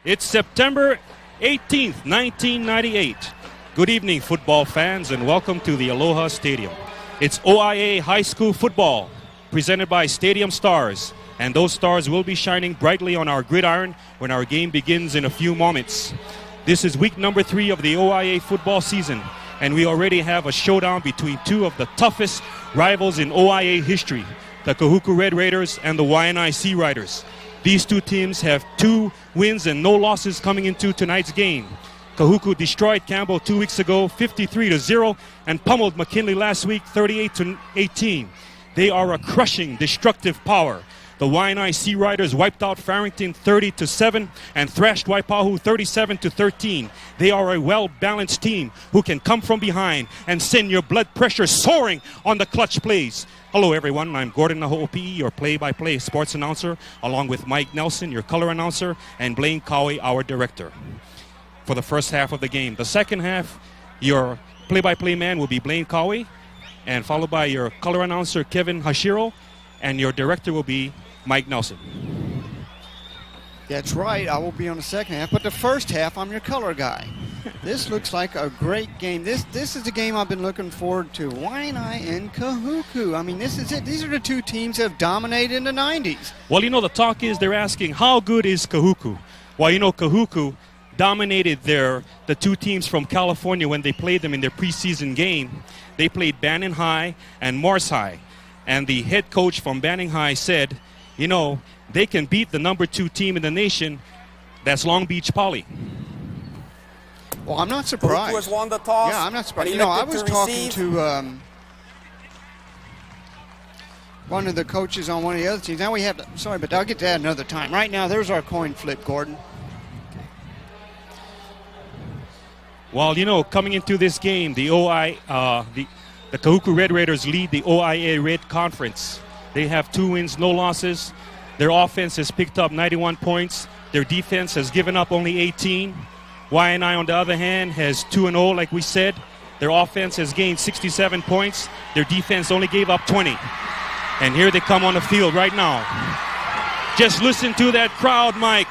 It's September 18th, 1998. Good evening, football fans, and welcome to the Aloha Stadium. It's OIA High School football, presented by Stadium Stars, and those stars will be shining brightly on our gridiron when our game begins in a few moments. This is week number 3 of the OIA football season, and we already have a showdown between two of the toughest rivals in OIA history, the Kahuku Red Raiders and the Waianae Sea Riders. These two teams have 2 wins and no losses coming into tonight's game. Kahuku destroyed Campbell 2 weeks ago, 53-0, and pummeled McKinley last week, 38-18. They are a crushing, destructive power. The Waianae Sea Riders wiped out Farrington 30-7 and thrashed Waipahu 37-13. They are a well-balanced team who can come from behind and send your blood pressure soaring on the clutch plays. Hello, everyone. I'm Gordon Naho'opi'i, your play-by-play sports announcer, along with Mike Nelson, your color announcer, and Blaine Cowie, our director, for the first half of the game. The second half, your play-by-play man will be Blaine Cowie, and followed by your color announcer, Kevin Hashiro, and your director will be Mike Nelson. That's right. I will be on the second half, but the first half, I'm your color guy. This looks like a great game. This is the game I've been looking forward to. Waianae and Kahuku. I mean, this is it. These are the two teams that have dominated in the 90s. Well, you know, the talk is they're asking, how good is Kahuku? Well, you know, Kahuku dominated the two teams from California when they played them in their preseason game. They played Banning High and Morse High. And the head coach from Banning High said, you know, they can beat the number 2 team in the nation. That's Long Beach Poly. Well, I'm not surprised. Who has won the toss? Yeah, I'm not surprised. You know, I was talking to one of the coaches on one of the other teams. Now we have, sorry, but I'll get to that another time. Right now, there's our coin flip, Gordon. Well, you know, coming into this game, the Kahuku Red Raiders lead the OIA Red Conference. They have 2 wins, no losses. Their offense has picked up 91 points. Their defense has given up only 18. Waianae, on the other hand, has 2-0, like we said. Their offense has gained 67 points. Their defense only gave up 20. And here they come on the field right now. Just listen to that crowd, Mike.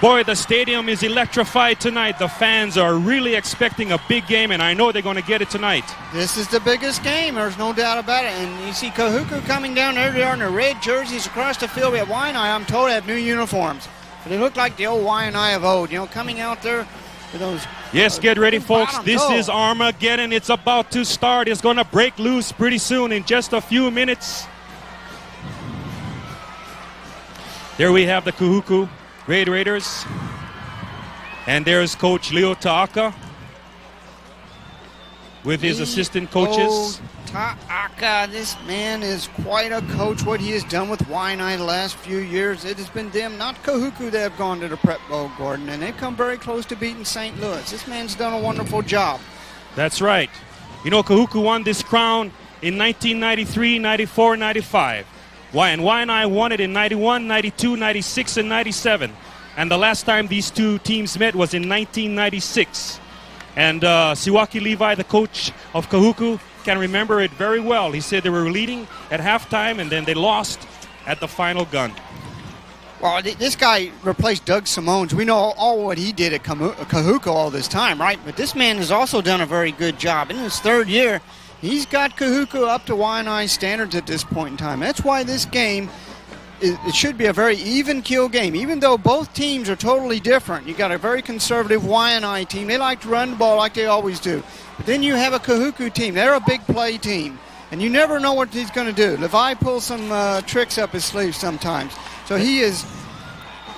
Boy, the stadium is electrified tonight. The fans are really expecting a big game, and I know they're going to get it tonight. This is the biggest game. There's no doubt about it. And you see Kahuku coming down there. They are in their red jerseys across the field. We have Waianae, I'm told, have new uniforms. But they look like the old Waianae of old, you know, coming out there with those. Yes, get ready, folks. This is Armageddon. It's about to start. It's going to break loose pretty soon in just a few minutes. There we have the Kahuku Red Raiders. And there's Coach Leo Ta'aka with his assistant coaches. Ta'aka, this man is quite a coach. What he has done with Waianae the last few years, it has been them, not Kahuku, that have gone to the Prep Bowl, Gordon, and they've come very close to beating St. Louis. This man's done a wonderful job. That's right. You know, Kahuku won this crown in 1993, 94, 95. And Waianae won it in 91, 92, 96, and 97. And the last time these two teams met was in 1996. And Siwaki Levi, the coach of Kahuku, can remember it very well. He said they were leading at halftime, and then they lost at the final gun. Well, this guy replaced Doug Simones. We know all what he did at Kahuku all this time, right? But this man has also done a very good job. In his 3rd year, he's got Kahuku up to Waianae standards at this point in time. That's why this game, it should be a very even kill game. Even though both teams are totally different. You got a very conservative Waianae team. They like to run the ball like they always do. But then you have a Kahuku team. They're a big play team. And you never know what he's going to do. Levi pulls some tricks up his sleeve sometimes. So he is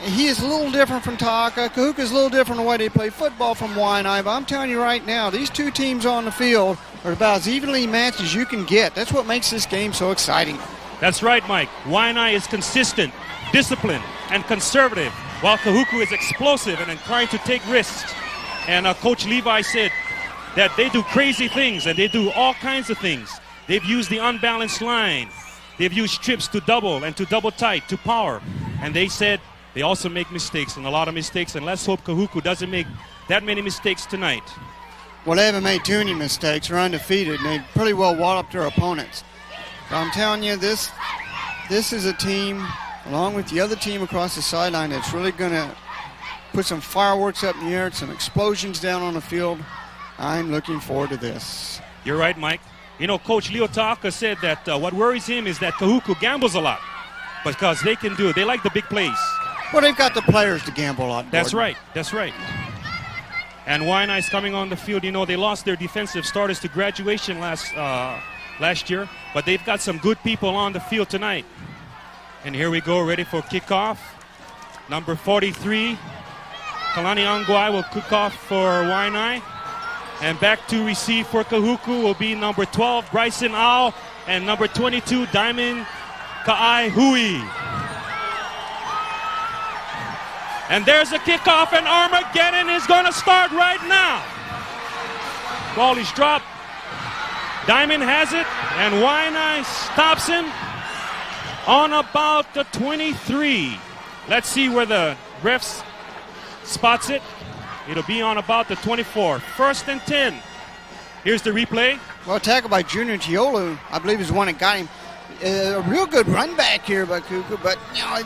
a little different from Ta'aka. Kahuku is a little different the way they play football from Waianae. But I'm telling you right now, these two teams on the field are about as evenly matched as you can get. That's what makes this game so exciting. That's right, Mike. Waianae is consistent, disciplined, and conservative, while Kahuku is explosive and trying to take risks. And Coach Levi said that they do crazy things, and they do all kinds of things. They've used the unbalanced line. They've used trips to double and to double tight, to power. And they said they also make mistakes, and a lot of mistakes, and let's hope Kahuku doesn't make that many mistakes tonight. Well, they haven't made too many mistakes. They're undefeated, and they pretty well walloped their opponents. But I'm telling you, this is a team, along with the other team across the sideline, that's really going to put some fireworks up in the air, some explosions down on the field. I'm looking forward to this. You're right, Mike. You know, Coach Leo Taka said that what worries him is that Kahuku gambles a lot because they can do it. They like the big plays. Well, they've got the players to gamble a lot. That's right. That's right. And Waianae's coming on the field. You know, they lost their defensive starters to graduation last year, but they've got some good people on the field tonight. And here we go, ready for kickoff. Number 43, Kalani Angwai will kick off for Waianae. And back to receive for Kahuku will be number 12, Bryson Au, and number 22, Diamond Ka'ai Hui. And there's a kickoff, and Armageddon is going to start right now. Ball is dropped. Diamond has it, and Waianae stops him on about the 23. Let's see where the refs spots it. It'll be on about the 24. 1st and 10. Here's the replay. Well, tackle by Junior Tiolu, I believe, is the one that got him. A real good run back here by Kahuku, but, you know,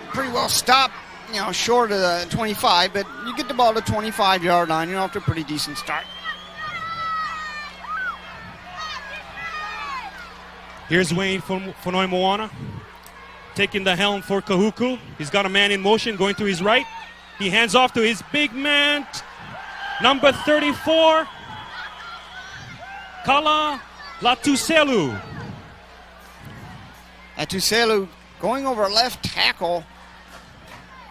pretty well stopped, you know, short of the 25, but you get the ball to the 25-yard line, you're off to a pretty decent start. Here's Wayne Fonoi Moana taking the helm for Kahuku. He's got a man in motion going to his right. He hands off to his big man, number 34, Kala Latuselu. Latuselu going over left tackle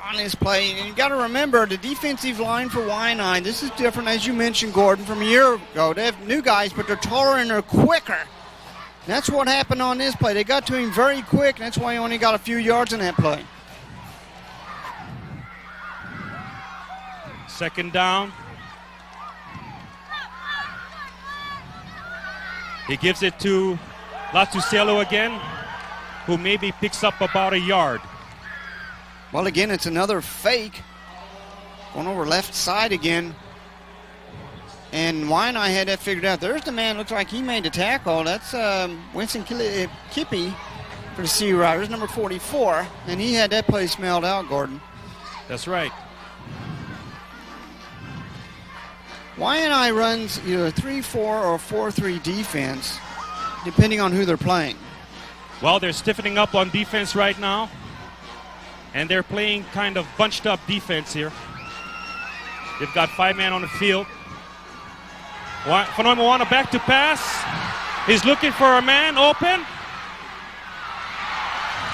on this play. And you got to remember the defensive line for Waianae. This is different, as you mentioned, Gordon, from a year ago. They have new guys, but they're taller and they're quicker. That's what happened on this play. They got to him very quick, and that's why he only got a few yards in that play. 2nd down. He gives it to Latuselu again, who maybe picks up about a yard. Well, again, it's another fake. Going over left side again. And Waianae had that figured out. There's the man, looks like he made the tackle. That's Winston Kippy for the Sea Riders, number 44. And he had that play smelled out, Gordon. That's right. Waianae runs either a 3-4 or a 4-3 defense, depending on who they're playing. Well, they're stiffening up on defense right now. And they're playing kind of bunched up defense here. They've got 5 men on the field. Fonoi Moana back to pass. He's looking for a man open.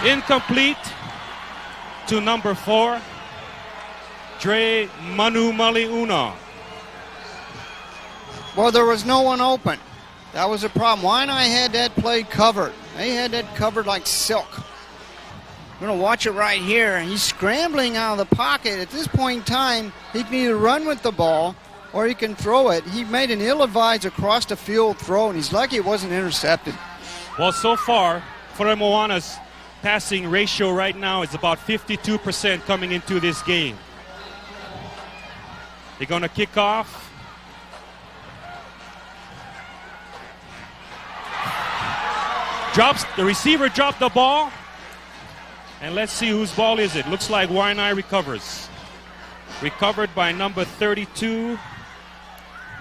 Incomplete to number 4, Dre Manu Maliuna. Well, there was no one open. That was a problem. Waianae had that play covered. They had that covered like silk. We're going to watch it right here. He's scrambling out of the pocket. At this point in time, he can either run with the ball or he can throw it. He made an ill-advised across the field throw, and he's lucky it wasn't intercepted. Well, so far, Fonoi Moana's passing ratio right now is about 52% coming into this game. They're going to kick off. The receiver dropped the ball. And let's see whose ball is it. Looks like Waianae recovers. Recovered by number 32,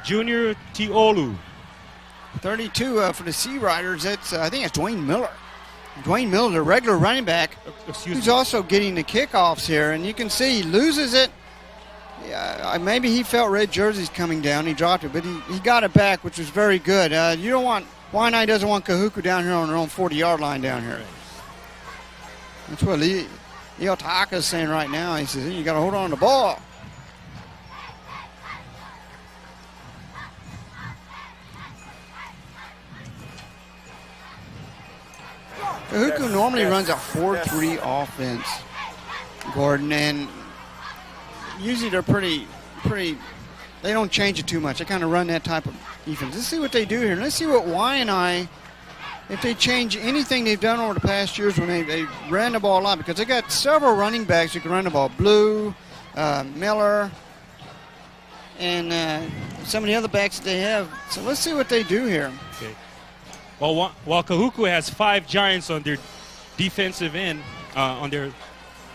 Junior Tiolu. 32 for the Sea Riders. That's I think it's Dwayne Miller. Dwayne Miller, the regular running back, who's also getting the kickoffs here. And you can see he loses it. Yeah, maybe he felt red jerseys coming down. He dropped it, but he got it back, which was very good. You don't want Waianae doesn't want Kahuku down here on their own 40-yard line down here. That's what Leo Taka is saying right now. He says, you got to hold on to the ball. Kahuku normally runs a 4-3 offense, Gordon, and usually they're pretty, they don't change it too much. They kind of run that type of defense. Let's see what they do here. Let's see what Waianae, if they change anything they've done over the past years when they ran the ball a lot, because they got several running backs who can run the ball. Blue, Miller, and some of the other backs that they have. So let's see what they do here. Okay. Well, while Kahuku has 5 Giants on their defensive end, on their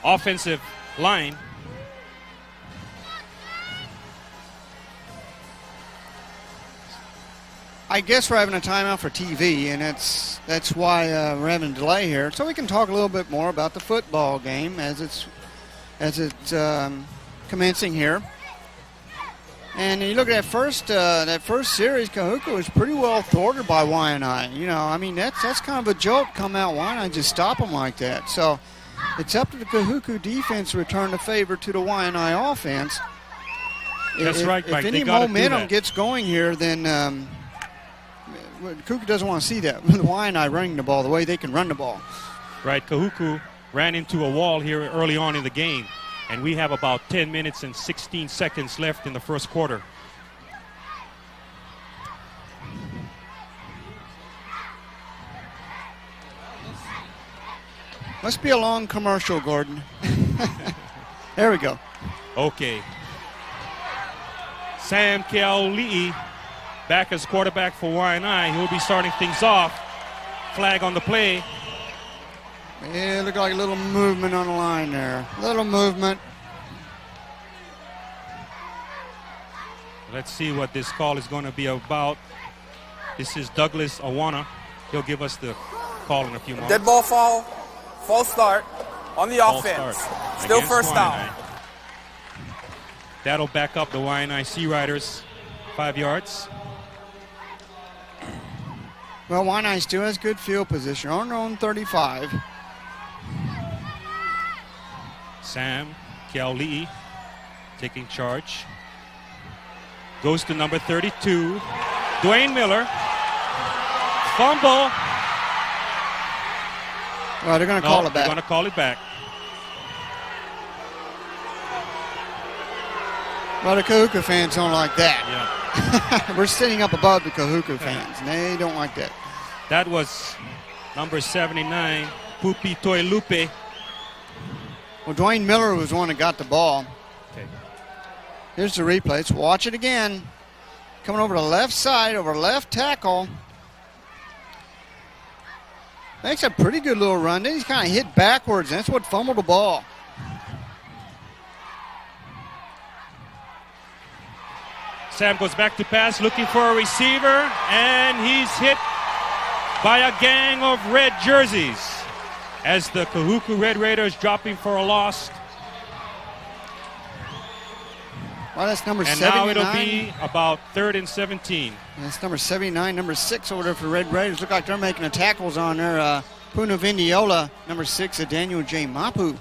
offensive line, I guess we're having a timeout for TV, and that's why we're having a delay here. So we can talk a little bit more about the football game as it's commencing here. And you look at that first series, Kahuku was pretty well thwarted by Waianae. You know, I mean, that's kind of a joke. Come out Waianae, just stop them like that. So it's up to the Kahuku defense to return the favor to the Waianae offense. That's right, Mike. If any momentum gets going here, then Kahuku doesn't want to see that. The Waianae running the ball the way they can run the ball. Right, Kahuku ran into a wall here early on in the game. And we have about 10 minutes and 16 seconds left in the first quarter. Must be a long commercial, Gordon. There we go. Okay. Sam Keauli'i back as quarterback for Waianae. He'll be starting things off. Flag on the play. Yeah, look like a little movement on the line there. Little movement. Let's see what this call is going to be about. This is Douglas Awana. He'll give us the call in a few moments. Dead ball foul. False start on the offense. Still first down. That'll back up the Waianae Sea Riders 5 yards. Well, Waianae still has good field position on their own 35. Sam Keauli'i taking charge. Goes to number 32. Dwayne Miller. Fumble. Well, they're going to call it back. They're going to call it back. Well, the Kahuku fans don't like that. Yeah. We're sitting up above the Kahuku fans, and they don't like that. That was number 79, Pupi Toilupe. Well, Dwayne Miller was the one that got the ball. Okay. Here's the replay. Let's watch it again. Coming over the left side, over left tackle. Makes a pretty good little run. Then he's kind of hit backwards, and that's what fumbled the ball. Sam goes back to pass, looking for a receiver, and he's hit by a gang of red jerseys as the Kahuku Red Raiders dropping for a loss. Well, that's number and 79. Now it'll be about 3rd and 17. That's number 79, number 6 over there for the Red Raiders. Look like they're making the tackles on there. Puna Vindiola, number 6, Daniel J. Mapu.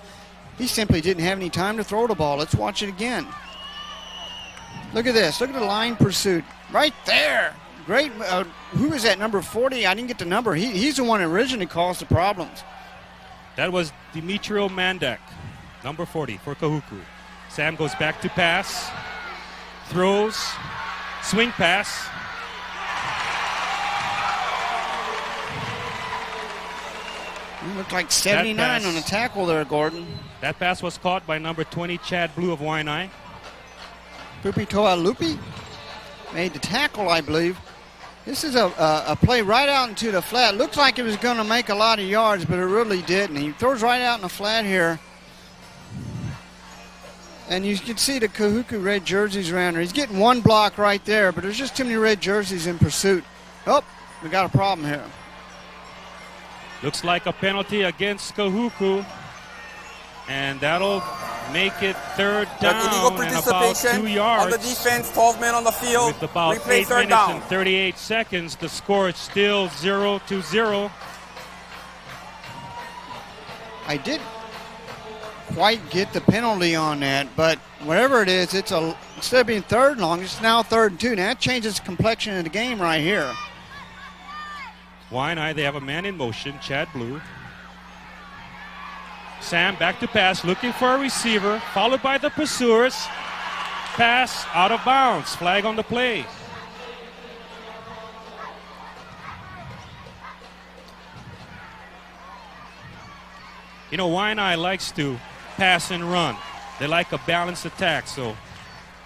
He simply didn't have any time to throw the ball. Let's watch it again. Look at this. Look at the line pursuit. Right there. Great. Who is that, number 40? I didn't get the number. He's the one that originally caused the problems. That was Dimitrio Mandak, number 40 for Kahuku. Sam goes back to pass. Throws. Swing pass. It looked like 79 on the tackle there, Gordon. That pass was caught by number 20, Chad Blue of Waianae. Pupi Toilupe made the tackle, I believe. This is a play right out into the flat. Looks like it was going to make a lot of yards, but it really didn't. He throws right out in the flat here. And you can see the Kahuku red jerseys around there. He's getting one block right there, but there's just too many red jerseys in pursuit. Oh, we got a problem here. Looks like a penalty against Kahuku. And that'll make it 3rd down and about 2 yards. On the defense, 12 men on the field. With about 8 minutes and 38 seconds, the score is still 0-0. I did quite get the penalty on that, but whatever it is, instead of being 3rd and long, it's now 3rd and 2. Now that changes the complexion of the game right here. Waianae, they have a man in motion, Chad Blue. Sam back to pass, looking for a receiver, followed by the pursuers. Pass out of bounds. Flag on the play. You know, Waianae likes to pass and run. They like a balanced attack, so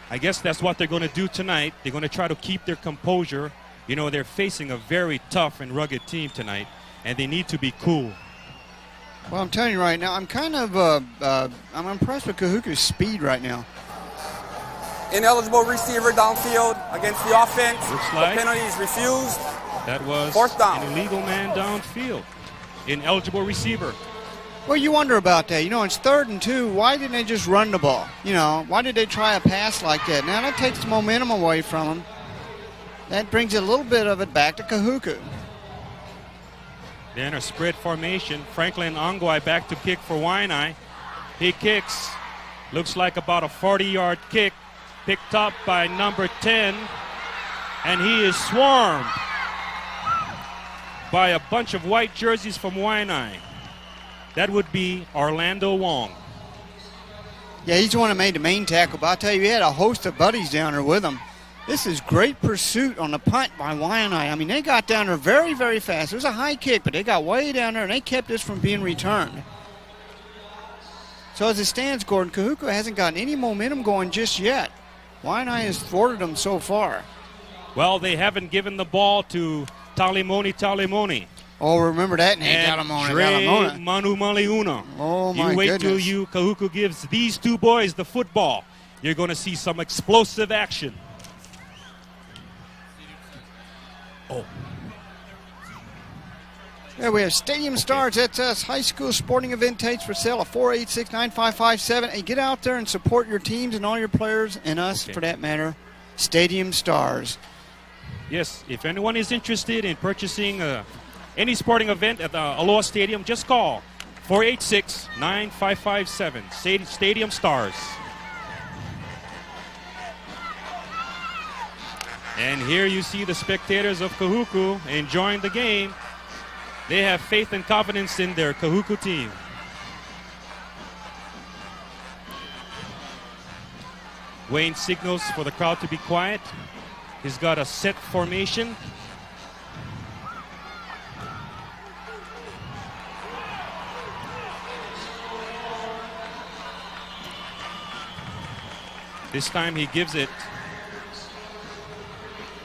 I guess that's what they're going to do tonight. They're going to try to keep their composure. You know, they're facing a very tough and rugged team tonight, and they need to be cool. Well, I'm telling you right now, I'm kind of I'm impressed with Kahuku's speed right now. Ineligible receiver downfield against the offense. Looks The like penalty is refused. that was Fourth down. an illegal man downfield. Ineligible receiver. Well, you wonder about that. You know, it's 3rd and 2. Why didn't they just run the ball? You know, why did they try a pass like that? Now that takes the momentum away from them. That brings a little bit of it back to Kahuku. Then a spread formation. Franklin Ongwai back to kick for Waianae. He kicks. Looks like about a 40-yard kick. Picked up by number 10. And he is swarmed by a bunch of white jerseys from Waianae. That would be Orlando Wong. Yeah, he's the one that made the main tackle. But I'll tell you, he had a host of buddies down there with him. This is great pursuit on the punt by Waianae. I mean, they got down there very, very fast. It was a high kick, but they got way down there, and they kept this from being returned. So as it stands, Gordon, Kahuku hasn't gotten any momentum going just yet. Waianae has thwarted them so far. Well, they haven't given the ball to Talimoni. Oh, remember that name, And Talimoni. Dre Manu Maliuna. Oh, my You wait goodness. till Kahuku gives these two boys the football. You're going to see some explosive action. Oh. Yeah, we have Stadium Stars. That's us. High school sporting event takes for sale at 486-9557. Hey, get out there and support your teams and all your players and us, for that matter. Stadium Stars. Yes, if anyone is interested in purchasing any sporting event at the Aloha Stadium, just call 486-9557. Stadium Stars. And here you see the spectators of Kahuku enjoying the game. They have faith and confidence in their Kahuku team. Wayne signals for the crowd to be quiet. He's got a set formation. This time he gives it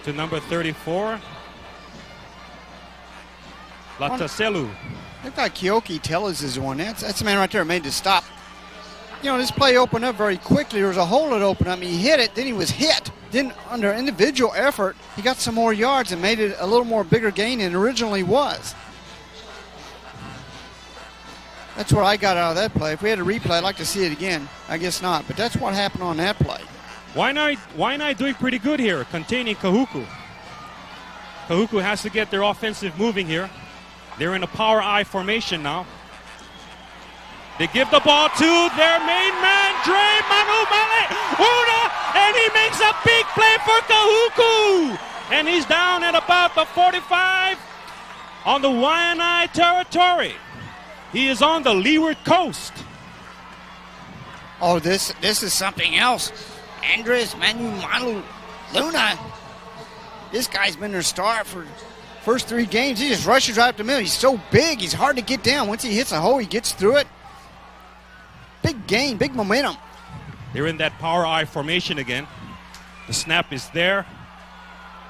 to number 34, Lataselu. Looked like Kyoki Tellers is the one. That's the man right there made the stop. You know, this play opened up very quickly. There was a hole that opened up. He hit it, then he was hit. Then under individual effort, he got some more yards and made it a little more bigger gain than it originally was. That's what I got out of that play. If we had a replay, I'd like to see it again. I guess not, but that's what happened on that play. Waianae doing pretty good here, containing Kahuku. Kahuku has to get their offensive moving here. They're in a power I formation now. They give the ball to their main man, Dre Manu Maliuna, and he makes a big play for Kahuku. And he's down at about the 45 on the Waianae territory. He is on the leeward coast. Oh, this is something else. Andres Manu Luna. This guy's been their star for first 3 games. He just rushes right up the middle. He's so big, he's hard to get down. Once he hits a hole, he gets through it. Big gain, big momentum. They're in that power I formation again. The snap is there.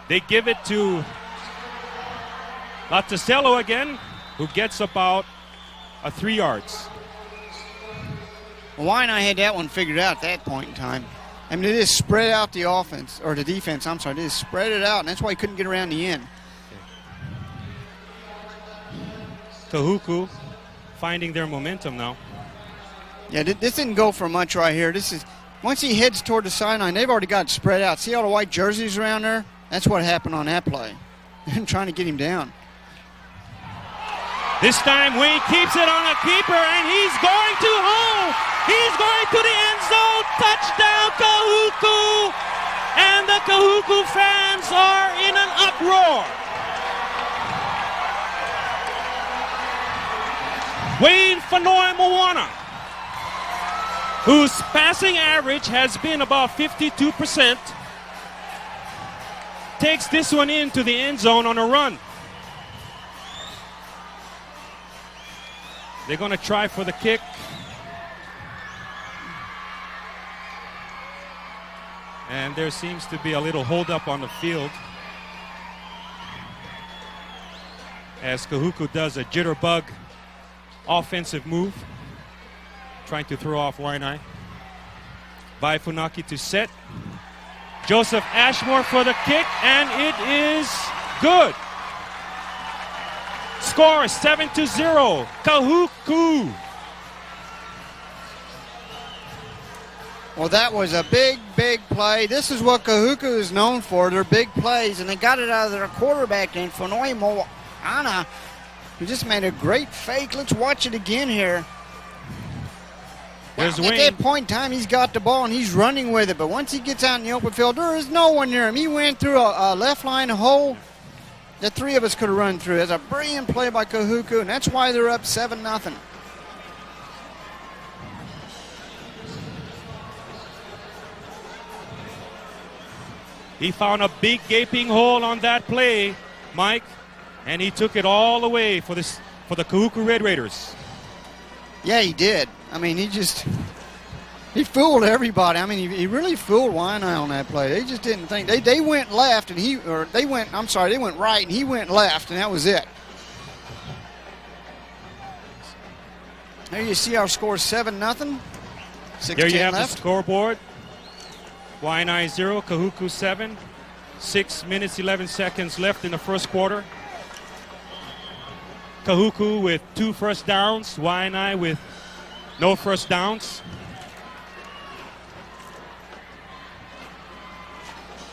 They give it to Lataselu again, who gets about 3 yards. Waianae had that one figured out at that point in time. I mean, they just spread out the offense, or the defense, I'm sorry. They just spread it out, and that's why he couldn't get around the end. Kahuku finding their momentum now. Yeah, this didn't go for much right here. This is once he heads toward the sideline, they've already got it spread out. See all the white jerseys around there? That's what happened on that play. They're trying to get him down. This time Wayne keeps it on a keeper, and he's going to home. He's going to the end zone. Touchdown, Kahuku. And the Kahuku fans are in an uproar. Wayne Fanoi Moana, whose passing average has been about 52%, takes this one into the end zone on a run. They're going to try for the kick. And there seems to be a little holdup on the field as Kahuku does a jitterbug offensive move, trying to throw off Waianae. by Funaki to set. Joseph Ashmore for the kick, and it is good. Score 7-0. Kahuku. Well, that was a big, big play. This is what Kahuku is known for. They're big plays, and they got it out of their quarterback in Waianae Moana, who just made a great fake. Let's watch it again here. There's At that point in time, he's got the ball, and he's running with it. But once he gets out in the open field, there is no one near him. He went through a left line hole that three of us could have run through. It's a brilliant play by Kahuku, and that's why they're up 7-0. He found a big gaping hole on that play, Mike, and he took it all the way for the Kahuku Red Raiders. Yeah, he did. I mean, he fooled everybody. I mean, he really fooled Waianae on that play. They just didn't think. They went left, and they went right, and he went left, and that was it. There you see our score 7-0. There you have left. the scoreboard. Waianae 0, Kahuku 7. 6 minutes, 11 seconds left in the first quarter. Kahuku with 2 first downs. Waianae with no first downs.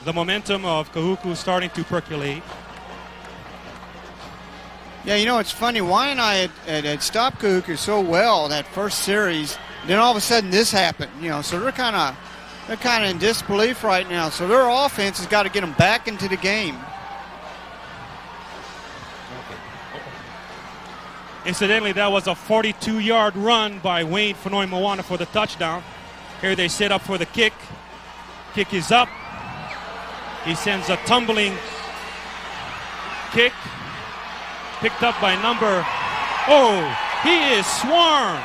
The momentum of Kahuku starting to percolate. Yeah, you know, it's funny. Waianae had stopped Kahuku so well that first series. Then all of a sudden this happened. You know, so they're kind of in disbelief right now. So their offense has got to get them back into the game. Incidentally, that was a 42-yard run by Wayne Waianae Moana for the touchdown. Here they set up for the kick. Kick is up. He sends a tumbling kick. Picked up by number... Oh, he is swarmed.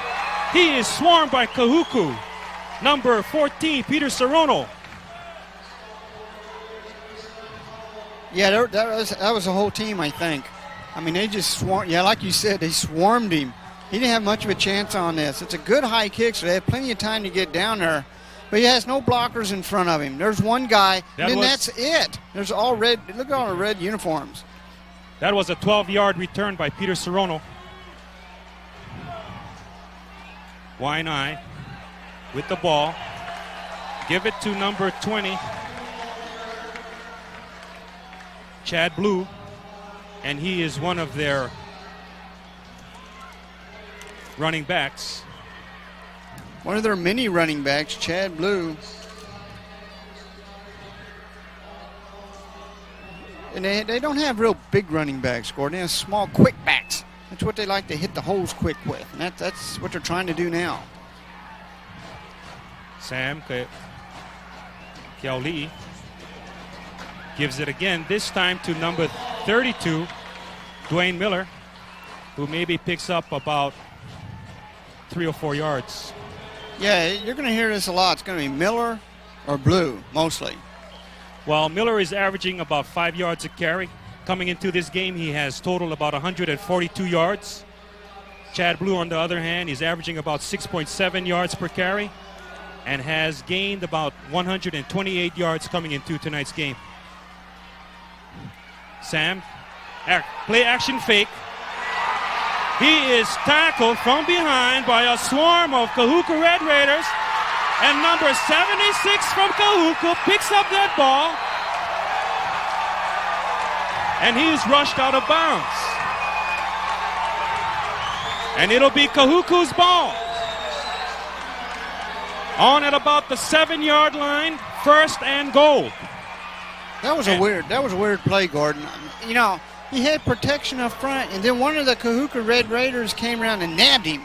He is swarmed by Kahuku. Number 14, Peter Serrano. Yeah, that was a whole team, I think. I mean, they just swarmed. Yeah, like you said, they swarmed him. He didn't have much of a chance on this. It's a good high kick, so they have plenty of time to get down there. But he has no blockers in front of him. There's one guy, and that's it. There's all red. Look at all the red uniforms. That was a 12-yard return by Peter Serrano. Waianae with the ball. Give it to number 20, Chad Blue, and he is one of their running backs. One of their many running backs, Chad Blue. And they don't have real big running backs, Gordon. They have small, quick backs. That's what they like to hit the holes quick with. And that's what they're trying to do now. Sam Keauli gives it again, this time to number 32, Dwayne Miller, who maybe picks up about 3 or 4 yards. Yeah, you're going to hear this a lot. It's going to be Miller or Blue, mostly. Well, Miller is averaging about 5 yards a carry. Coming into this game, he has totaled about 142 yards. Chad Blue, on the other hand, is averaging about 6.7 yards per carry and has gained about 128 yards coming into tonight's game. Sam, play action fake. He is tackled from behind by a swarm of Kahuku Red Raiders, and number 76 from Kahuku picks up that ball, and he's rushed out of bounds. And it'll be Kahuku's ball. On at about the 7-yard line, 1st and goal. That was a weird play, Gordon. You know, he had protection up front, and then one of the Kahuku Red Raiders came around and nabbed him.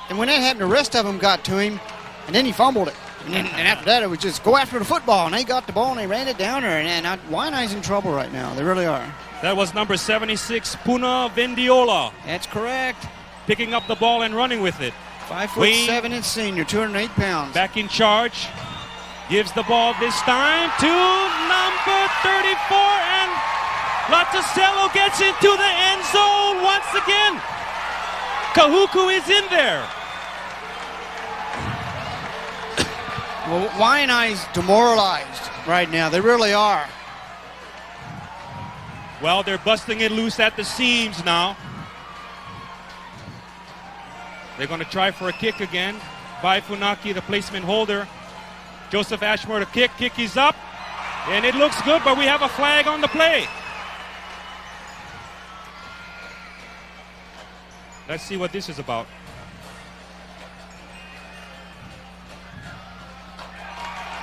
And when that happened, the rest of them got to him, and then he fumbled it. And after that, it was just go after the football, and they got the ball, and they ran it down there. And Waianae's in trouble right now. They really are. That was number 76, Puna Vendiola. That's correct. Picking up the ball and running with it. 5'7" and senior, 208 pounds. Back in charge. Gives the ball this time to number 34, and Latacello gets into the end zone once again. Kahuku is in there. Well, Waianae's demoralized right now. They really are. Well, they're busting it loose at the seams now. They're going to try for a kick again. By Funaki, the placement holder. Joseph Ashmore, the kick. Kick is up. And it looks good, but we have a flag on the play. Let's see what this is about.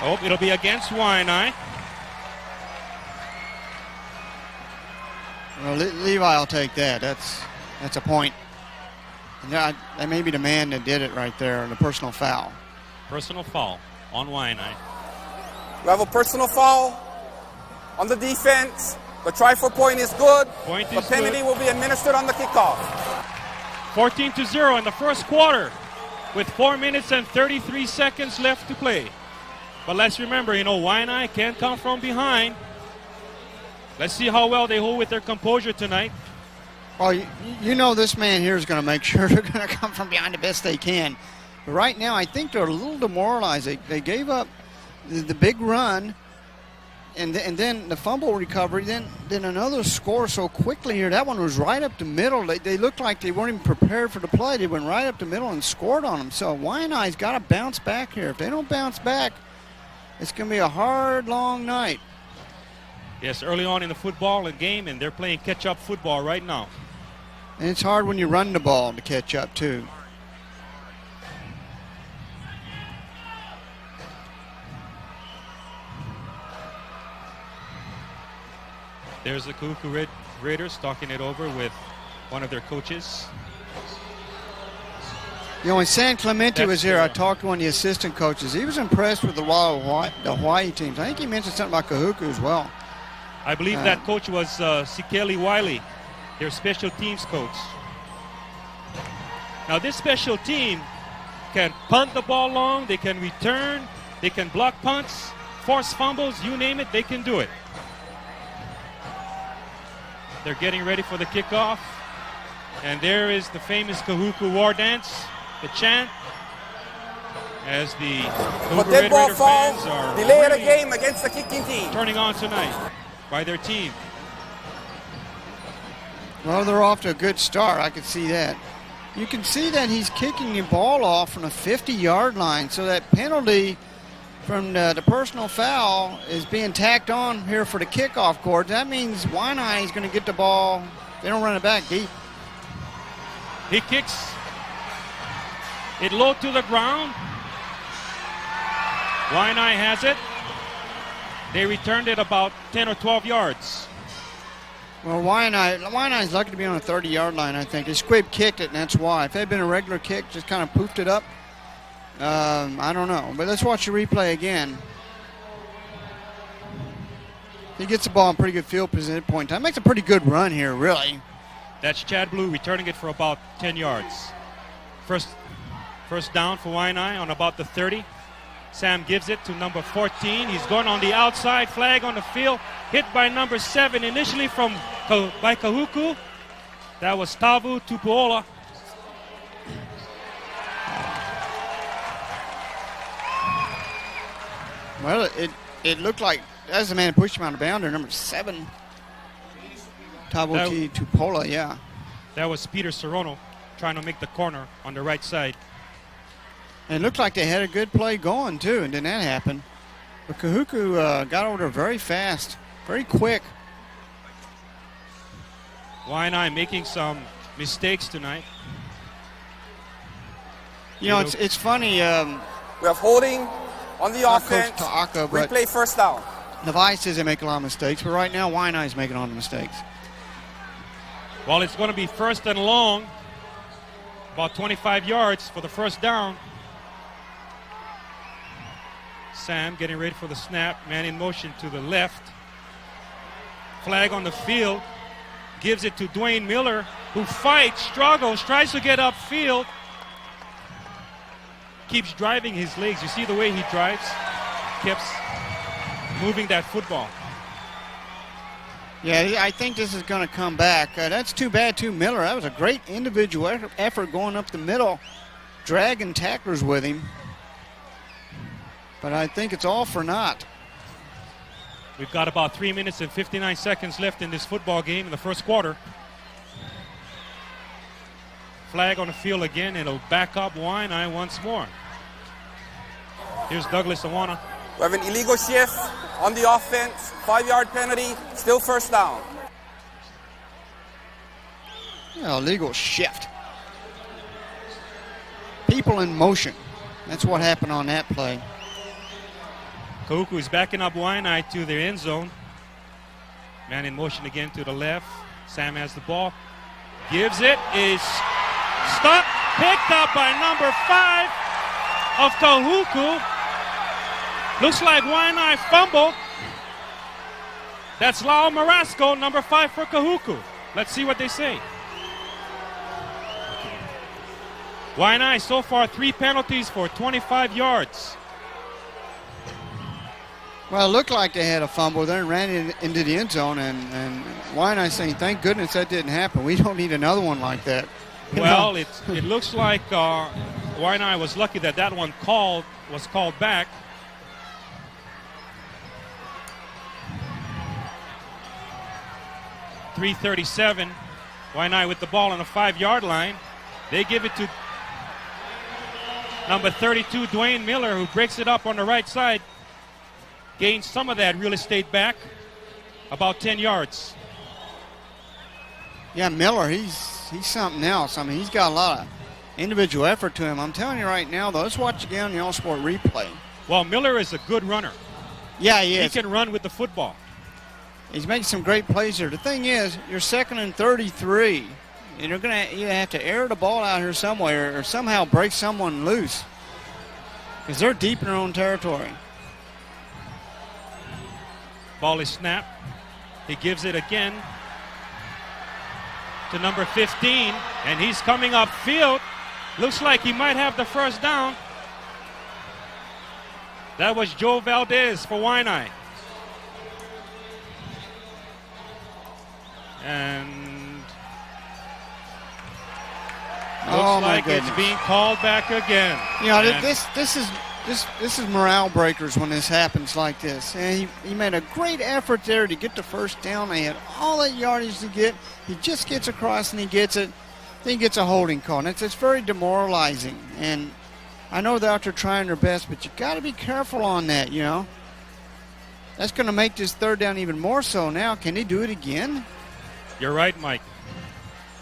Oh, it'll be against Waianae. Well, Levi will take that. That's a point. And that may be the man that did it right there, the personal foul. Personal foul on Waianae. We have a personal foul on the defense. The try for point is good. The penalty will be administered on the kickoff. 14-0 in the first quarter with 4 minutes and 33 seconds left to play. But let's remember, Waianae can't come from behind. Let's see how well they hold with their composure tonight. Well, this man here is going to make sure they're going to come from behind the best they can. But right now, I think they're a little demoralized. They gave up the big run, and then the fumble recovery, then another score so quickly here. That one was right up the middle. They looked like they weren't even prepared for the play. They went right up the middle and scored on them. So Waianae's got to bounce back here. If they don't bounce back, it's going to be a hard, long night. Yes, early on in the football game, and they're playing catch-up football right now. And it's hard when you run the ball to catch up, too. There's the Kahuku Raiders talking it over with one of their coaches. When San Clemente was here, I talked to one of the assistant coaches. He was impressed with the Hawaii teams. I think he mentioned something about Kahuku as well. I believe that coach was Sikeli Wiley, their special teams coach. Now, this special team can punt the ball long, they can return, they can block punts, force fumbles, you name it, they can do it. They're getting ready for the kickoff. And there is the famous Kahuku war dance, the chant, as the Kahuku Red ball Raider fall, fans are delay the game against the kicking team. turning on tonight by their team. Well, they're off to a good start. I can see that. You can see that he's kicking the ball off from the 50-yard line. So that penalty from the personal foul is being tacked on here for the kickoff court. That means Waianae is going to get the ball. They don't run it back deep. He kicks it low to the ground. Waianae has it. They returned it about 10 or 12 yards. Well, Waianae's lucky to be on the 30-yard line, I think. They squib kicked it, and that's why. If it had been a regular kick, just kind of poofed it up, I don't know. But let's watch the replay again. He gets the ball in pretty good field position at point in time. Makes a pretty good run here, really. That's Chad Blue returning it for about 10 yards. First down for Waianae on about the 30. Sam gives it to number 14. He's going on the outside, flag on the field. Hit by number 7 initially by Kahuku. That was Tavu Tupuola. Well, it looked like that's the man who pushed him out of boundary, number 7. Tavu Tupuola, yeah. That was Peter Serrano trying to make the corner on the right side. And it looked like they had a good play going, too, and then that happened. But Kahuku got over there very fast, very quick. Waianae making some mistakes tonight. It's funny. We have holding on the offense. Ta'aka, replay first down. Nevaeh says they make a lot of mistakes, but right now Waianae is making a lot of mistakes. Well, it's going to be first and long, about 25 yards for the first down. Sam getting ready for the snap. Man in motion to the left. Flag on the field. Gives it to Dwayne Miller, who fights, struggles, tries to get upfield. Keeps driving his legs. You see the way he drives? Keeps moving that football. Yeah, I think this is going to come back. That's too bad, too, Miller. That was a great individual effort going up the middle, dragging tacklers with him. but I think it's all for naught. We've got about 3 minutes and 59 seconds left in this football game in the first quarter. Flag on the field again. It'll back up Waianae once more. Here's Douglas Awana. We have an illegal shift on the offense. 5-yard penalty. Still first down. Yeah, illegal shift. People in motion. That's what happened on that play. Kahuku is backing up Waianae to their end zone. Man in motion again to the left. Sam has the ball. Gives it. Is stopped. Picked up by number 5 of Kahuku. Looks like Waianae fumbled. That's Lau Marasco, number 5 for Kahuku. Let's see what they say. Waianae so far 3 penalties for 25 yards. Well, it looked like they had a fumble there and ran it into the end zone, and Waianae saying, thank goodness that didn't happen. We don't need another one like that. Well, it looks like Waianae was lucky that that one was called back. .337. Waianae with the ball on the 5-yard line. They give it to number 32, Dwayne Miller, who breaks it up on the right side. Gains some of that real estate back, about 10 yards. Yeah, Miller, he's something else. I mean, he's got a lot of individual effort to him. I'm telling you right now, though, let's watch again on the All-Sport replay. Well, Miller is a good runner. Yeah, he is. He can run with the football. He's making some great plays here. The thing is, you're 2nd and 33, and you're going to have to air the ball out here somewhere or somehow break someone loose because they're deep in their own territory. Ball is snapped. He gives it again to number 15, and he's coming upfield. Looks like he might have the first down. That was Joe Valdez for Waianae. And looks like it's being called back again. You know, this is morale breakers when this happens like this. And he made a great effort there to get the first down. They had all that yardage to get. He just gets across and he gets it. Then he gets a holding call. And it's very demoralizing. And I know they're out there trying their best, but you got to be careful on that, you know. That's going to make this 3rd down even more so now. Can he do it again? You're right, Mike.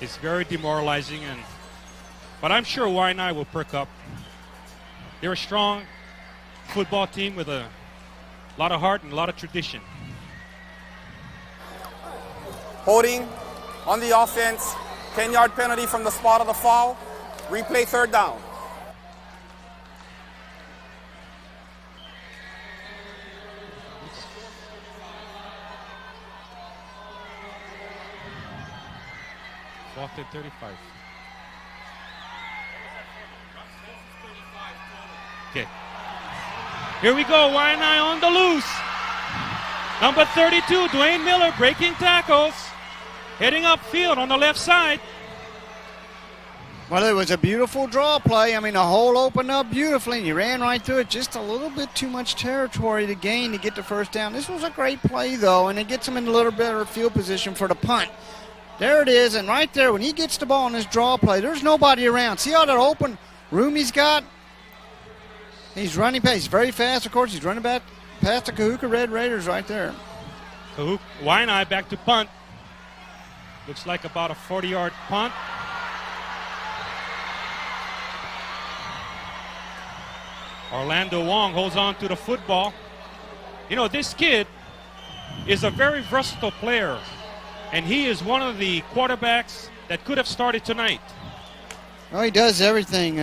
It's very demoralizing, but I'm sure Waianae will perk up. They're a strong football team with a lot of heart and a lot of tradition. Holding on the offense. 10-yard penalty from the spot of the foul. Replay 3rd down. Fourth and 35. Okay. Here we go. Waianae on the loose. Number 32, Dwayne Miller breaking tackles. Heading upfield on the left side. Well, it was a beautiful draw play. I mean, the hole opened up beautifully, and you ran right through it. Just a little bit too much territory to gain to get the first down. This was a great play, though, and it gets him in a little better field position for the punt. There it is, and right there, when he gets the ball in this draw play, there's nobody around. See all that open room he's got? He's running past. He's very fast, of course. He's running back past the Kahuku Red Raiders right there. Waianae back to punt. Looks like about a 40-yard punt. Orlando Wong holds on to the football. You know, this kid is a very versatile player, and he is one of the quarterbacks that could have started tonight. Oh, he does everything.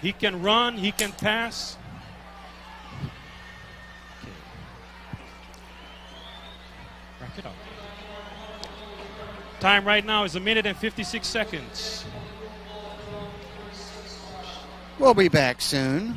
He can run, he can pass. Wrap it up. Time right now is 1 minute and 56 seconds. We'll be back soon.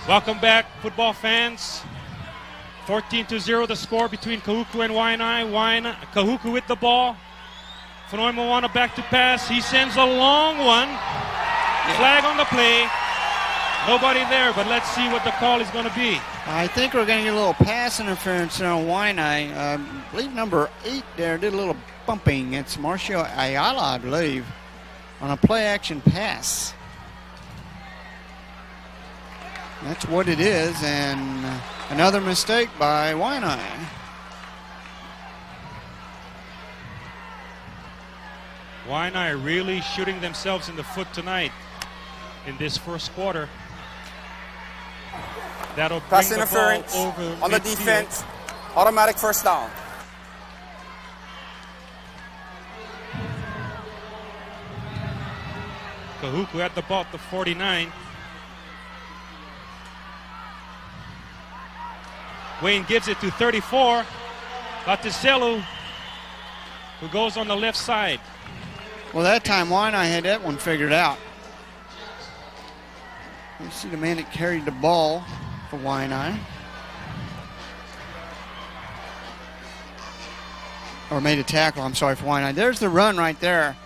Welcome back, football fans. 14-0 the score between Kahuku and Waianae. Kahuku with the ball. Fanoi Moana back to pass. He sends a long one. Flag on the play. Nobody there, but let's see what the call is going to be. I think we're going to get a little pass interference there on Waianae. I believe number 8 there did a little bumping. It's Marcio Ayala, I believe, on a play-action pass. That's what it is, and another mistake by Waianae. Waianae really shooting themselves in the foot tonight in this first quarter. That'll bring Pass the interference ball over on the midfield. defense. Automatic first down. Kahuku at the ball at the 49. Wayne gives it to 34. Batiselu, who goes on the left side. Well, that time Waianae had that one figured out. You see the man that carried the ball for Waianae. Or made a tackle, I'm sorry, for Waianae. There's the run right there.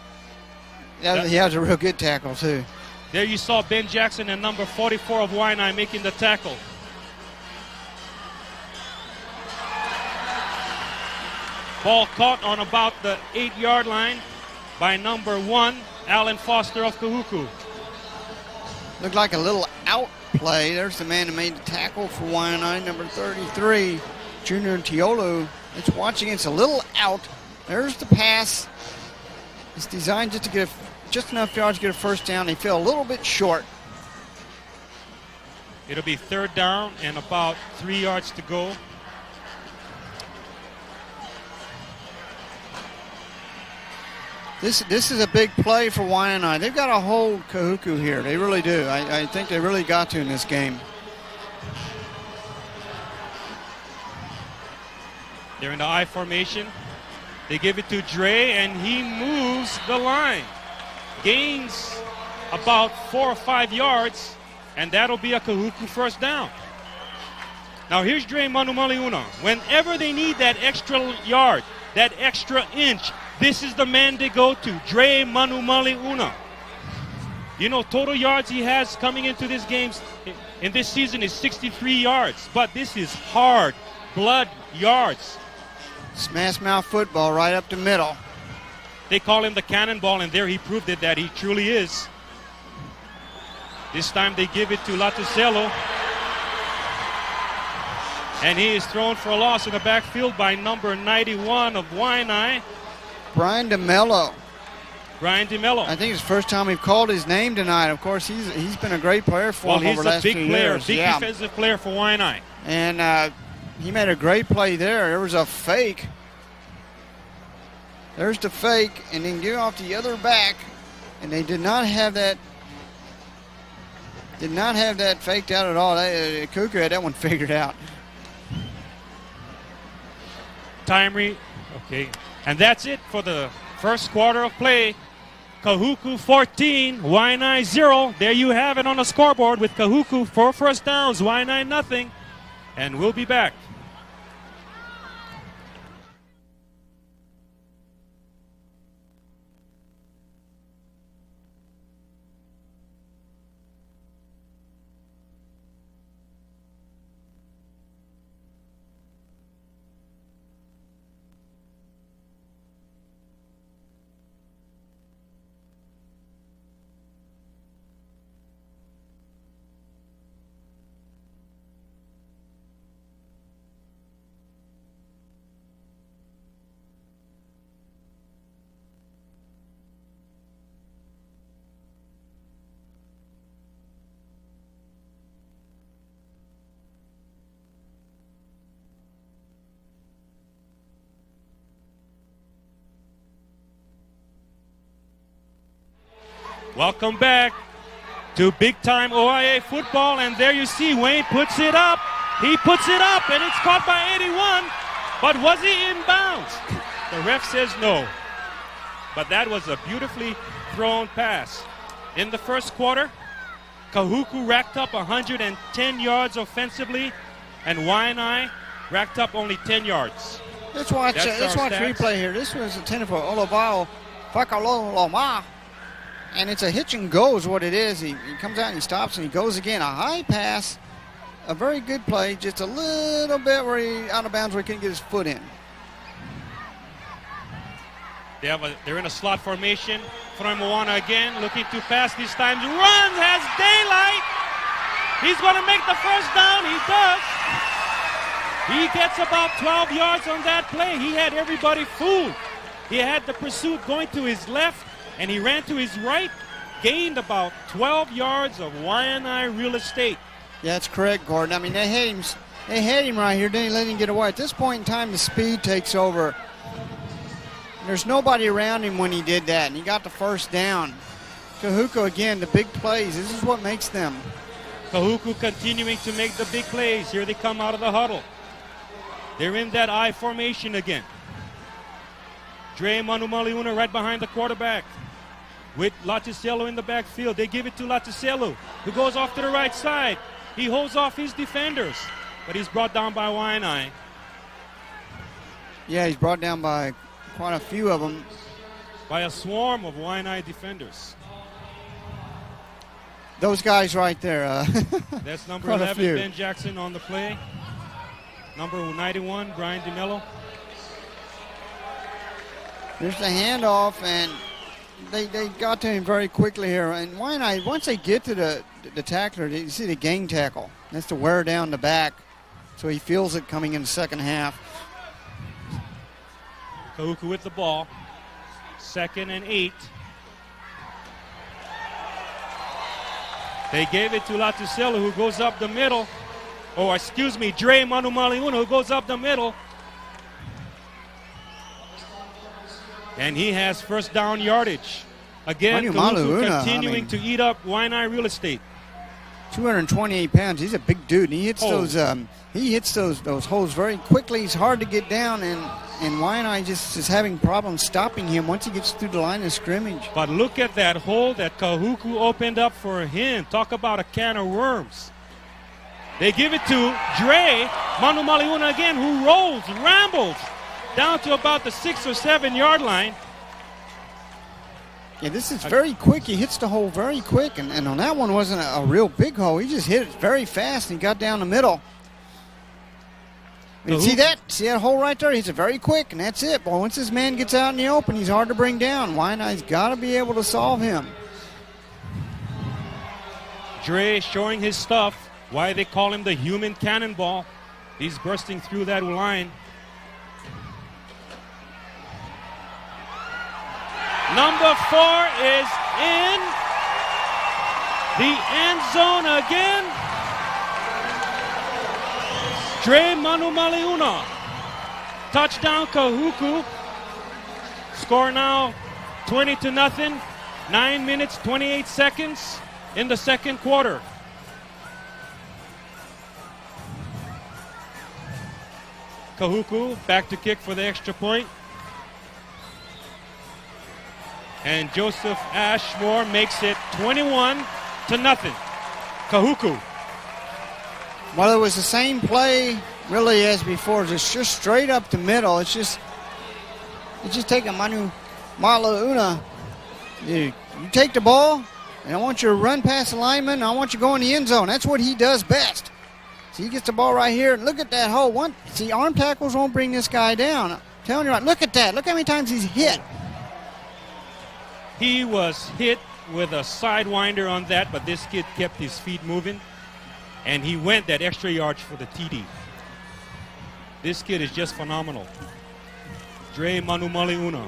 He has a real good tackle, too. There you saw Ben Jackson and number 44 of Waianae making the tackle. Ball caught on about the 8-yard line by number 1, Alan Foster of Kahuku. Looked like a little out play. There's the man who made the tackle for Waianae, number 33, Junior Tiolu. It's watching. It's a little out. There's the pass. It's designed just to get just enough yards to get a first down. They fell a little bit short. It'll be 3rd down and about 3 yards to go. This is a big play for Waianae. They've got to hold Kahuku here. They really do. I think they really got to in this game. They're in the I formation. They give it to Dre, and he moves the line. Gains about 4 or 5 yards, and that'll be a Kahuku first down. Now here's Dre Manumaliuna. Whenever they need that extra yard, that extra inch, this is the man they go to, Dre Manumaliuna. You know, total yards he has coming into this game in this season is 63 yards, but this is hard blood yards. Smash mouth football right up the middle. They call him the cannonball, and there he proved it that he truly is. This time they give it to Latuselo, and he is thrown for a loss in the backfield by number 91 of Waianae, Brian DeMello. Brian DeMello. I think it's the first time we've called his name tonight. Of course, he's been a great player for him over the last few years. Well, he's a big player, big defensive player for Waianae. And he made a great play there. There was a fake. There's the fake, and then give off the other back, and they did not have that. Did not have that faked out at all. Kahuku had that one figured out. Okay. And that's it for the first quarter of play. Kahuku 14, Waianae 0. There you have it on the scoreboard with Kahuku 4 first downs, Waianae nothing. And we'll be back. Welcome back to big-time OIA football, and there you see Wayne puts it up. He puts it up, and it's caught by 81. But was he inbounds? The ref says no. But that was a beautifully thrown pass. In the first quarter, Kahuku racked up 110 yards offensively, and Waianae racked up only 10 yards. Let's watch replay here. This was intended for Olabao Fakaloloma. And it's a hitch and go is what it is. He comes out and he stops and he goes again. A high pass, a very good play, just a little bit where he out of bounds where he couldn't get his foot in. They're in a slot formation. Moana again, looking to pass this time. Runs, has daylight. He's going to make the first down. He does. He gets about 12 yards on that play. He had everybody fooled. He had the pursuit going to his left, and he ran to his right, gained about 12 yards of Waianae real estate. Yeah, that's correct, Gordon. I mean, they had him right here. Didn't let him get away. At this point in time, the speed takes over. There's nobody around him when he did that, and he got the first down. Kahuku, again, the big plays. This is what makes them. Kahuku continuing to make the big plays. Here they come out of the huddle. They're in that I formation again. Dre Manumaliuna right behind the quarterback with Laticelo in the backfield. They give it to Laticelo, who goes off to the right side. He holds off his defenders, but he's brought down by Waianae. Yeah, he's brought down by quite a few of them. By a swarm of Waianae defenders. Those guys right there. That's number 11, Ben Jackson on the play. Number 91, Brian DeMello. There's the handoff, and they got to him very quickly here. And Waianae, once they get to the tackler, you see the gang tackle. That's to wear down the back, so he feels it coming in the second half. Kahuku with the ball. 2nd and 8. They gave it to Laticelo, who goes up the middle. Oh, excuse me, Dre Manumaliuna, who goes up the middle. And he has first down yardage. Again, Kahuku continuing to eat up Waianae real estate. 228 pounds. He's a big dude. And he hits those holes very quickly. He's hard to get down, and Waianae just is having problems stopping him once he gets through the line of scrimmage. But look at that hole that Kahuku opened up for him. Talk about a can of worms. They give it to Dre Manumaliuna again, who rolls, rambles down to about the 6 or 7 yard line. Yeah, this is very quick. He hits the hole very quick, and on that one wasn't a real big hole. He just hit it very fast and got down the middle. And see that? See that hole right there? He's very quick, and that's it. Boy, once this man gets out in the open, he's hard to bring down. Waianae's got to be able to solve him. Dre showing his stuff, why they call him the human cannonball. He's bursting through that line. Number 4 is in the end zone again. Dre Manumaliuna. Touchdown Kahuku. Score now 20-0. 9 minutes, 28 seconds in the second quarter. Kahuku back to kick for the extra point. And Joseph Ashmore makes it 21-0. Kahuku. Well, it was the same play really as before, just straight up the middle. It's just taking Manu Malauna. You take the ball, and I want you to run past the lineman, and I want you to go in the end zone. That's what he does best. So he gets the ball right here, and look at that hole. See, arm tackles won't bring this guy down. I'm telling you right, look at that. Look how many times he's hit. He was hit with a sidewinder on that, but this kid kept his feet moving, and he went that extra yard for the TD. This kid is just phenomenal. Dre Manumaliuna.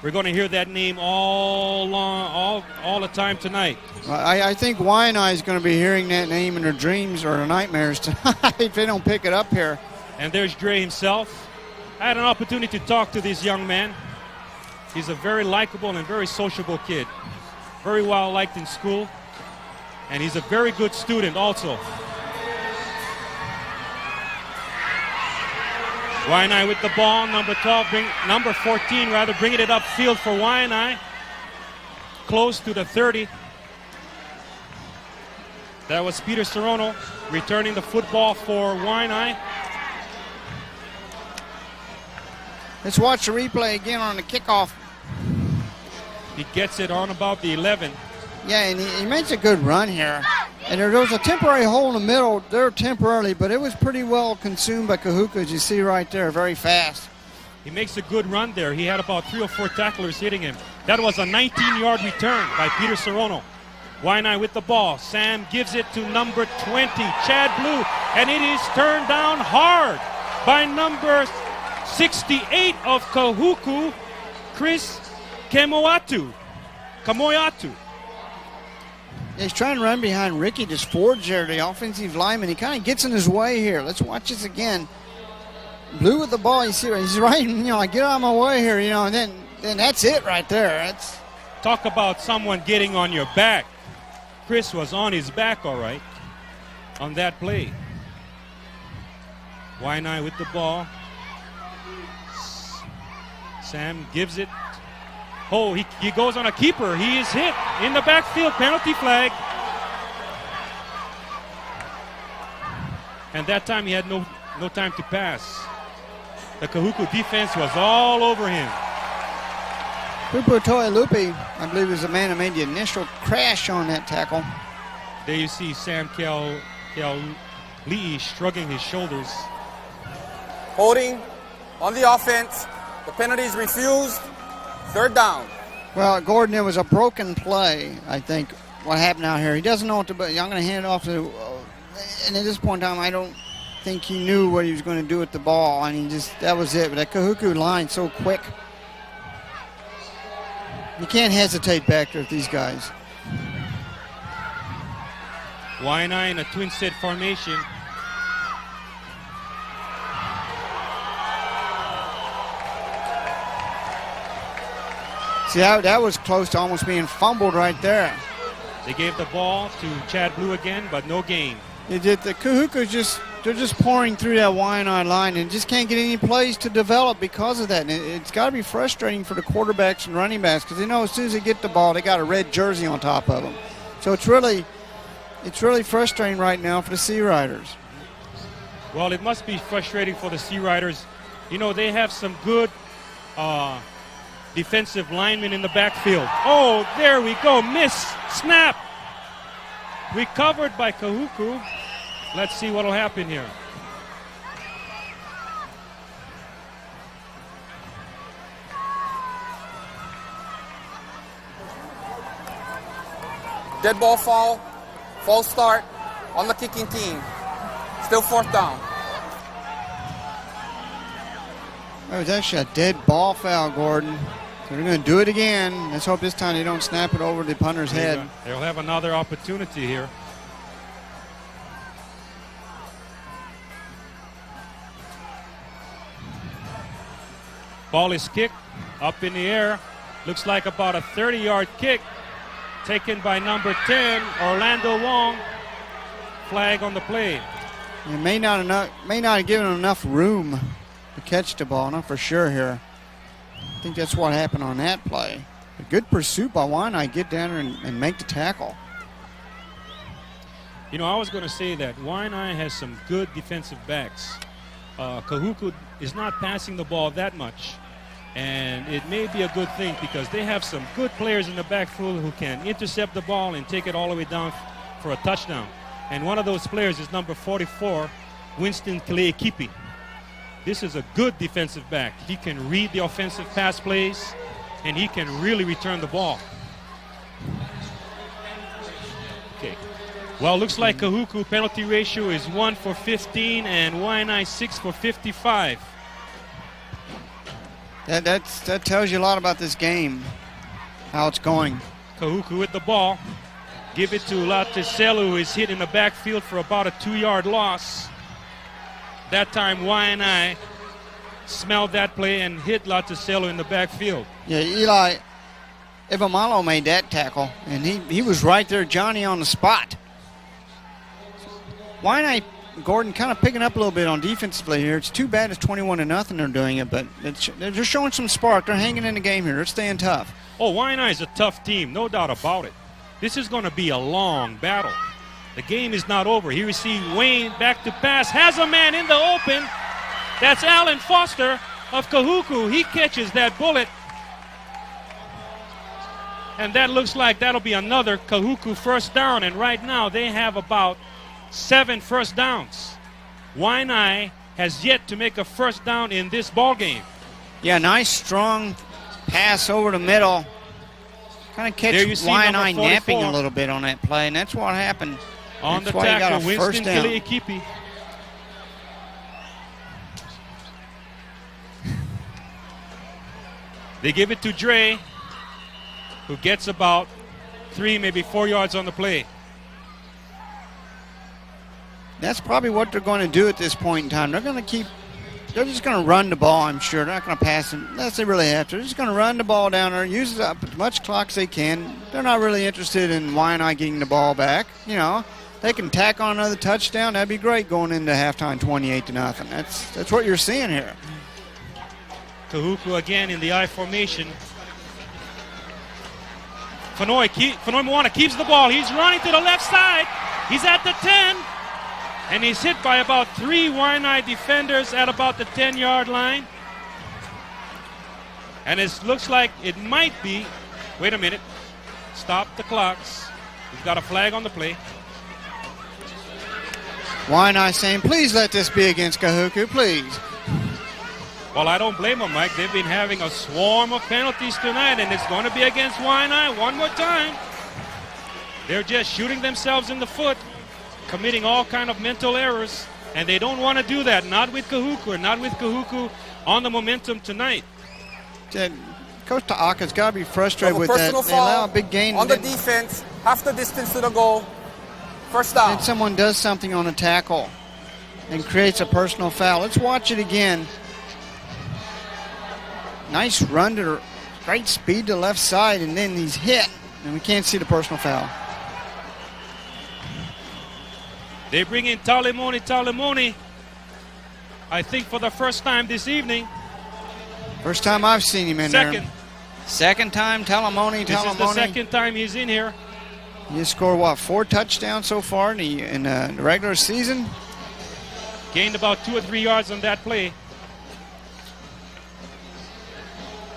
We're going to hear that name all the time tonight. I think Waianae is going to be hearing that name in their dreams or their nightmares tonight if they don't pick it up here. And there's Dre himself. I had an opportunity to talk to this young man. He's a very likable and very sociable kid. Very well liked in school. And he's a very good student also. Waianae with the ball, number 14 rather, bringing it upfield for Waianae. Close to the 30. That was Peter Serrano returning the football for Waianae. Let's watch the replay again on the kickoff. He gets it on about the 11. Yeah, and he makes a good run here. And there was a temporary hole in the middle there temporarily, but it was pretty well consumed by Kahuku, as you see right there, very fast. He makes a good run there. He had about 3 or 4 tacklers hitting him. That was a 19-yard return by Peter Serrano. Waianae with the ball. Sam gives it to number 20, Chad Blue, and it is turned down hard by number 68 of Kahuku, Chris Kamoyatu. He's trying to run behind Ricky, just forge there, the offensive lineman. He kind of gets in his way here. Let's watch this again. Blue with the ball. You see, he's right, I get out of my way here, and then that's it right there. Talk about someone getting on your back. Chris was on his back, all right, on that play. Waianae with the ball. Sam gives it. Oh, he goes on a keeper. He is hit in the backfield. Penalty flag. And that time he had no time to pass. The Kahuku defense was all over him. Puputoa Lupi, I believe, is the man who made the initial crash on that tackle. There you see Sam Lee shrugging his shoulders. Holding on the offense. The penalties refused. 3rd down. Well, Gordon, it was a broken play, I think, what happened out here. He doesn't know what to do. I'm going to hand it off to, and at this point in time, I don't think he knew what he was going to do with the ball. That was it. But that Kahuku line so quick. You can't hesitate back there with these guys. Waianae in a twin set formation. See, that was close to almost being fumbled right there. They gave the ball to Chad Blue again, but no gain. They did. The Kahuku they're just pouring through that Waianae line and just can't get any plays to develop because of that. And it's got to be frustrating for the quarterbacks and running backs because as soon as they get the ball, they got a red jersey on top of them. So it's really frustrating right now for the Sea Riders. Well, it must be frustrating for the Sea Riders. They have some good defensive linemen in the backfield. Oh, there we go. Miss. Snap. Recovered by Kahuku. Let's see what will happen here. Dead ball fall. False start on the kicking team. Still 4th down. That was actually a dead ball foul, Gordon. So they're going to do it again. Let's hope this time they don't snap it over the punter's head. They'll have another opportunity here. Ball is kicked up in the air. Looks like about a 30-yard kick taken by number 10, Orlando Wong. Flag on the play. It may not have given him enough room to catch the ball, not for sure here. I think that's what happened on that play. A good pursuit by Waianae, get down there and make the tackle. I was going to say that Waianae has some good defensive backs. Kahuku is not passing the ball that much. And it may be a good thing because they have some good players in the backfield who can intercept the ball and take it all the way down for a touchdown. And one of those players is number 44, Winston Kaleekipi. This is a good defensive back. He can read the offensive pass plays, and he can really return the ball. Okay. Well, looks like Kahuku penalty ratio is 1 for 15 and Waianae 6 for 55. That tells you a lot about this game, how it's going. Kahuku with the ball. Give it to Latiselu, who is hit in the backfield for about a 2-yard loss. That time Waianae smelled that play and hit Latiselu in the backfield. Yeah, Eli Ivamalo made that tackle, and he was right there, Johnny, on the spot. Waianae, Gordon, kind of picking up a little bit on defensively here. It's too bad it's 21-0 they're doing it, but they're just showing some spark. They're hanging in the game here. They're staying tough. Oh, Waianae is a tough team, no doubt about it. This is going to be a long battle. The game is not over. Here we see Wayne back to pass. Has a man in the open. That's Alan Foster of Kahuku. He catches that bullet. And that looks like that'll be another Kahuku first down. And right now they have about 7 first downs. Waianae has yet to make a first down in this ball game. Yeah, nice strong pass over the middle. Kind of catch Waianae napping a little bit on that play, and that's what happened. On that's the why tackle, he got a first Winston down. Kiliikipi. They give it to Dre, who gets about 3, maybe 4 yards on the play. That's probably what they're going to do at this point in time. They're just going to run the ball, I'm sure. They're not going to pass them unless they really have to. They're just going to run the ball down there, use up as much clock as they can. They're not really interested in Waianae getting the ball back. You know, they can tack on another touchdown. That'd be great going into halftime 28-0. That's what you're seeing here. Kahuku again in the I formation. Fanoi Moana keeps the ball. He's running to the left side. He's at the 10. And he's hit by about 3 Waianae defenders at about the 10-yard line. And it looks like it might be, wait a minute, stop the clocks. We've got a flag on the play. Waianae saying, please let this be against Kahuku, please. Well, I don't blame them, Mike. They've been having a swarm of penalties tonight, and it's going to be against Waianae one more time. They're just shooting themselves in the foot, committing all kind of mental errors, and they don't want to do that. Not with Kahuku, not with Kahuku on the momentum tonight. Coach Ta'aka's got to be frustrated with that. They allow a big gain on the defense, half the distance to the goal, first down. And someone does something on a tackle and creates a personal foul. Let's watch it again. Nice run to great speed to the left side, and then he's hit, and we can't see the personal foul. They bring in Talimoni, I think for the first time this evening. First time I've seen him in there. Second time, Talimoni. This is the second time he's in here. He has scored, 4 touchdowns so far in the regular season? Gained about 2 or 3 yards on that play.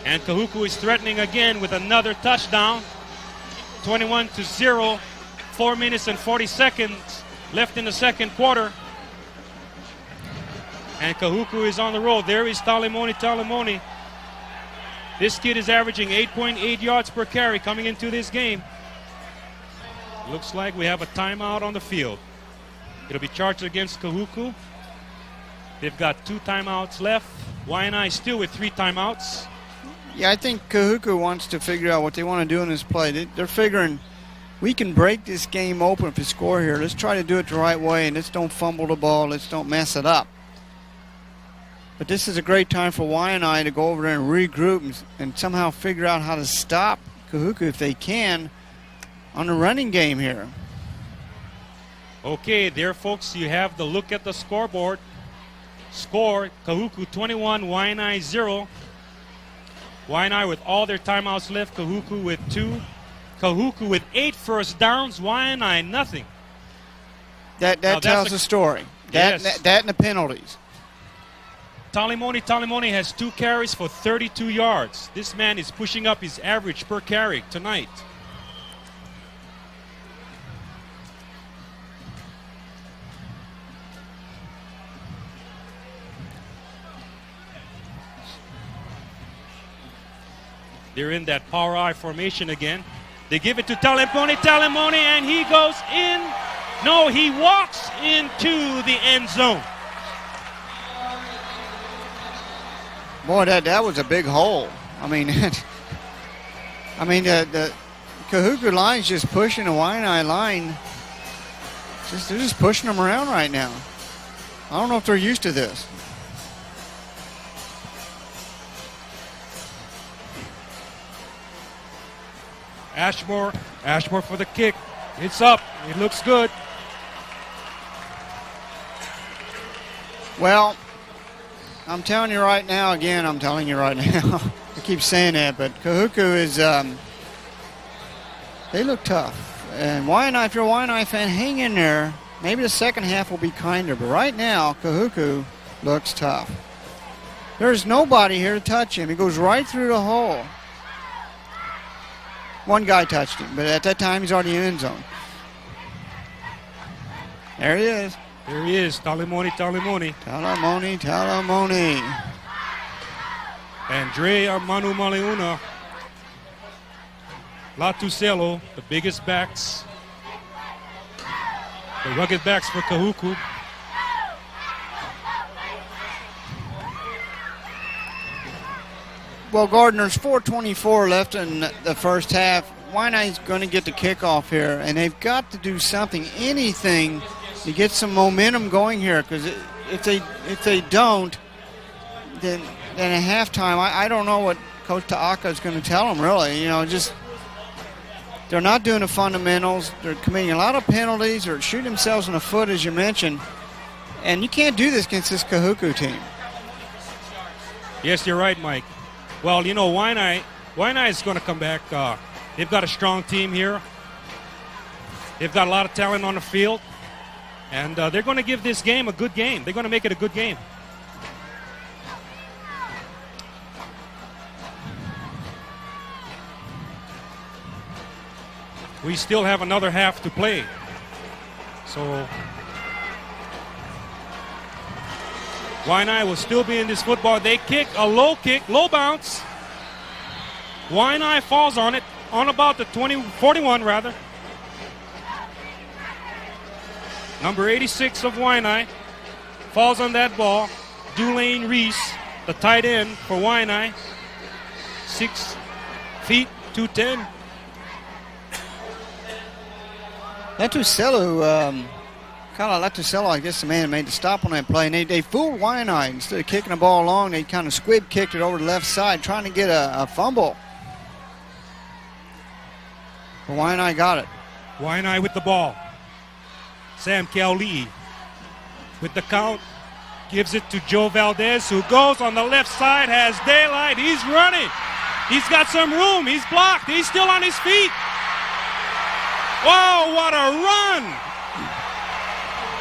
And Kahuku is threatening again with another touchdown. 21-0, 4 minutes and 40 seconds left in the second quarter. And Kahuku is on the road. There is Talimoni. This kid is averaging 8.8 yards per carry coming into this game. Looks like we have a timeout on the field. It'll be charged against Kahuku. They've got 2 timeouts left. Waianae still with 3 timeouts. Yeah, I think Kahuku wants to figure out what they want to do in this play. They're figuring we can break this game open if we score here. Let's try to do it the right way, and let's don't fumble the ball. Let's don't mess it up. But this is a great time for Waianae to go over there and regroup and somehow figure out how to stop Kahuku if they can on the running game here. Okay, there, folks, you have the look at the scoreboard. Score, Kahuku 21, Waianae 0. Waianae with all their timeouts left, Kahuku with 2. Kahuku with 8 first downs, Waianae nothing. That tells the story. That and the penalties. Talimoni has 2 carries for 32 yards. This man is pushing up his average per carry tonight. They're in that power I formation again. They give it to Talimoni, and he goes in. No, he walks into the end zone. Boy, that was a big hole. I mean, the Kahuku line's just pushing the Waianae line. They're just pushing them around right now. I don't know if they're used to this. Ashmore for the kick. It's up. It looks good. Well, I'm telling you right now, I keep saying that, but Kahuku is, they look tough. And Waianae, if you're a Waianae fan, hang in there. Maybe the second half will be kinder. But right now, Kahuku looks tough. There's nobody here to touch him. He goes right through the hole. One guy touched him, but at that time, he's already in the end zone. There he is. There he is. Talimoni. Talimoni. Andrea Manu Maleuna. Latuselo, the biggest backs. The rugged backs for Kahuku. Well, Gordon, there's 4:24 left in the first half. Waianae's going to get the kickoff here, and they've got to do something, anything, to get some momentum going here. Because if they don't, then at halftime, I don't know what Coach Ta'aka is going to tell them. Really, just they're not doing the fundamentals. They're committing a lot of penalties. They're shooting themselves in the foot, as you mentioned, and you can't do this against this Kahuku team. Yes, you're right, Mike. Well, Waianae is going to come back. They've got a strong team here. They've got a lot of talent on the field. And they're going to give this game a good game. They're going to make it a good game. We still have another half to play. So Waianae will still be in this football. They kick a low bounce. Waianae falls on it, on about the 41 rather. Number 86 of Waianae falls on that ball. Dulane Reese, the tight end for Waianae, 6 feet, 210. Latuselo, I guess the man that made the stop on that play. And they fooled Waianae. Instead of kicking the ball along, they kind of squib kicked it over the left side, trying to get a fumble. But Waianae got it. Waianae with the ball. Sam Keauli with the count. Gives it to Joe Valdez, who goes on the left side, has daylight. He's running. He's got some room. He's blocked. He's still on his feet. Whoa, what a run.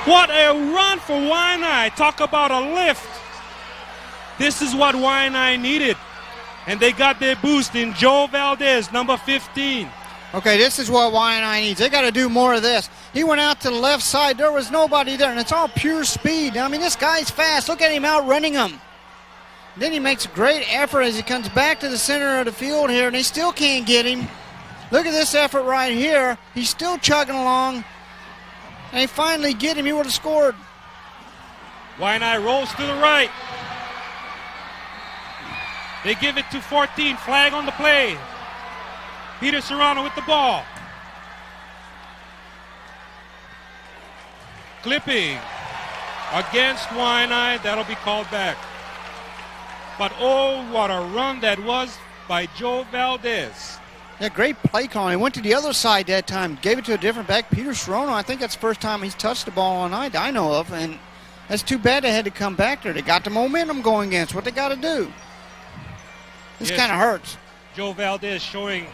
What a run for Waianae. Talk about a lift. This is what Waianae needed. And they got their boost in Joe Valdez, number 15. Okay, this is what Waianae needs. They got to do more of this. He went out to the left side. There was nobody there, and it's all pure speed. I mean, this guy's fast. Look at him outrunning him. Then he makes a great effort as he comes back to the center of the field here, and they still can't get him. Look at this effort right here. He's still chugging along, and they finally get him. He would have scored. Waianae rolls to the right. They give it to 14. Flag on the play. Peter Serrano with the ball. Clipping against Waianae. That'll be called back. But oh, what a run that was by Joe Valdez. Yeah, great play calling. He went to the other side that time. Gave it to a different back. Peter Serrano, I think that's the first time he's touched the ball all night I know of. And that's too bad they had to come back there. They got the momentum going against what they got to do. This kind of hurts. Joe Valdez showing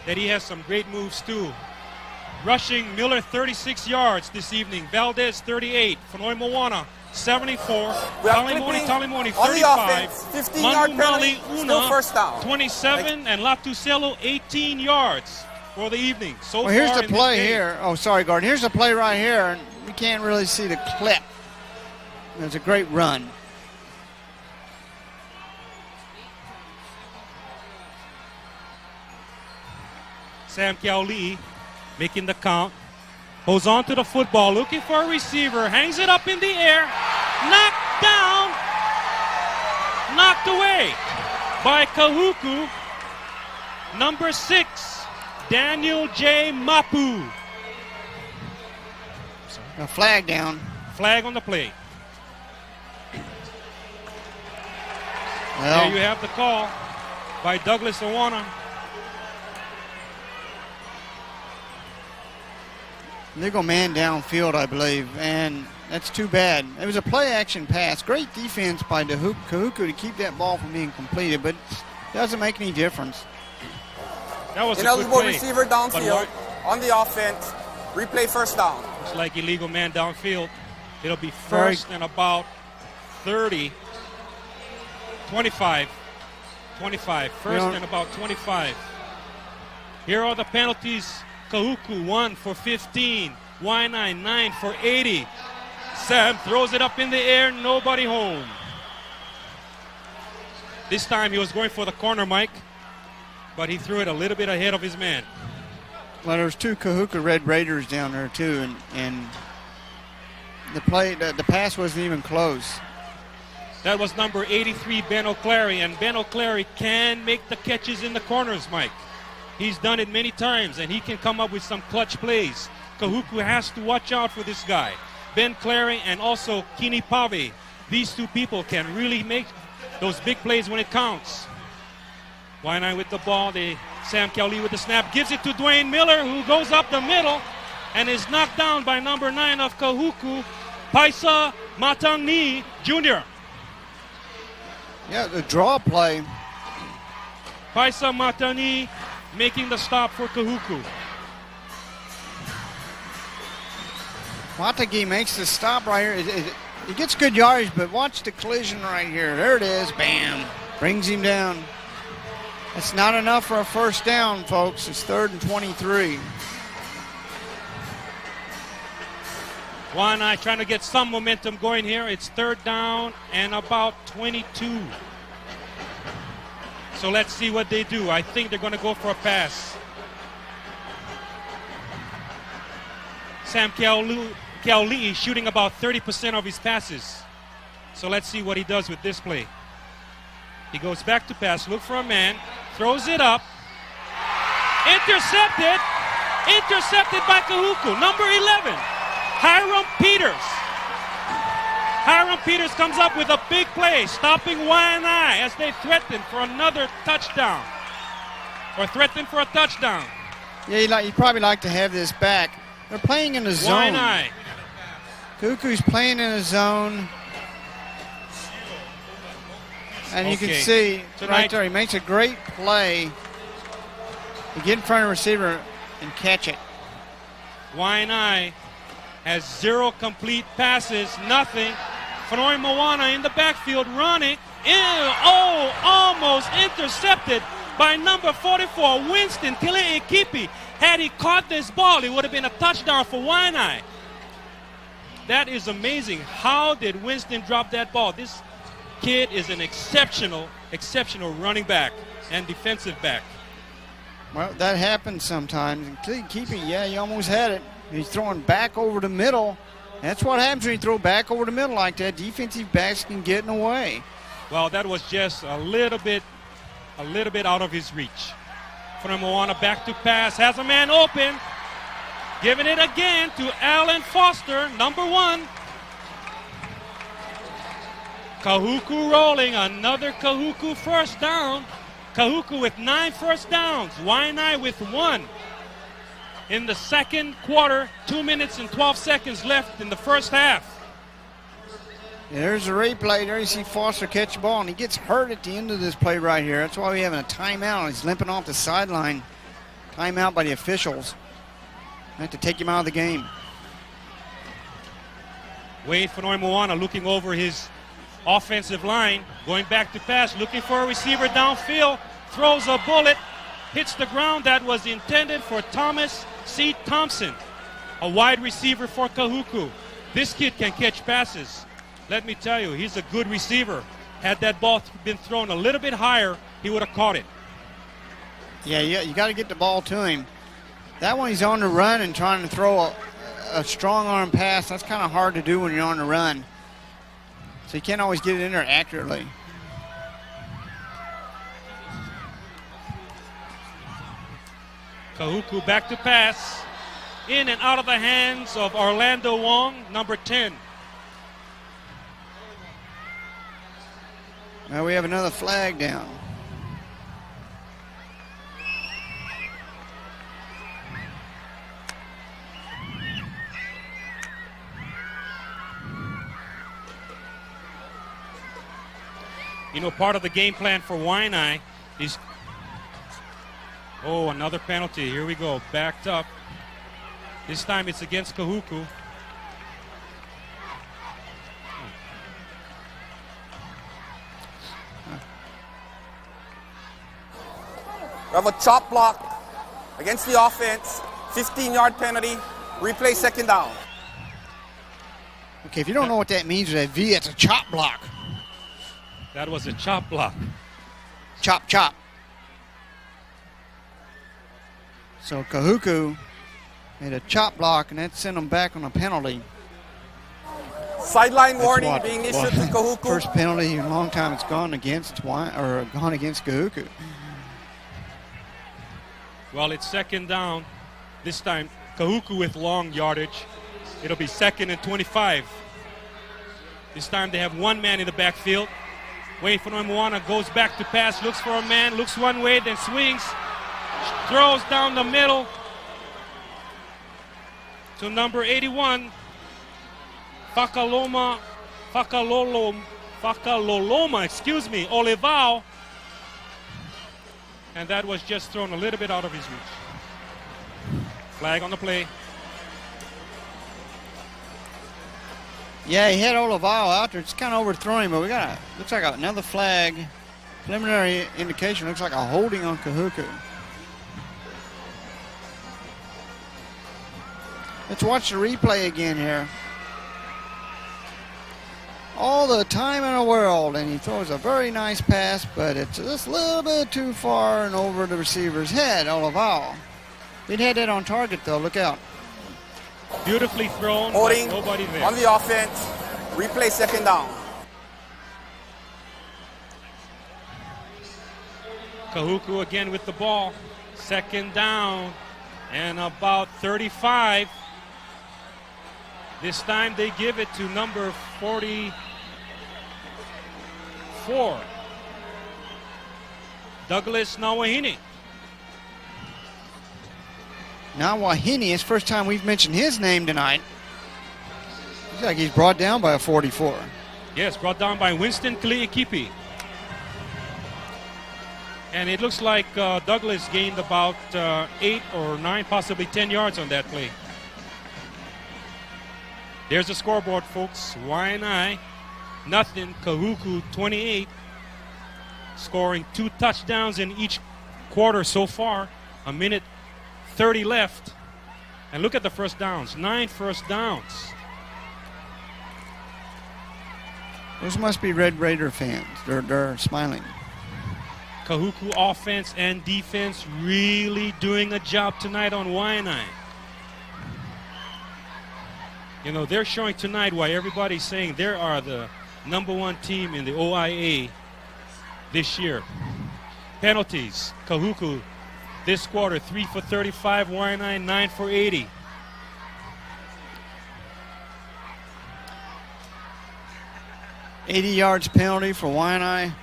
that he has some great moves too. Rushing Miller 36 yards this evening. Valdez 38. Fanoi Moana 74. Talimoni 35. 15-yard penalty, still first down. 27 and Latuselo 18 yards for the evening. So well, here's far the play here. Oh, sorry, Gordon. Here's the play right here, and we can't really see the clip. It's a great run. Sam Keauli making the count. Holds on to the football, looking for a receiver. Hangs it up in the air. Knocked down. Knocked away by Kahuku. Number 6, Daniel J. Mapu. A flag down. Flag on the play. Well, there you have the call by Douglas Owana. They go man downfield, I believe, and that's too bad. It was a play-action pass. Great defense by Kahuku to keep that ball from being completed, but it doesn't make any difference. That was ineligible receiver downfield. on the offense. Replay first down. Looks like illegal man downfield. It'll be first and about 30. 25. 25. First and about 25. Here are the penalties. Kahuku 1 for 15. Waianae 9 for 80. Sam throws it up in the air. Nobody home. This time he was going for the corner, Mike, but he threw it a little bit ahead of his man. Well, there's 2 Kahuku Red Raiders down there too, and the pass wasn't even close. That was number 83, Ben O'Cleary, and Ben O'Cleary can make the catches in the corners, Mike. He's done it many times, and he can come up with some clutch plays. Kahuku has to watch out for this guy. Ben Clary and also Kini Pave. These 2 people can really make those big plays when it counts. Waianae with the ball. Sam Kelly with the snap. Gives it to Dwayne Miller, who goes up the middle and is knocked down by number 9 of Kahuku, Paisa Matangni Jr. Yeah, the draw play. Paisa Matangni making the stop for Kahuku. Matagi makes the stop right here. He gets good yardage, but watch the collision right here. There it is. Bam. Brings him down. That's not enough for a first down, folks. It's 3rd and 23. Waianae trying to get some momentum going here. It's 3rd down and about 22. So let's see what they do. I think they're going to go for a pass. Sam Keauli shooting about 30% of his passes. So let's see what he does with this play. He goes back to pass, look for a man, throws it up. Intercepted. Intercepted by Kahuku. Number 11, Hiram Peters. Hiram Peters comes up with a big play, stopping Waianae as they threaten for another touchdown. Or threaten for a touchdown. Yeah, you'd probably like to have this back. They're playing in the zone. Waianae. Kahuku's playing in a zone. And you can see right there, he makes a great play. You get in front of the receiver and catch it. Waianae has 0 complete passes, nothing. Fanoi Moana in the backfield running. Almost intercepted by number 44, Winston Kile'ikipi. Had he caught this ball, it would have been a touchdown for Waianae. That is amazing. How did Winston drop that ball? This kid is an exceptional running back and defensive back. Well, that happens sometimes. Kile'ikipi, yeah, he almost had it. He's throwing back over the middle. That's what happens when you throw back over the middle like that. Defensive backs can get in the way. Well, that was just a little bit out of his reach. From Moana back to pass, has a man open. Giving it again to Alan Foster, number 1. Kahuku rolling, another Kahuku first down. Kahuku with 9 first downs, Waianae with 1. In the second quarter, 2 minutes and 12 seconds left in the first half. Yeah, there's a replay there. You see Foster catch the ball, and he gets hurt at the end of this play right here. That's why we're having a timeout. He's limping off the sideline. Timeout by the officials. They have to take him out of the game. Wade Fanoi Moana looking over his offensive line, going back to pass, looking for a receiver downfield, throws a bullet, hits the ground. That was intended for Thomas C. Thompson, a wide receiver for Kahuku. This kid can catch passes. Let me tell you, he's a good receiver. Had that ball been thrown a little bit higher, he would have caught it. Yeah, you got to get the ball to him. That one, he's on the run and trying to throw a strong arm pass. That's kind of hard to do when you're on the run. So you can't always get it in there accurately. Kahuku back to pass. In and out of the hands of Orlando Wong, number 10. Now we have another flag down. You know, part of the game plan for Waianae is Oh, another penalty. Here we go. Backed up. This time it's against Kahuku. We have a chop block against the offense. 15-yard penalty. Replay second down. Okay, if you don't know what that means with that V, it's a chop block. That was a chop block. Chop, chop. So Kahuku made a chop block, and that sent him back on a penalty. Sideline warning being issued to Kahuku. First penalty in a long time it's gone against Kahuku. Well, it's second down. This time, Kahuku with long yardage. It'll be 2nd and 25. This time they have one man in the backfield. Waianae goes back to pass, looks for a man, looks one way, then swings, throws down the middle to number 81, Fakaloloma, Olivao. And that was just thrown a little bit out of his reach. Flag on the play. Yeah, he had Olivao out there. It's kind of overthrowing him, but we got looks like another flag. Preliminary indication looks like a holding on Kahuku. Let's watch the replay again here. All the time in the world, and he throws a very nice pass, but it's just a little bit too far and over the receiver's head, Olivao. He'd had that on target, though. Look out. Beautifully thrown, holding but nobody there. On the offense. Replay second down. Kahuku again with the ball. Second down and about 35. This time they give it to number 44, Douglas Nawahine. Nawahine, it's the first time we've mentioned his name tonight. Looks like he's brought down by a 44. Yes, brought down by Winston Kaliikipi. And it looks like Douglas gained about 8 or 9, possibly 10 yards on that play. There's the scoreboard, folks. Waianae, nothing. Kahuku, 28. Scoring 2 touchdowns in each quarter so far. A minute 30 left. And look at the first downs. 9 first downs. Those must be Red Raider fans. They're smiling. Kahuku offense and defense really doing a job tonight on Waianae. You know, they're showing tonight why everybody's saying they are the #1 team in the OIA this year. Penalties. Kahuku this quarter, 3 for 35. Waianae, 9 for 80. $80 yards penalty for Waianae.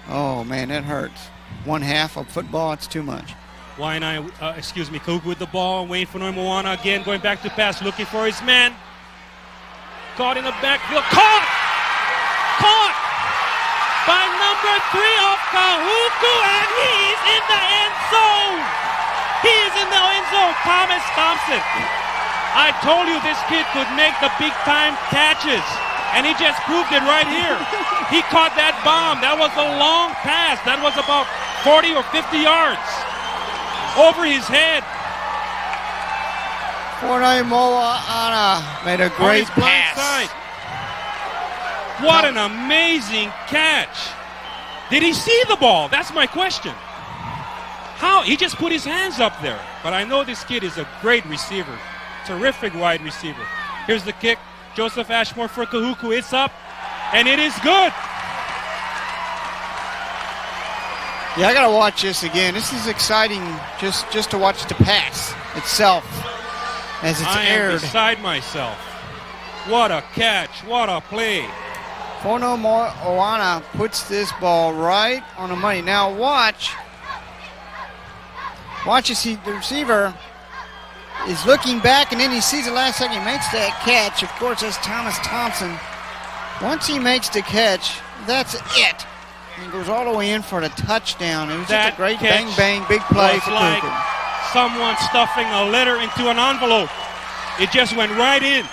Oh, man, that hurts. 1/2 of football, it's too much. Kahuku with the ball. Waianae again going back to pass, looking for his man. Caught in the backfield. Caught by number 3 of Kahuku, and he's in the end zone. He is in the end zone. Thomas Thompson. I told you this kid could make the big-time catches, and he just proved it right here. He caught that bomb. That was a long pass. That was about 40 or 50 yards over his head. Waianae made a great pass. Side. What an amazing catch. Did he see the ball? That's my question. How? He just put his hands up there. But I know this kid is a great receiver. Terrific wide receiver. Here's the kick. Joseph Ashmore for Kahuku. It's up, and it is good. Yeah, I got to watch this again. This is exciting just to watch the pass itself as it's aired. I am beside myself. What a catch. What a play. Waianae puts this ball right on the money. Now watch you see the receiver is looking back, and then he sees the last second. He makes that catch. Of course, that's Thomas Thompson. Once he makes the catch, that's it. and goes all the way in for the touchdown. It was That just a great catch bang, big play was for like Kahuku. someone stuffing a letter into an envelope. It just went right in.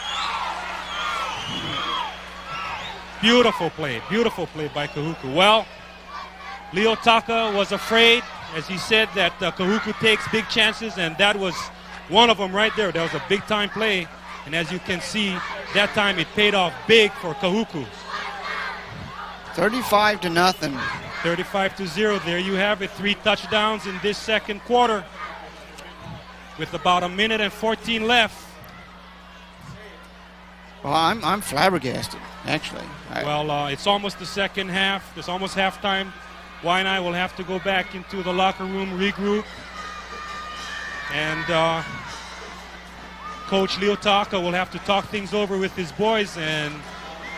Beautiful play by Kahuku. Well, Leo Taka was afraid, as he said, that Kahuku takes big chances, and that was one of them right there. That was a big-time play, and as you can see, that time it paid off big for Kahuku. 35-0. 35-0. There you have it. 3 touchdowns in this second quarter with about 1 minute and 14 left. Well, I'm flabbergasted, actually. Well, it's almost the second half. It's almost halftime. Waianae will have to go back into the locker room, regroup. And Coach Leo Taka will have to talk things over with his boys and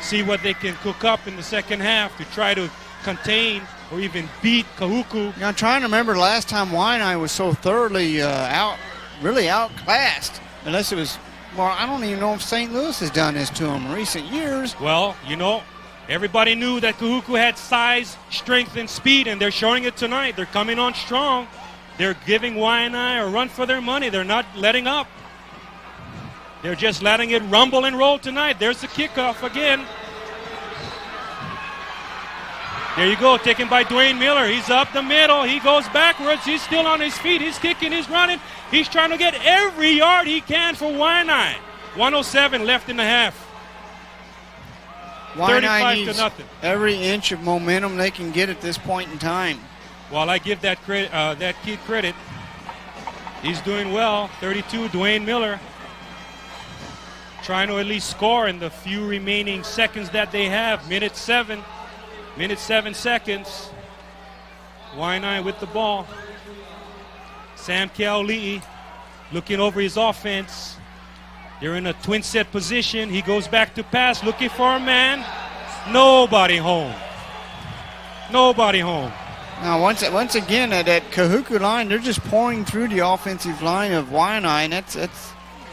see what they can cook up in the second half to try to contain or even beat Kahuku. I'm trying to remember the last time Waianae was so thoroughly outclassed. Unless it was, well, I don't even know if St. Louis has done this to them in recent years. Well, everybody knew that Kahuku had size, strength, and speed, and they're showing it tonight. They're coming on strong. They're giving Waianae a run for their money. They're not letting up. They're just letting it rumble and roll tonight. There's the kickoff again. There you go, taken by Dwayne Miller. He's up the middle. He goes backwards. He's still on his feet. He's kicking. He's running. He's trying to get every yard he can for Waianae. 1:07 left in the half. Waianae needs 35-0. every inch of momentum they can get at this point in time. Well, I give that kid credit. He's doing well. 32, Dwayne Miller. Trying to at least score in the few remaining seconds that they have. Minute 7 seconds. Waianae with the ball. Sam Keauli'i looking over his offense. They're in a twin set position. He goes back to pass, looking for a man. Nobody home. Now, once again, that Kahuku line, they're just pouring through the offensive line of Waianae, and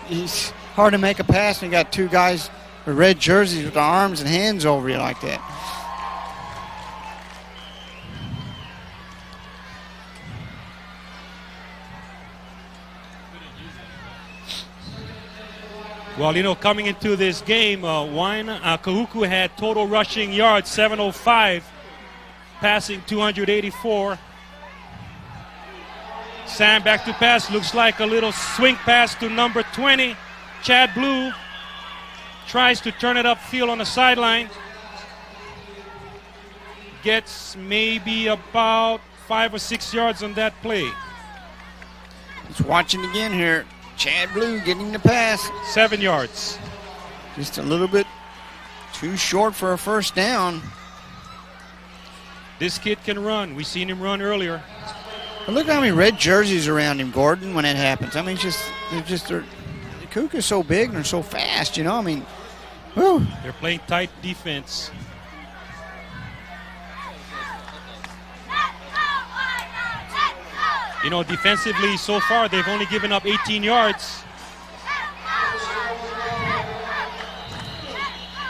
it's hard to make a pass when you got 2 guys with red jerseys with their arms and hands over you like that. Well, coming into this game, Kahuku had total rushing yards, 705, passing 284. Sam back to pass, looks like a little swing pass to number 20. Chad Blue tries to turn it upfield on the sideline. Gets maybe about 5 or 6 yards on that play. Let's watch it again here. Chad Blue getting the pass. 7 yards. Just a little bit too short for a first down. This kid can run. We seen him run earlier. But look how many red jerseys around him, Gordon, when that happens. I mean, the Kahuku's so big and they're so fast, I mean, whew. They're playing tight defense. Defensively so far, they've only given up 18 yards.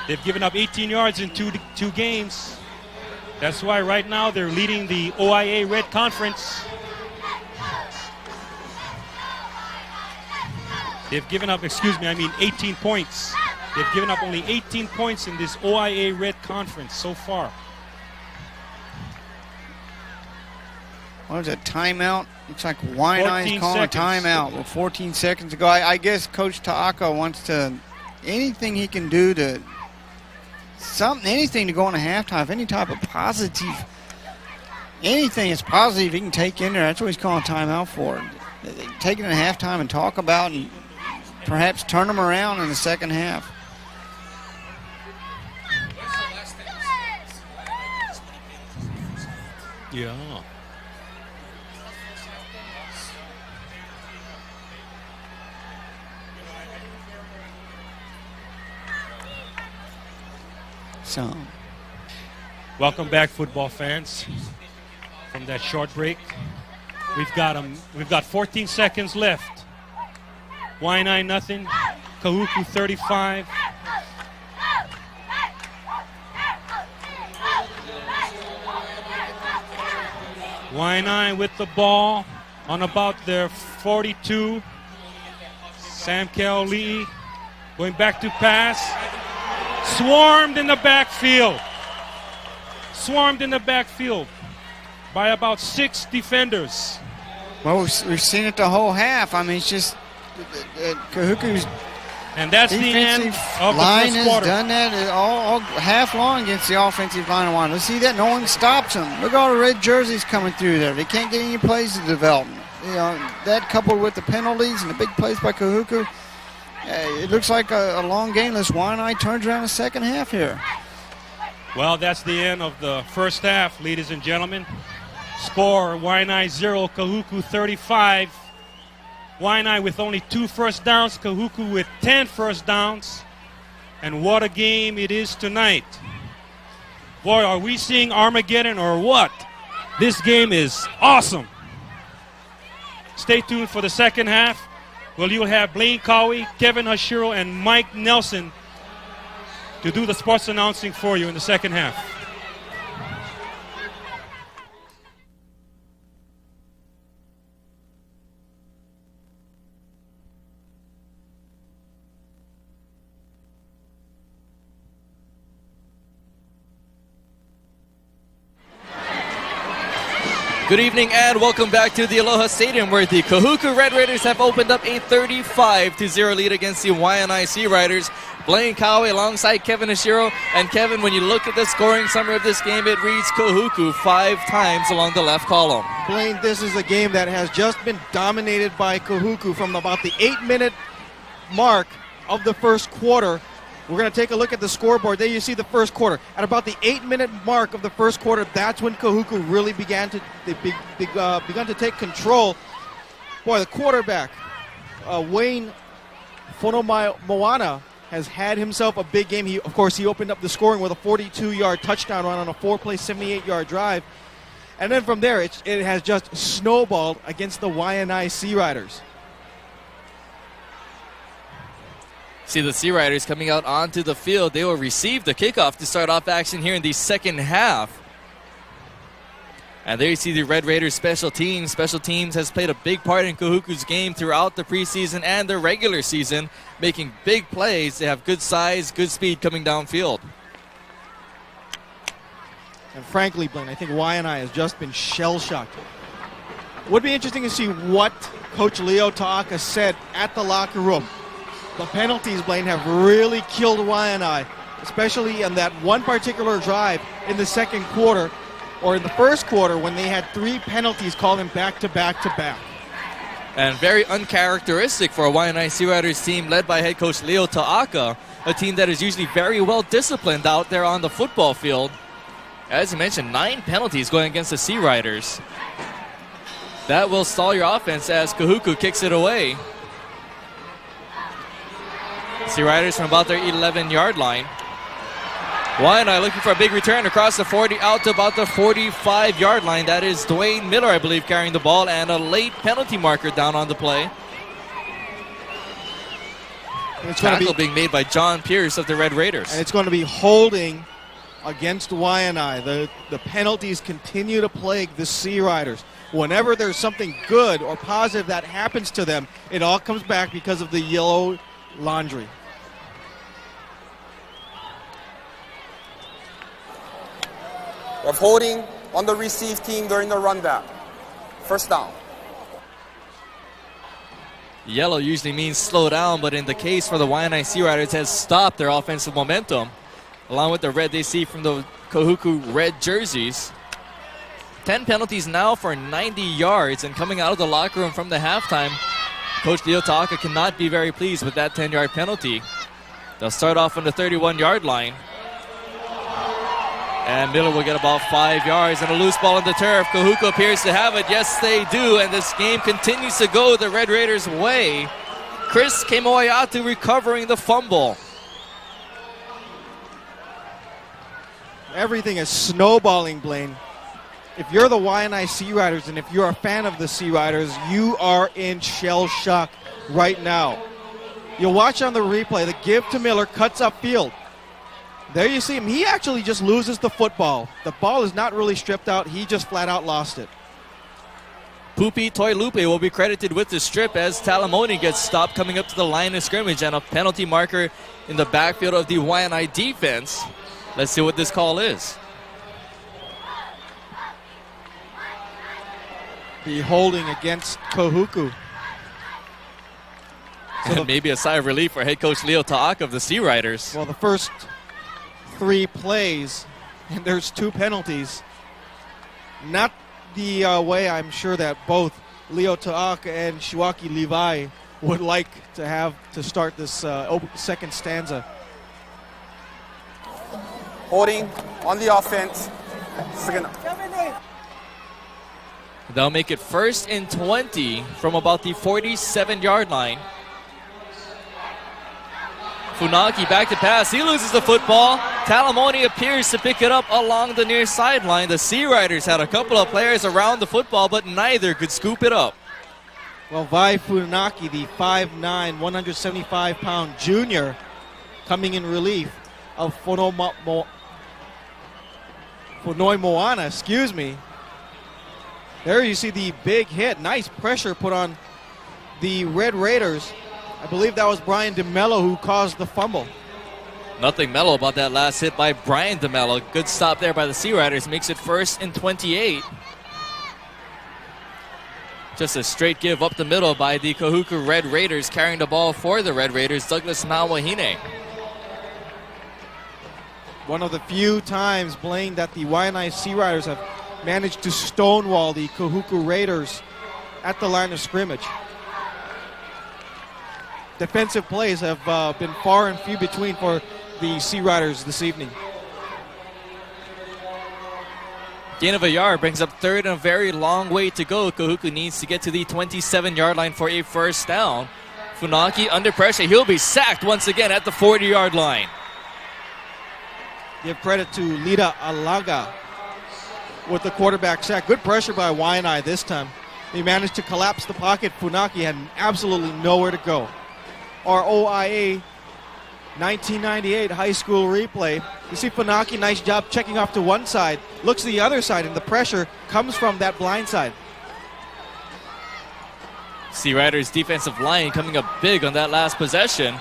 They've given up 18 yards in two games. That's why right now they're leading the OIA Red Conference. They've given up, 18 points. They've given up only 18 points in this OIA Red Conference so far. What was it, timeout? Looks like Waianae's calling a timeout with 14 seconds to go. I guess Coach Ta'aka wants to, anything he can do to, anything to go on a halftime, any type of positive, anything that's positive he can take in there, that's what he's calling timeout for. Take it in halftime and talk about and perhaps turn them around in the second half. Yeah. So, welcome back, football fans, from that short break. We've got 14 seconds left. Waianae nothing. Kahuku 35. Waianae with the ball on about their 42. Sam Lee going back to pass. Swarmed in the backfield. Swarmed in the backfield by about 6 defenders. Well, we've seen it the whole half. I mean, it's just Kahuku's and that's the end of the line first has quarter. done that all half long against the offensive line of Waianae. Let's see that. No one stops them. Look at all the red jerseys coming through there. They can't get any plays to develop. You know, that coupled with the penalties and the big plays by Kahuku, it looks like a long game. This Waianae turns around the second half here. Well, that's the end of the first half, ladies and gentlemen. Score, Waianae 0, Kahuku 35. Waianae with only 2 first downs, Kahuku with 10 first downs. And what a game it is tonight. Boy, are we seeing Armageddon or what? This game is awesome. Stay tuned for the second half. Well, you'll have Blaine Cowie, Kevin Hashiro, and Mike Nelson to do the sports announcing for you in the second half. Good evening and welcome back to the Aloha Stadium, where the Kahuku Red Raiders have opened up a 35-0 lead against the Waianae Sea Riders. Blaine Cowie alongside Kevin Ashiro. And Kevin, when you look at the scoring summary of this game, it reads Kahuku 5 times along the left column. Blaine, this is a game that has just been dominated by Kahuku from about the 8-minute mark of the first quarter. We're going to take a look at the scoreboard. There you see the first quarter. At about the 8-minute mark of the first quarter, that's when Kahuku really began to take control. Boy, the quarterback, Wayne Fonomoana, has had himself a big game. He opened up the scoring with a 42-yard touchdown run on a 4-play, 78-yard drive. And then from there, it has just snowballed against the Waianae Sea Riders. See the Sea Riders coming out onto the field. They will receive the kickoff to start off action here in the second half. And there you see the Red Raiders special teams. Special teams has played a big part in Kahuku's game throughout the preseason and the regular season, making big plays. They have good size, good speed coming downfield. And frankly, Blaine, I think Waianae has just been shell-shocked. Would be interesting to see what Coach Leo Ta'aka said at the locker room. The penalties, Blaine, have really killed Waianae, especially in that one particular drive in the second quarter, or in the first quarter when they had 3 penalties called in back-to-back-to-back. And very uncharacteristic for a Waianae Sea Riders team led by head coach Leo Ta'aka, a team that is usually very well disciplined out there on the football field. As you mentioned, 9 penalties going against the Sea Riders. That will stall your offense as Kahuku kicks it away. Sea Riders from about their 11-yard line. Waianae looking for a big return across the 40 out to about the 45-yard line. That is Dwayne Miller, I believe, carrying the ball, and a late penalty marker down on the play. It's tackle being made by John Pierce of the Red Raiders. And it's going to be holding against Waianae. The penalties continue to plague the Sea Riders. Whenever there's something good or positive that happens to them, it all comes back because of the yellow laundry. Of holding on the receive team during the rundown. First down. Yellow usually means slow down, but in the case for the Waianae Sea Riders, has stopped their offensive momentum, along with the red they see from the Kahuku red jerseys. 10 penalties now for 90 yards, and coming out of the locker room from the halftime, Coach Leo Ta'aka cannot be very pleased with that 10-yard penalty. They'll start off on the 31-yard line. And Miller will get about 5 yards and a loose ball on the turf. Kahuku appears to have it. Yes, they do. And this game continues to go the Red Raiders' way. Chris Kemoayatu recovering the fumble. Everything is snowballing, Blaine. If you're the Waianae Sea Riders and if you're a fan of the Sea Riders, you are in shell shock right now. You'll watch on the replay, the give to Miller cuts upfield. There you see him. He actually just loses the football. The ball is not really stripped out. He just flat out lost it. Pupi Toilupe will be credited with the strip as Talamoni gets stopped coming up to the line of scrimmage, and a penalty marker in the backfield of the Waianae defense. Let's see what this call is. The holding against Kahuku. And maybe a sigh of relief for head coach Leo Ta'aka of the Sea Riders. Well, the first 3 plays, and there's 2 penalties. Not the way I'm sure that both Leo Ta'aka and Shuaki Levi would like to have to start this second stanza. Holding on the offense. They'll make it 1st and 20 from about the 47-yard line. Funaki back to pass. He loses the football. Talamoni appears to pick it up along the near sideline. The Sea Riders had a couple of players around the football, but neither could scoop it up. Well, Vai Funaki, the 5'9", 175-pound junior, coming in relief of Fonoi Moana, excuse me. There you see the big hit. Nice pressure put on the Red Raiders. I believe that was Brian DeMello who caused the fumble. Nothing mellow about that last hit by Brian DeMello. Good stop there by the Sea Riders. Makes it 1st and 28. Just a straight give up the middle by the Kahuku Red Raiders. Carrying the ball for the Red Raiders, Douglas Nawahine. One of the few times, Blaine, that the Waianae Sea Riders have managed to stonewall the Kahuku Raiders at the line of scrimmage. Defensive plays have been far and few between for the Sea Riders this evening. Gain of a yard brings up 3rd and a very long way to go. Kahuku needs to get to the 27-yard line for a 1st down. Funaki under pressure. He'll be sacked once again at the 40-yard line. Give credit to Lida Alaga with the quarterback sack. Good pressure by Waianae this time. They managed to collapse the pocket. Funaki had absolutely nowhere to go. Our OIA 1998 high school replay. You see Funaki, nice job checking off to one side. Looks to the other side, and the pressure comes from that blind side. Sea Riders defensive line coming up big on that last possession.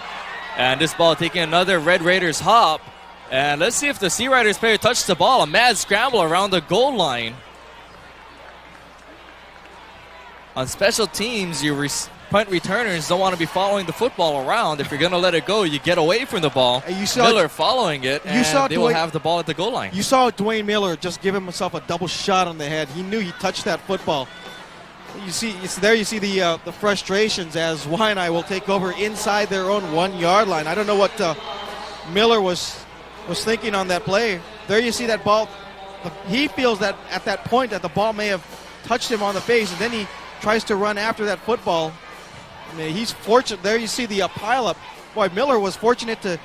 And this ball taking another Red Raiders hop. And let's see if the Sea Riders player touched the ball. A mad scramble around the goal line. On special teams, your punt returners don't want to be following the football around. If you're going to let it go, you get away from the ball. Miller following it, and they will have the ball at the goal line. You saw Dwayne Miller just give himself a double shot on the head. He knew he touched that football. You see the frustrations as Waianae will take over inside their own 1-yard line. I don't know what Miller was thinking on that play. There you see that ball. He feels that at that point that the ball may have touched him on the face, and then he tries to run after that football. I mean, he's fortunate. There you see the pileup. Boy, Miller was fortunate to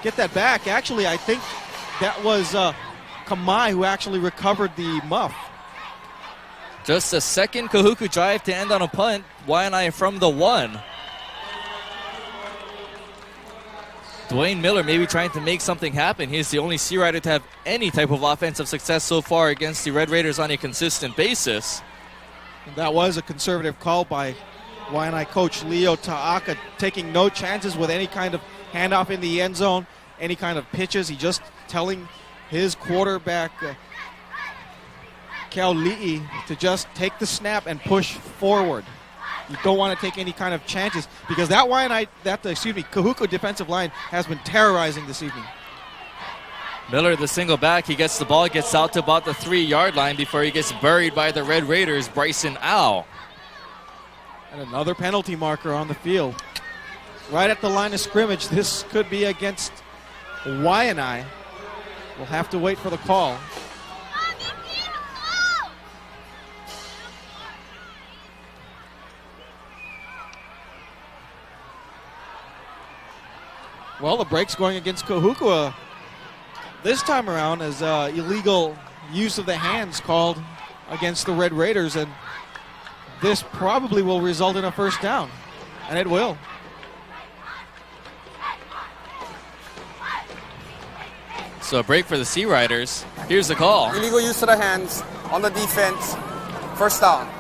get that back. Actually, I think that was Kamai who actually recovered the muff. Just a second Kahuku drive to end on a punt. Waianae from the 1. Dwayne Miller maybe trying to make something happen. He's the only Sea Rider to have any type of offensive success so far against the Red Raiders on a consistent basis. That was a conservative call by Waianae coach Leo Ta'aka, taking no chances with any kind of handoff in the end zone, any kind of pitches. He just telling his quarterback, Kauli'i, to just take the snap and push forward. You don't want to take any kind of chances because that Kahuku defensive line has been terrorizing this evening. Miller, the single back, he gets the ball, gets out to about the 3-yard line before he gets buried by the Red Raiders, Bryson Au. And another penalty marker on the field. Right at the line of scrimmage. This could be against Waianae. We'll have to wait for the call. Well, the break's going against Kahuku this time around as illegal use of the hands called against the Red Raiders, and this probably will result in a 1st down, and it will. So a break for the Sea Riders. Here's the call. Illegal use of the hands on the defense. 1st down.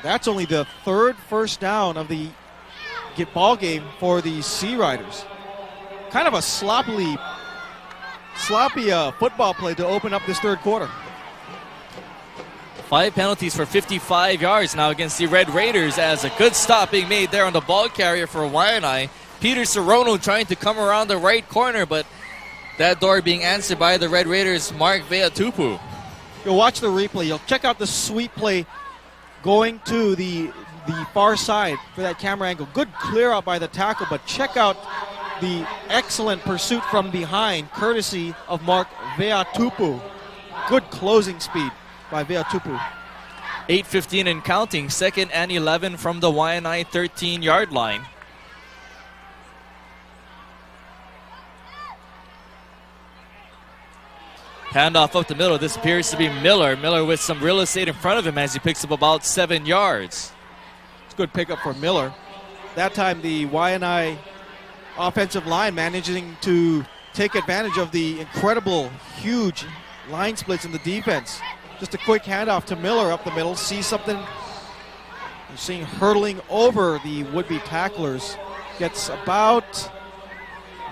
That's only the third first down of the ball game for the Sea Riders. Kind of a sloppy football play to open up this third quarter. 5 penalties for 55 yards now against the Red Raiders, as a good stop being made there on the ball carrier for Waianae. Peter Sorono trying to come around the right corner, but that door being answered by the Red Raiders' Mark Veatupu. You'll watch the replay. You'll check out the sweep play going to the far side for that camera angle. Good clear out by the tackle, but check out the excellent pursuit from behind, courtesy of Mark Veatupu. Good closing speed by Veatupu. 8:15 and counting, 2nd and 11 from the Waianae 13-yard line. Handoff up the middle. This appears to be Miller. Miller with some real estate in front of him as he picks up about 7 yards. It's a good pickup for Miller. That time the Waianae offensive line managing to take advantage of the incredible, huge line splits in the defense. Just a quick handoff to Miller up the middle. See something. You're seeing hurtling over the would-be tacklers. Gets about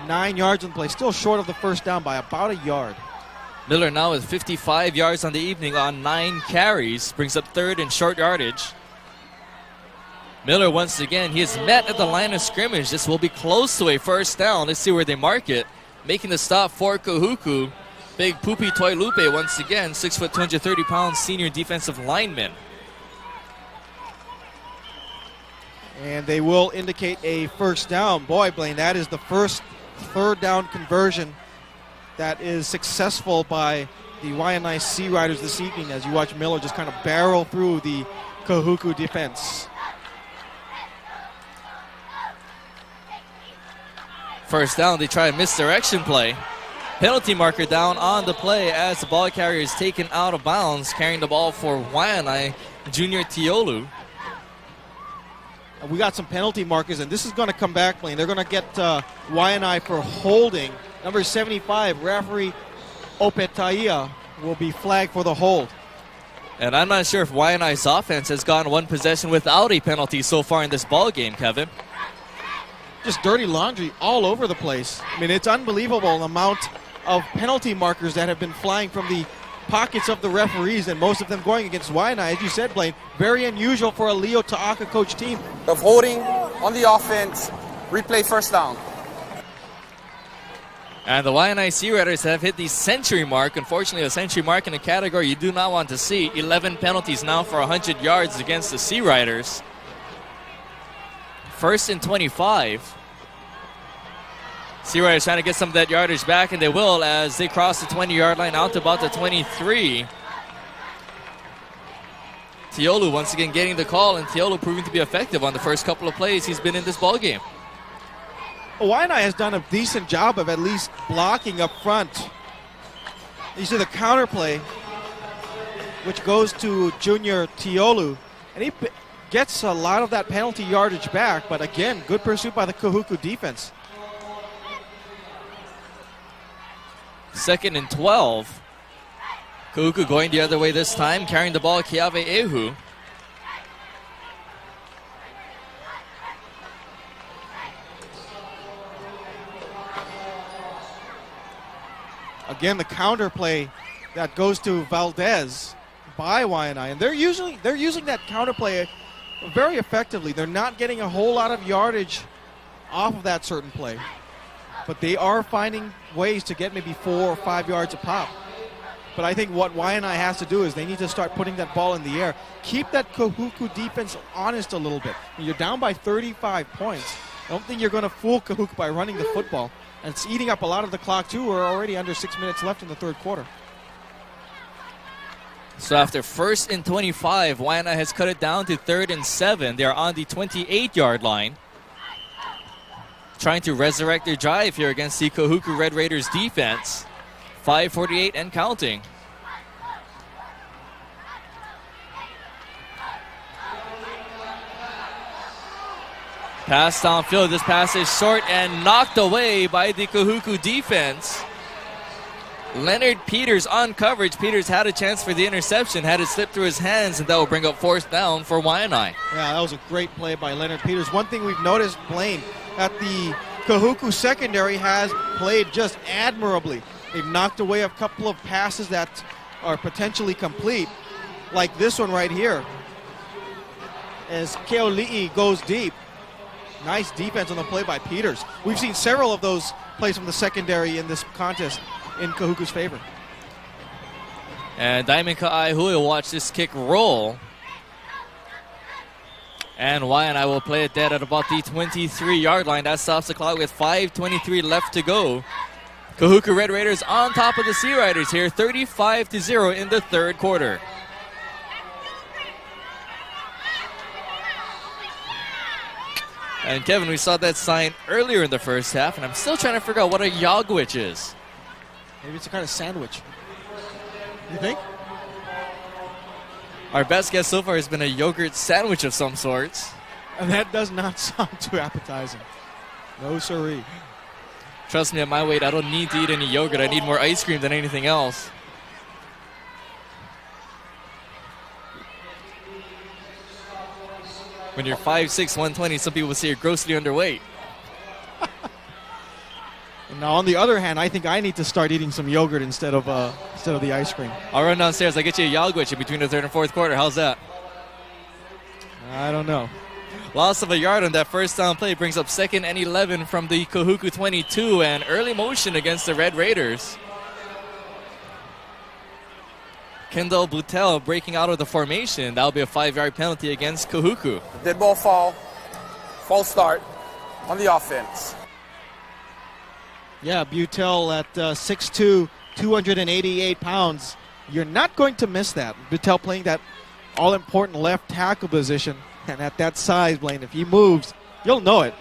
9 yards in play. Still short of the first down by about a yard. Miller now with 55 yards on the evening on 9 carries. Brings up 3rd and short yardage. Miller once again, he is met at the line of scrimmage. This will be close to a first down. Let's see where they mark it. Making the stop for Kahuku. Big Pupi Toilupe once again, 6 foot 230 pounds senior defensive lineman. And they will indicate a first down. Boy, Blaine, that is the first third down conversion that is successful by the Waianae Sea Riders this evening, as you watch Miller just kind of barrel through the Kahuku defense. First down, they try a misdirection play. Penalty marker down on the play as the ball carrier is taken out of bounds, carrying the ball for Waianae, Junior Tiolu. We got some penalty markers, and this is going to come back, Blaine. They're going to get Waianae for holding. Number 75, referee Opetaia, will be flagged for the hold. And I'm not sure if Waianae's offense has gone one possession without a penalty so far in this ball game, Kevin. Just dirty laundry all over the place. I mean, it's unbelievable the amount of penalty markers that have been flying from the pockets of the referees, and most of them going against Waianae. As you said, Blaine, very unusual for a Leo Ta'aka coach team. Of holding on the offense, replay first down. And the Waianae Sea Riders have hit the century mark. Unfortunately, a century mark in a category you do not want to see. 11 penalties now for 100 yards against the Sea Riders. 1st and 25. Sea Riders trying to get some of that yardage back, and they will as they cross the 20-yard line out to about the 23. Tiolu once again getting the call, and Tiolu proving to be effective on the first couple of plays he's been in this ball game. Waianae has done a decent job of at least blocking up front. You see the counter play, which goes to Junior Tiolu, and he gets a lot of that penalty yardage back, but again, good pursuit by the Kahuku defense. 2nd and 12. Kahuku going the other way this time, carrying the ball, Keave Ehu. Again, the counter play that goes to Valdez by Waianae, and they're using that counter play very effectively. They're not getting a whole lot of yardage off of that certain play, but they are finding ways to get maybe 4 or 5 yards a pop. But I think what Waianae has to do is they need to start putting that ball in the air. Keep that Kahuku defense honest a little bit. You're down by 35 points. I don't think you're going to fool Kahuku by running the football. And it's eating up a lot of the clock, too. We're already under 6 minutes left in the third quarter. So after 1st and 25, Waianae has cut it down to 3rd and 7. They are on the 28-yard line. Trying to resurrect their drive here against the Kahuku Red Raiders defense. 5:48 and counting. Pass downfield. This pass is short and knocked away by the Kahuku defense. Leonard Peters on coverage. Peters had a chance for the interception, had it slip through his hands, and that will bring up fourth down for Waianae. Yeah, that was a great play by Leonard Peters. One thing we've noticed, Blaine, that the Kahuku secondary has played just admirably. They've knocked away a couple of passes that are potentially complete, like this one right here, as Keoli'i goes deep. Nice defense on the play by Peters. We've seen several of those plays from the secondary in this contest in Kahuku's favor. And Diamond Ka'ai Hui will watch this kick roll. And Waianae will play it dead at about the 23-yard line. That stops the clock with 5:23 left to go. Kahuku Red Raiders on top of the Sea Riders here, 35-0 in the third quarter. And Kevin, we saw that sign earlier in the first half, and I'm still trying to figure out what a yogwich is. Maybe it's a kind of sandwich. You think? Our best guess so far has been a yogurt sandwich of some sorts. And that does not sound too appetizing. No siree. Trust me, at my weight, I don't need to eat any yogurt. I need more ice cream than anything else. When you're 5'6", 120, some people would say you're grossly underweight. Now, on the other hand, I think I need to start eating some yogurt instead of the ice cream. I'll run downstairs. I'll get you a yogwich in between the third and fourth quarter. How's that? I don't know. Loss of a yard on that first down play brings up 2nd and 11 from the Kahuku 22, and early motion against the Red Raiders. Kendall Boutel breaking out of the formation. That'll be a 5-yard penalty against Kahuku. Dead ball fall. False start on the offense. Yeah, Boutel at 6'2", 288 pounds. You're not going to miss that. Boutel playing that all-important left tackle position. And at that size, Blaine, if he moves, you'll know it.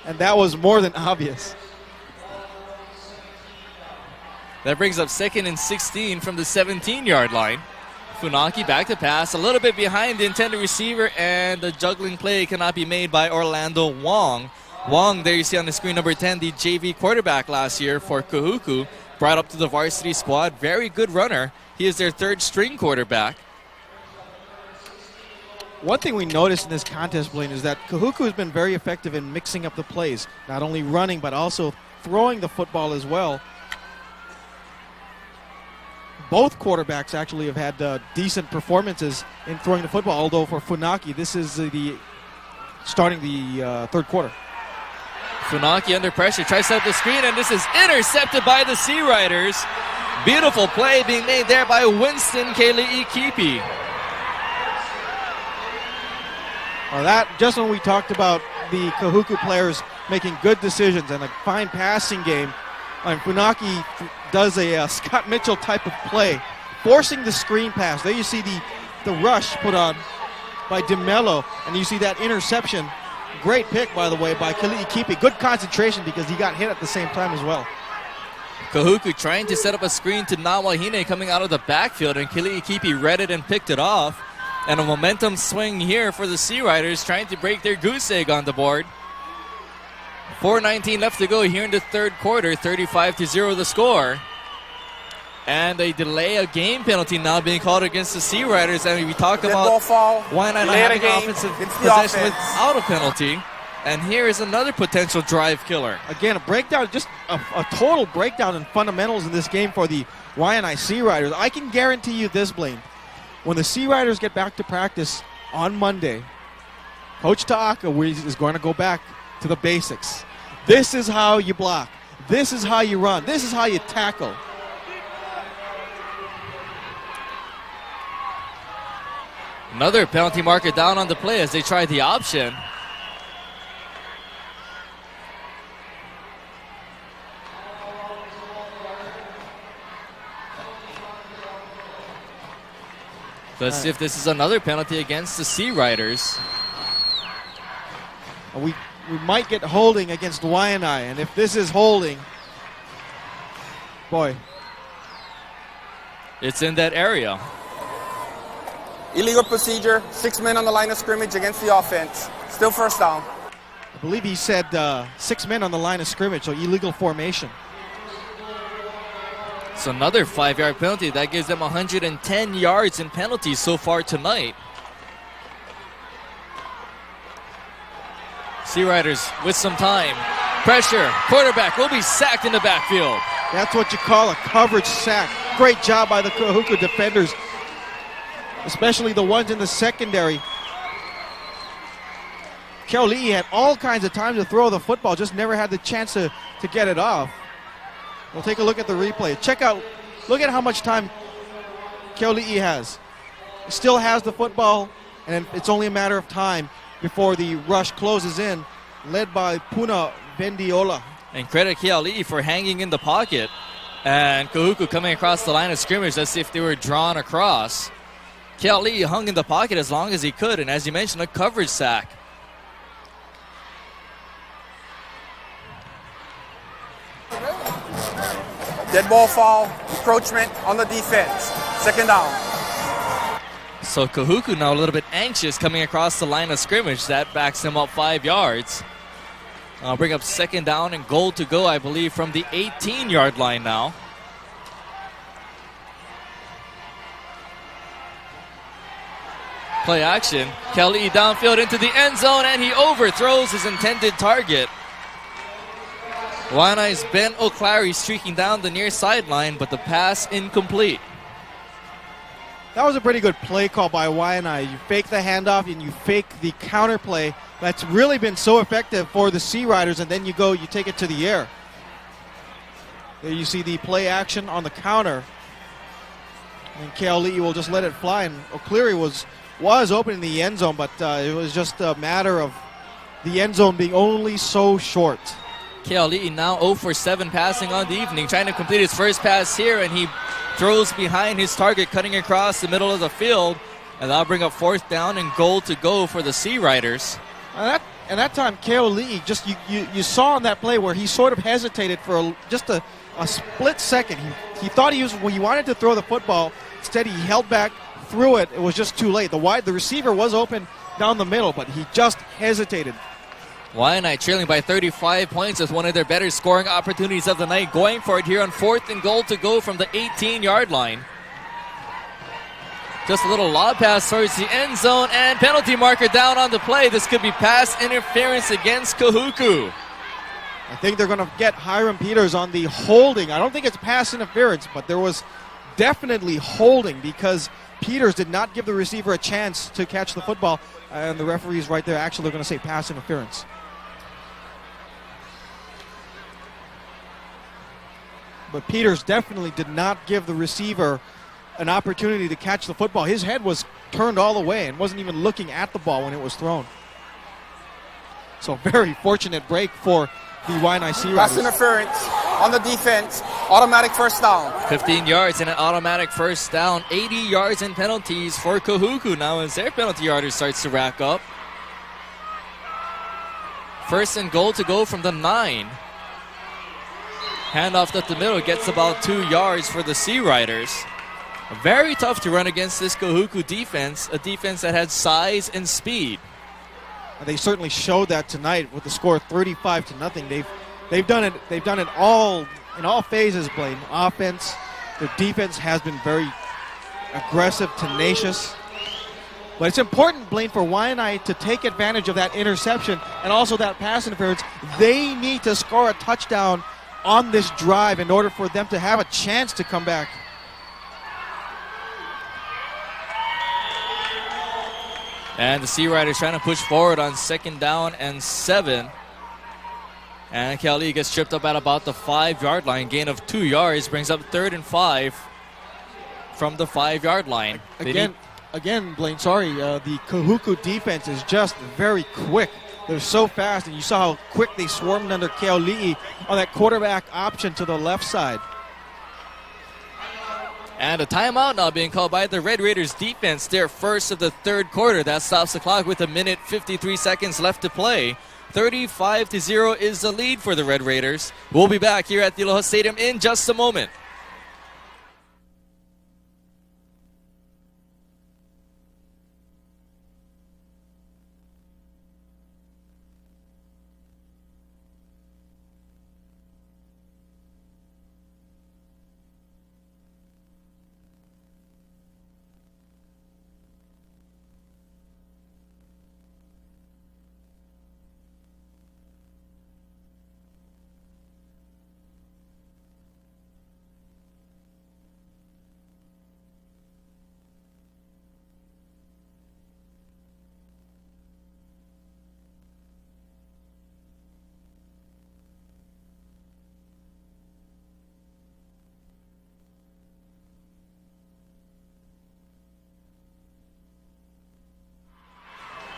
And that was more than obvious. That brings up 2nd and 16 from the 17-yard line. Funaki back to pass, a little bit behind the intended receiver, and the juggling play cannot be made by Orlando Wong. Wong, there you see on the screen, number 10, the JV quarterback last year for Kahuku, brought up to the varsity squad. Very good runner. He is their third-string quarterback. One thing we noticed in this contest, Blaine, is that Kahuku has been very effective in mixing up the plays, not only running but also throwing the football as well. Both quarterbacks actually have had decent performances in throwing the football, although for Funaki, this is starting the third quarter. Funaki under pressure, tries to set up the screen, and this is intercepted by the Sea Riders. Beautiful play being made there by Winston Keli'ikipi. Well, that, just when we talked about the Kahuku players making good decisions and a fine passing game, Funaki does a Scott Mitchell type of play, forcing the screen pass. There you see the rush put on by DeMello, and you see that interception. Great pick, by the way, by Keli'ikipi. Good concentration because he got hit at the same time as well. Kahuku trying to set up a screen to Nawahine coming out of the backfield, and Keli'ikipi read it and picked it off. And a momentum swing here for the Sea Riders, trying to break their goose egg on the board. 4:19 left to go here in the third quarter, 35-0 the score. And a delay of game penalty now being called against the Sea Riders. And we talk about Waianae not having offensive possession without a penalty. And here is another potential drive killer. Again, a breakdown, just a total breakdown in fundamentals in this game for the Waianae Sea Riders. I can guarantee you this, Blaine. When the Sea Riders get back to practice on Monday, Coach Ta'aka is going to go back to the basics. This is how you block. This is how you run. This is how you tackle. Another penalty marker down on the play as they try the option. Let's see if this is another penalty against the Sea Riders. We might get holding against Waianae, and if this is holding, boy. It's in that area. Illegal procedure, 6 men on the line of scrimmage against the offense. Still first down. I believe he said 6 men on the line of scrimmage, so illegal formation. So another 5-yard penalty. That gives them 110 yards in penalties so far tonight. Sea Riders with some time. Pressure. Quarterback will be sacked in the backfield. That's what you call a coverage sack. Great job by the Kahuku defenders, especially the ones in the secondary. Keali'i had all kinds of time to throw the football, just never had the chance to get it off. We'll take a look at the replay. Look at how much time Keali'i has. He still has the football, and it's only a matter of time before the rush closes in, led by Puna Vendiola. And credit Keali'i for hanging in the pocket. And Kahuku coming across the line of scrimmage as if they were drawn across. Keali'i hung in the pocket as long as he could, and as you mentioned, a coverage sack. Dead ball foul, encroachment on the defense. Second down. So Kahuku now a little bit anxious coming across the line of scrimmage. That backs him up 5 yards. I'll bring up second down and goal to go, I believe, from the 18-yard line now. Play action. Keali'i downfield into the end zone, and he overthrows his intended target. Waianae's Ben O'Clary streaking down the near sideline, but the pass incomplete. That was a pretty good play call by Waianae. You fake the handoff and you fake the counter play. That's really been so effective for the Sea Riders, and then you take it to the air. There you see the play action on the counter. And Keali'i will just let it fly, and O'Cleary was open in the end zone, but it was just a matter of the end zone being only so short. Keali'i now 0 for 7 passing on the evening, trying to complete his first pass here, and he throws behind his target, cutting across the middle of the field, and that'll bring up fourth down and goal to go for the Sea Riders. And that time, Keali'i, just you saw on that play where he sort of hesitated for just a split second. He thought he wanted to throw the football. Instead, he held back, threw it. It was just too late. The receiver was open down the middle, but he just hesitated. Waianae trailing by 35 points with one of their better scoring opportunities of the night, going for it here on fourth and goal to go from the 18-yard line. Just a little lob pass towards the end zone, and penalty marker down on the play. This could be pass interference against Kahuku. I think they're going to get Hiram Peters on the holding. I don't think it's pass interference, but there was definitely holding because Peters did not give the receiver a chance to catch the football, and the referee's right there. Actually, they're going to say pass interference. But Peters definitely did not give the receiver an opportunity to catch the football. His head was turned all the way and wasn't even looking at the ball when it was thrown. So very fortunate break for the Waianae Sea Riders. Pass interference on the defense. Automatic first down. 15 yards and an automatic first down. 80 yards in penalties for Kahuku now as their penalty yardage starts to rack up. First and goal to go from the 9. Handoff up the middle gets about 2 yards for the Sea Riders. Very tough to run against this Kahuku defense, a defense that had size and speed. And they certainly showed that tonight with the score 35-0. They've done it. They've done it all in all phases. Blaine, offense, their defense has been very aggressive, tenacious. But it's important, Blaine, for Waianae to take advantage of that interception and also that pass interference. They need to score a touchdown on this drive in order for them to have a chance to come back. And the Sea Riders trying to push forward on second down and 7. And Keali'i gets tripped up at about the 5-yard line. Gain of 2 yards brings up 3rd and 5 from the 5-yard line. Again, Blaine, sorry, the Kahuku defense is just very quick. They're so fast, and you saw how quick they swarmed under Keali'i on that quarterback option to the left side. And a timeout now being called by the Red Raiders defense, their first of the third quarter. That stops the clock with 1:53 seconds left to play. 35-0 is the lead for the Red Raiders. We'll be back here at the Aloha Stadium in just a moment.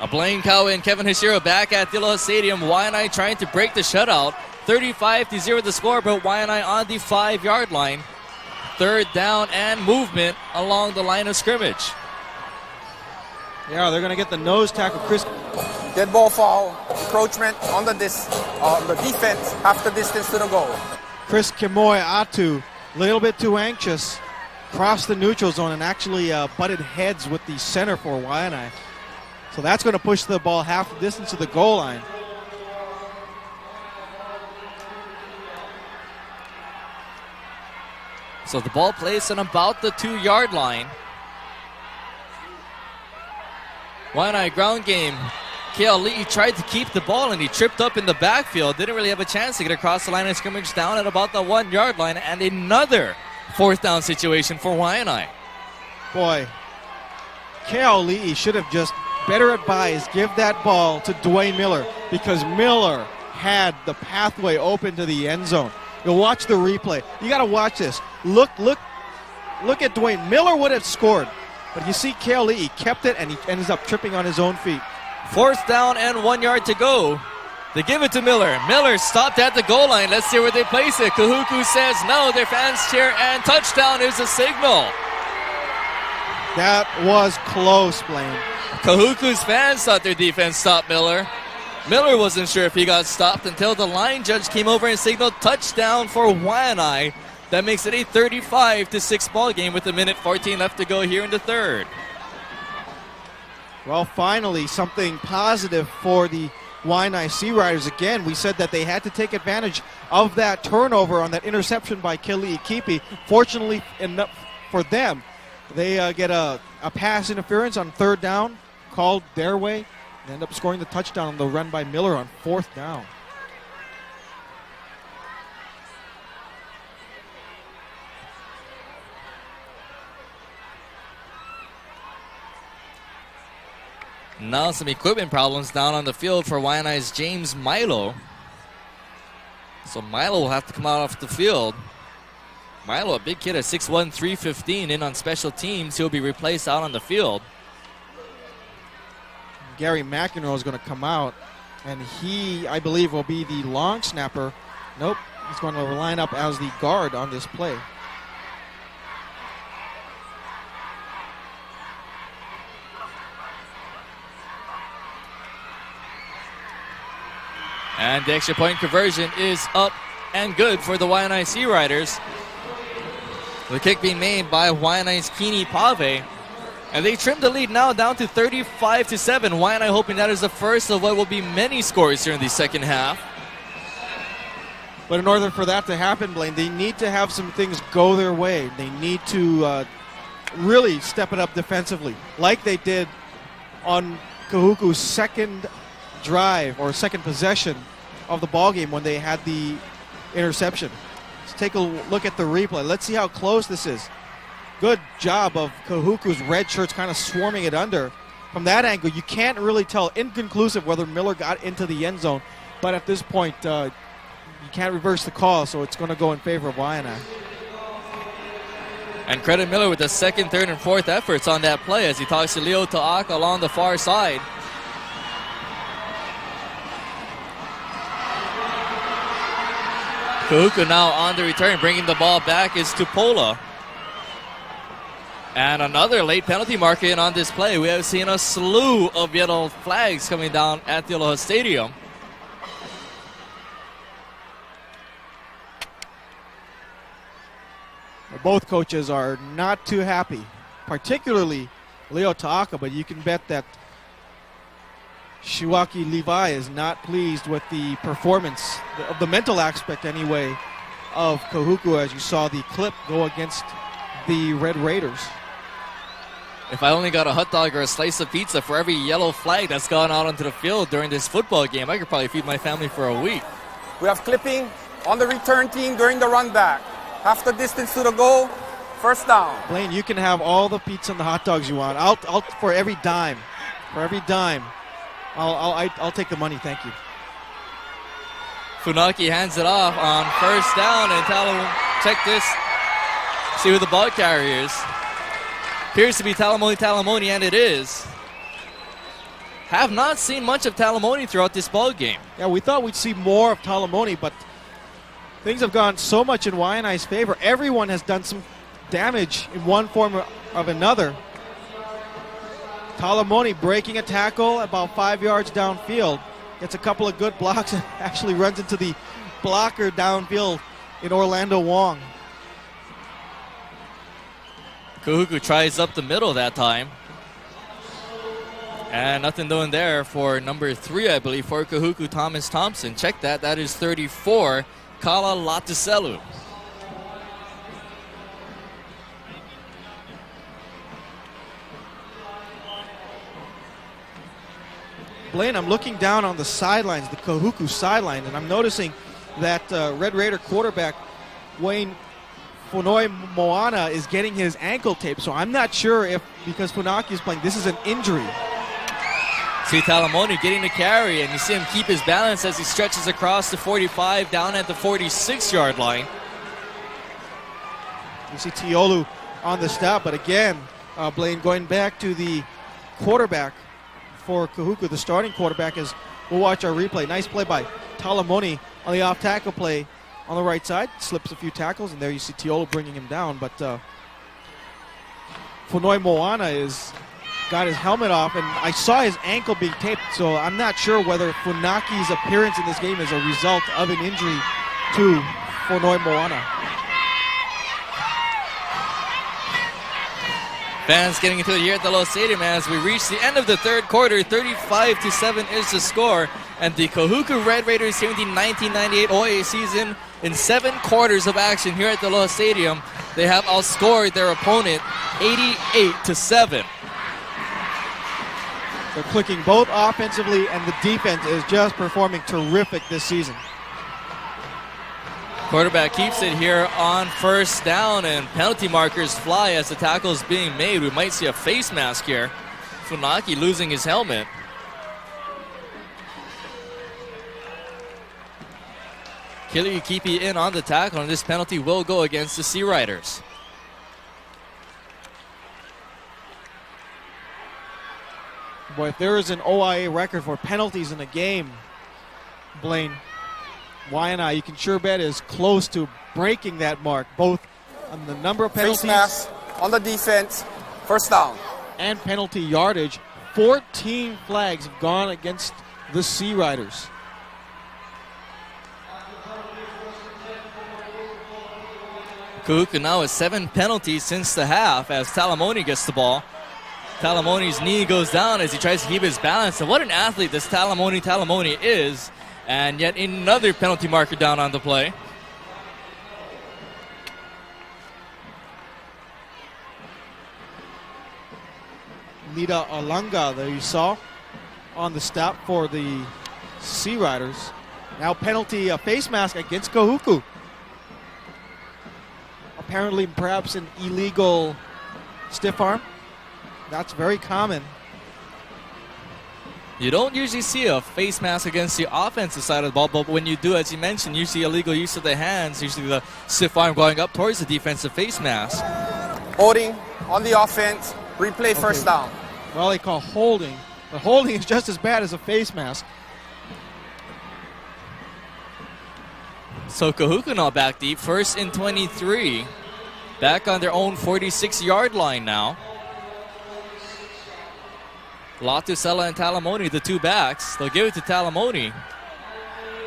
Blaine Cow and Kevin Hashiro back at the Aloha Stadium. Waianae trying to break the shutout. 35-0 the score, but Waianae on the 5-yard line. Third down and movement along the line of scrimmage. Yeah, they're going to get the nose tackle, Chris. Dead ball foul, encroachment on the defense, half the distance to the goal. Chris Kimoe-Atu, a little bit too anxious, crossed the neutral zone and actually butted heads with the center for Waianae. So that's going to push the ball half the distance to the goal line. So the ball placed on about the 2-yard line. Waianae ground game. Keali'i tried to keep the ball and he tripped up in the backfield. Didn't really have a chance to get across the line of scrimmage down at about the 1-yard line. And another fourth down situation for Waianae. Boy, Keali'i should have just better advised give that ball to Dwayne Miller because Miller had the pathway open to the end zone. You'll watch the replay. You got to watch this. Look at Dwayne. Miller would have scored, but you see Keali'i kept it and he ends up tripping on his own feet. Fourth down and 1 yard to go. They give it to Miller. Miller stopped at the goal line. Let's see where they place it. Kahuku says no. Their fans cheer and touchdown is a signal. That was close, Blaine. Kahuku's fans thought their defense stopped Miller. Miller wasn't sure if he got stopped until the line judge came over and signaled touchdown for Waianae. That makes it a 35-6 ball game with 1:14 left to go here in the third. Well, finally, something positive for the Waianae Sea Riders. Again, we said that they had to take advantage of that turnover on that interception by Kili'ikipi. Fortunately enough for them, they get a pass interference on third down called their way. They end up scoring the touchdown on the run by Miller on fourth down. Now some equipment problems down on the field for Waianae's James Milo. So Milo will have to come out off the field. Milo, a big kid at 6'1", 315 in on special teams. He'll be replaced out on the field. Gary McEnroe is going to come out, and he, I believe, will be the long snapper. Nope, he's going to line up as the guard on this play. And the extra point conversion is up and good for the Waianae Sea Riders. The kick being made by Waianae's Kini Pave. And they trimmed the lead now down to 35-7. Waianae hoping that is the first of what will be many scores here in the second half. But in order for that to happen, Blaine, they need to have some things go their way. They need to really step it up defensively, like they did on Kahuku's second drive or second possession of the ballgame when they had the interception. Let's take a look at the replay. Let's see how close this is. Good job of Kahuku's red shirts kind of swarming it under. From that angle, you can't really tell, inconclusive, whether Miller got into the end zone. But at this point, you can't reverse the call, so it's going to go in favor of Waianae. And credit Miller with the second, third, and fourth efforts on that play as he talks to Leo Ta'aka along the far side. Kahuku now on the return, bringing the ball back is Tupola. And another late penalty mark in on this play. We have seen a slew of yellow flags coming down at the Aloha Stadium. Both coaches are not too happy, particularly Leo Ta'aka, but you can bet that Shiwaki Levi is not pleased with the performance, of the mental aspect anyway, of Kahuku as you saw the clip go against the Red Raiders. If I only got a hot dog or a slice of pizza for every yellow flag that's gone out onto the field during this football game, I could probably feed my family for a week. We have clipping on the return team during the run back. Half the distance to the goal, first down. Blaine, you can have all the pizza and the hot dogs you want. I'll for every dime. For every dime, I'll take the money, thank you. Funaki hands it off on first down, and check this. See who the ball carrier is. Appears to be Talamoni, and it is. have not seen much of Talamoni throughout this ball game. Yeah, we thought we'd see more of Talamoni, but things have gone so much in Waianae's favor. Everyone has done some damage in one form or of another. Talamoni breaking a tackle about 5 yards downfield. Gets a couple of good blocks and actually runs into the blocker downfield in Orlando Wong. Kahuku tries up the middle that time. And nothing doing there for number 3, I believe, for Kahuku, Thomas Thompson. Check that. That is 34, Kala Latuselu. Blaine, I'm looking down on the sidelines, the Kahuku sideline, and I'm noticing that Red Raider quarterback Wayne Funoi Moana is getting his ankle taped. So I'm not sure if, because Funaki is playing, this is an injury. See Talamoni getting the carry, and you see him keep his balance as he stretches across the 45 down at the 46-yard line. You see Tiolu on the stop, but again, Blaine, going back to the quarterback for Kahuku, the starting quarterback, as we'll watch our replay. Nice play by Talamoni on the off-tackle play on the right side. Slips a few tackles, and there you see Tiolu bringing him down. But Funoi Moana is got his helmet off, and I saw his ankle being taped, so I'm not sure whether Funaki's appearance in this game is a result of an injury to Funoi Moana. Fans getting into it here at the Lowe Stadium as we reach the end of the third quarter. 35-7 is the score, and the Kahuku Red Raiders here in the 1998 OA season in 7 quarters of action here at the Lowe Stadium. They have outscored their opponent 88-7. They're clicking both offensively, and the defense is just performing terrific this season. Quarterback keeps it here on first down, and penalty markers fly as the tackle is being made. We might see a face mask here. Funaki losing his helmet. Kiliukipi in on the tackle, and this penalty will go against the Sea Riders. Boy, if there is an OIA record for penalties in a game, Blaine, Waianae, you can sure bet, is close to breaking that mark, both on the number of penalties. Face mask on the defense, first down. And penalty yardage. 14 flags have gone against the Sea Riders. Kahuku now has 7 penalties since the half as Talamoni gets the ball. Talamoni's knee goes down as he tries to keep his balance. And what an athlete this Talamoni is. And yet another penalty marker down on the play. Nita Alanga that you saw on the stop for the Sea Riders. Now penalty, a face mask against Kahuku. Apparently perhaps an illegal stiff arm. That's very common. You don't usually see a face mask against the offensive side of the ball, but when you do, as you mentioned, you see illegal use of the hands, usually the stiff arm going up towards the defensive face mask. Holding on the offense, replay first down. Well, they call holding, but holding is just as bad as a face mask. So Kahuku now back deep, first and 23. Back on their own 46-yard line now. Latusela and Talamoni, the two backs. They'll give it to Talamoni.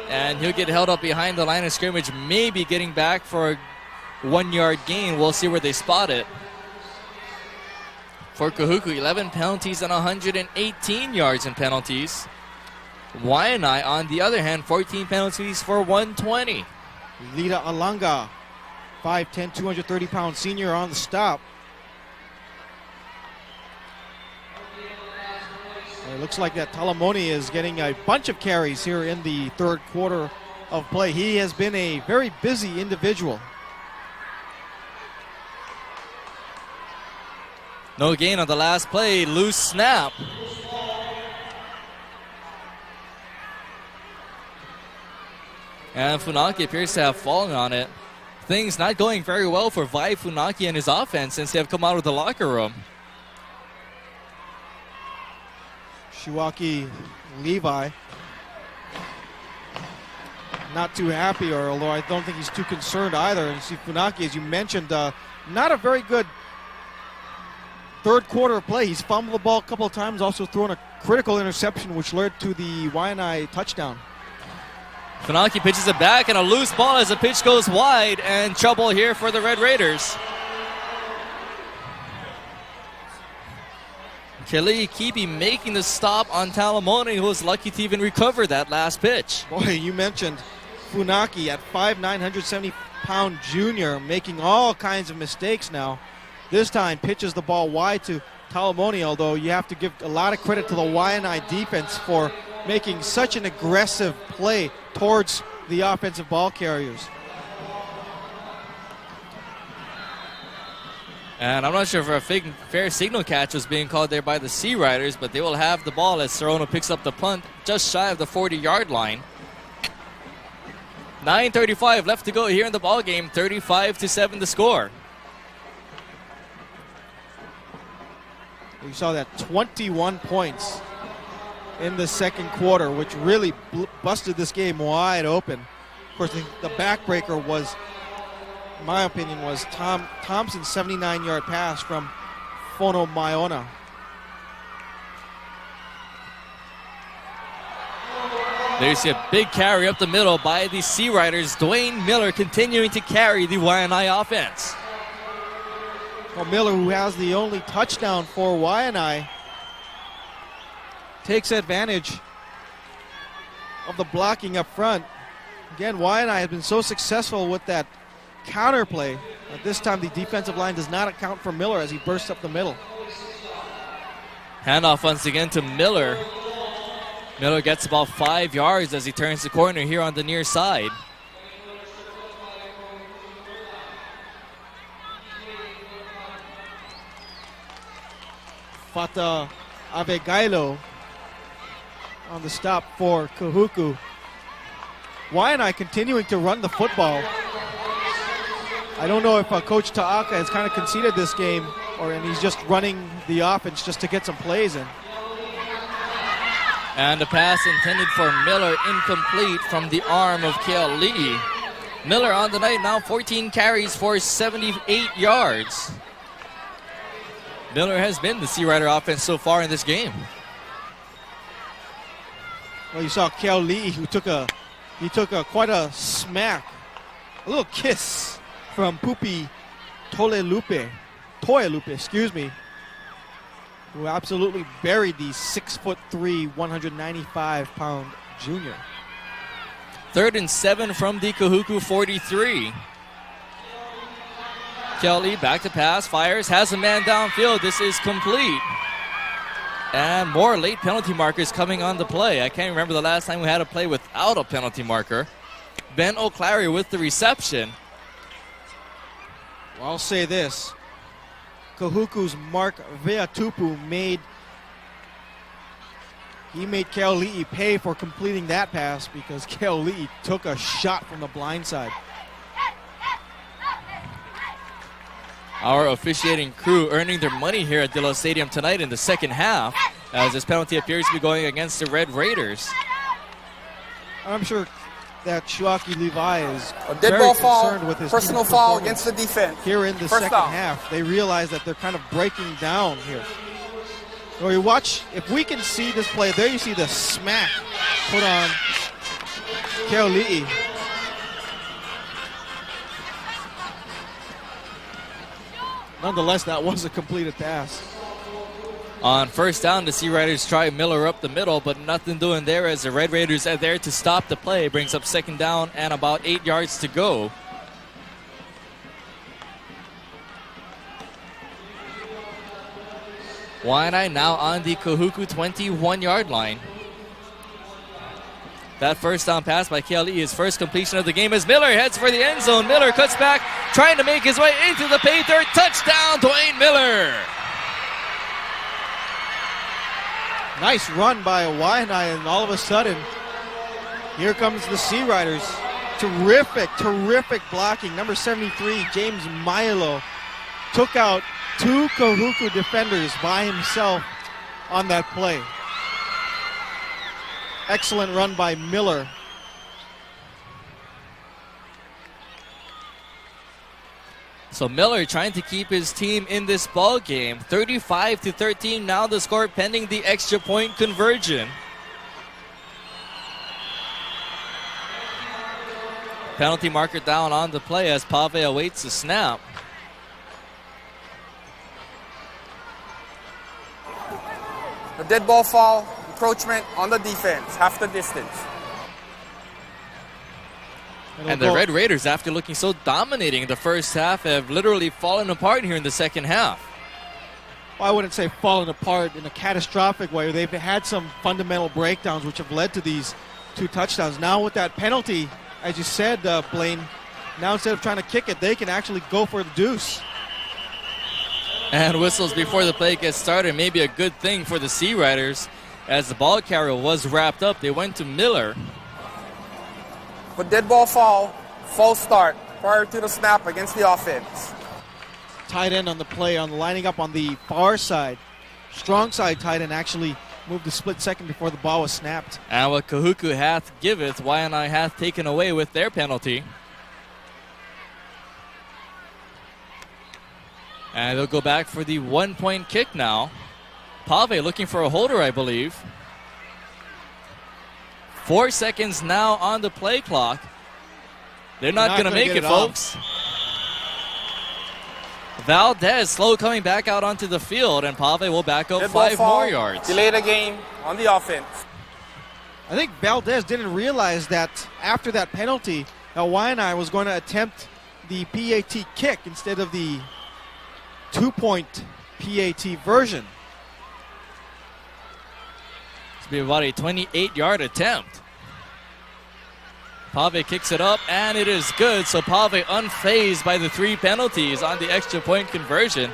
And he'll get held up behind the line of scrimmage, maybe getting back for a 1-yard gain. We'll see where they spot it. For Kahuku, 11 penalties and 118 yards in penalties. Waianae, on the other hand, 14 penalties for 120. Lita Alanga, 5'10", 230-pound senior on the stop. It looks like that Talamoni is getting a bunch of carries here in the third quarter of play. He has been a very busy individual. No gain on the last play, loose snap. And Funaki appears to have fallen on it. Things not going very well for Vai Funaki and his offense since they have come out of the locker room. Shiwaki Levi not too happy, or although I don't think he's too concerned either. And see Funaki, as you mentioned, not a very good third quarter of play. He's fumbled the ball a couple of times, also thrown a critical interception, which led to the Waianae touchdown. Funaki pitches it back, and a loose ball as the pitch goes wide, and trouble here for the Red Raiders. Kelly Kipi making the stop on Talamone, who was lucky to even recover that last pitch. Boy, you mentioned Funaki at 5'9", 170-pound junior, making all kinds of mistakes now. This time pitches the ball wide to Talamone, although you have to give a lot of credit to the Waianae defense for making such an aggressive play towards the offensive ball carriers. And I'm not sure if a fair signal catch was being called there by the Sea Riders, but they will have the ball as Serrano picks up the punt just shy of the 40-yard line. 9:35 left to go here in the ball game. 35-7 the score. We saw that 21 points in the second quarter, which really busted this game wide open. Of course, the backbreaker was, in my opinion, was Thompson's 79-yard pass from Fono Maiona. There you see a big carry up the middle by the Sea Riders. Dwayne Miller continuing to carry the Waianae offense. Well, Miller, who has the only touchdown for Waianae, takes advantage of the blocking up front. Again, Waianae has been so successful with that counterplay. At this time, the defensive line does not account for Miller as he bursts up the middle. Handoff once again to Miller. Miller gets about 5 yards as he turns the corner here on the near side. Fata Avegailo on the stop for Kahuku. Waianae continuing to run the football. I don't know if Coach Ta'aka has kind of conceded this game, and he's just running the offense just to get some plays in. And a pass intended for Miller, incomplete from the arm of Kale Lee. Miller on the night now 14 carries for 78 yards. Miller has been the Sea Rider offense so far in this game. Well, you saw Kale Lee, who took quite a smack, a little kiss from Pupi Toilupe, who absolutely buried the 6'3", 195-pound junior. 3rd and 7 from the Kahuku 43. Kelly back to pass, fires, has a man downfield. This is complete. And more late penalty markers coming on the play. I can't remember the last time we had a play without a penalty marker. Ben O'Clary with the reception. Well, I'll say this. Kahuku's Mark Veatupu made Keali'i pay for completing that pass because Keali'i took a shot from the blind side. Our officiating crew earning their money here at Dilo Stadium tonight in the second half, as this penalty appears to be going against the Red Raiders. I'm sure that Shiwaki Levi is A dead very ball concerned foul, with his personal team's foul performance against the defense. here in the First second down. half. They realize that they're kind of breaking down here. So you watch, if we can see this play, there you see the smack put on Keali'i. Nonetheless, that was a completed pass. On first down, the Sea Riders try Miller up the middle, but nothing doing there as the Red Raiders are there to stop the play. Brings up second down and about 8 yards to go. Waianae now on the Kahuku 21-yard line. That first down pass by Keali'i, his first completion of the game as Miller heads for the end zone. Miller cuts back, trying to make his way into the pay dirt. Touchdown, Dwayne Miller. Nice run by Waianae, and all of a sudden, here comes the Sea Riders. Terrific blocking. Number 73, James Milo, took out two Kahuku defenders by himself on that play. Excellent run by Miller. So Miller trying to keep his team in this ball game. 35-13 now the score pending the extra point conversion. Penalty marker down on the play as Pave awaits the snap. The dead ball foul, encroachment on the defense, half the distance. And the Red Raiders, after looking so dominating in the first half, have literally fallen apart here in the second half. Well, I wouldn't say fallen apart in a catastrophic way. They've had some fundamental breakdowns which have led to these 2 touchdowns. Now with that penalty, as you said, Blaine, now instead of trying to kick it, they can actually go for the deuce. And whistles before the play gets started. Maybe a good thing for the Sea Riders. As the ball carrier was wrapped up, they went to Miller. But dead ball foul, false start prior to the snap against the offense. Tight end on the play, on lining up on the far side. Strong side tight end actually moved a split second before the ball was snapped. And what Kahuku hath giveth, Waianae hath taken away with their penalty. And they'll go back for the 1-point kick now. Pave looking for a holder, I believe. 4 seconds now on the play clock. They're not going to make it, folks. Valdez slow coming back out onto the field, and Pave will back up 5 more yards. Delay the game on the offense. I think Valdez didn't realize that after that penalty, Waianae was going to attempt the PAT kick instead of the 2-point PAT version. It's be about a 28-yard attempt. Pave kicks it up, and it is good. So Pave unfazed by the 3 penalties on the extra point conversion.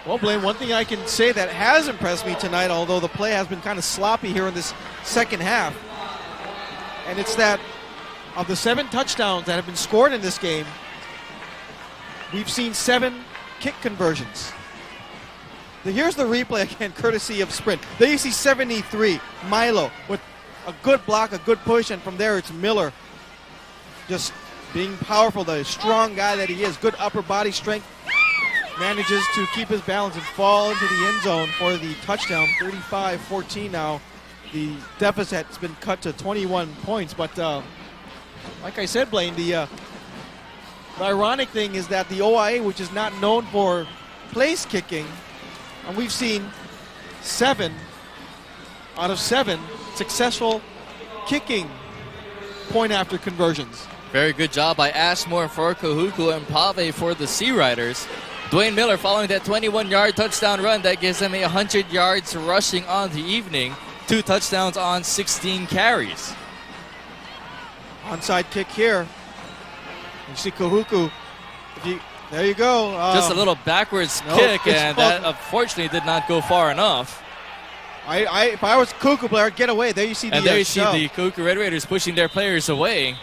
Well, Blaine, one thing I can say that has impressed me tonight, although the play has been kind of sloppy here in this second half, and it's that of the 7 touchdowns that have been scored in this game, we've seen 7 kick conversions. Here's the replay again, courtesy of Sprint. There you see 73, Milo with a good block, a good push, and from there it's Miller just being powerful, the strong guy that he is. Good upper body strength. Manages to keep his balance and fall into the end zone for the touchdown. 35-14 now. The deficit has been cut to 21 points. But like I said, Blaine, the ironic thing is that the OIA, which is not known for place kicking, and we've seen 7 out of 7 successful kicking point after conversions. Very good job by Ashmore for Kahuku and Pave for the Sea Riders. Dwayne Miller following that 21-yard touchdown run that gives him 100 yards rushing on the evening. 2 touchdowns on 16 carries. Onside kick here. You see Kahuku. There you go. Just a little backwards kick, and that unfortunately did not go far enough. If I was a Kahuku player, I'd get away. There you see the And there you see the Kahuku Red Raiders pushing their players away.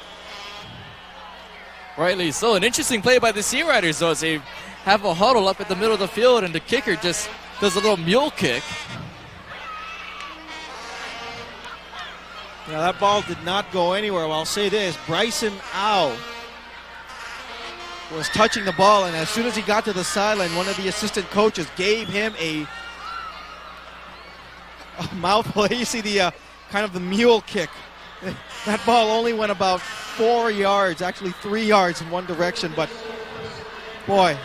Rightly so. An interesting play by the Sea Riders, though, as they have a huddle up at the middle of the field, and the kicker just does a little mule kick. Yeah, that ball did not go anywhere. Well, I'll say this. Bryson Au was touching the ball, and as soon as he got to the sideline, one of the assistant coaches gave him a mouthful. You see the kind of the mule kick. That ball only went about 4 yards, actually 3 yards in one direction, but boy,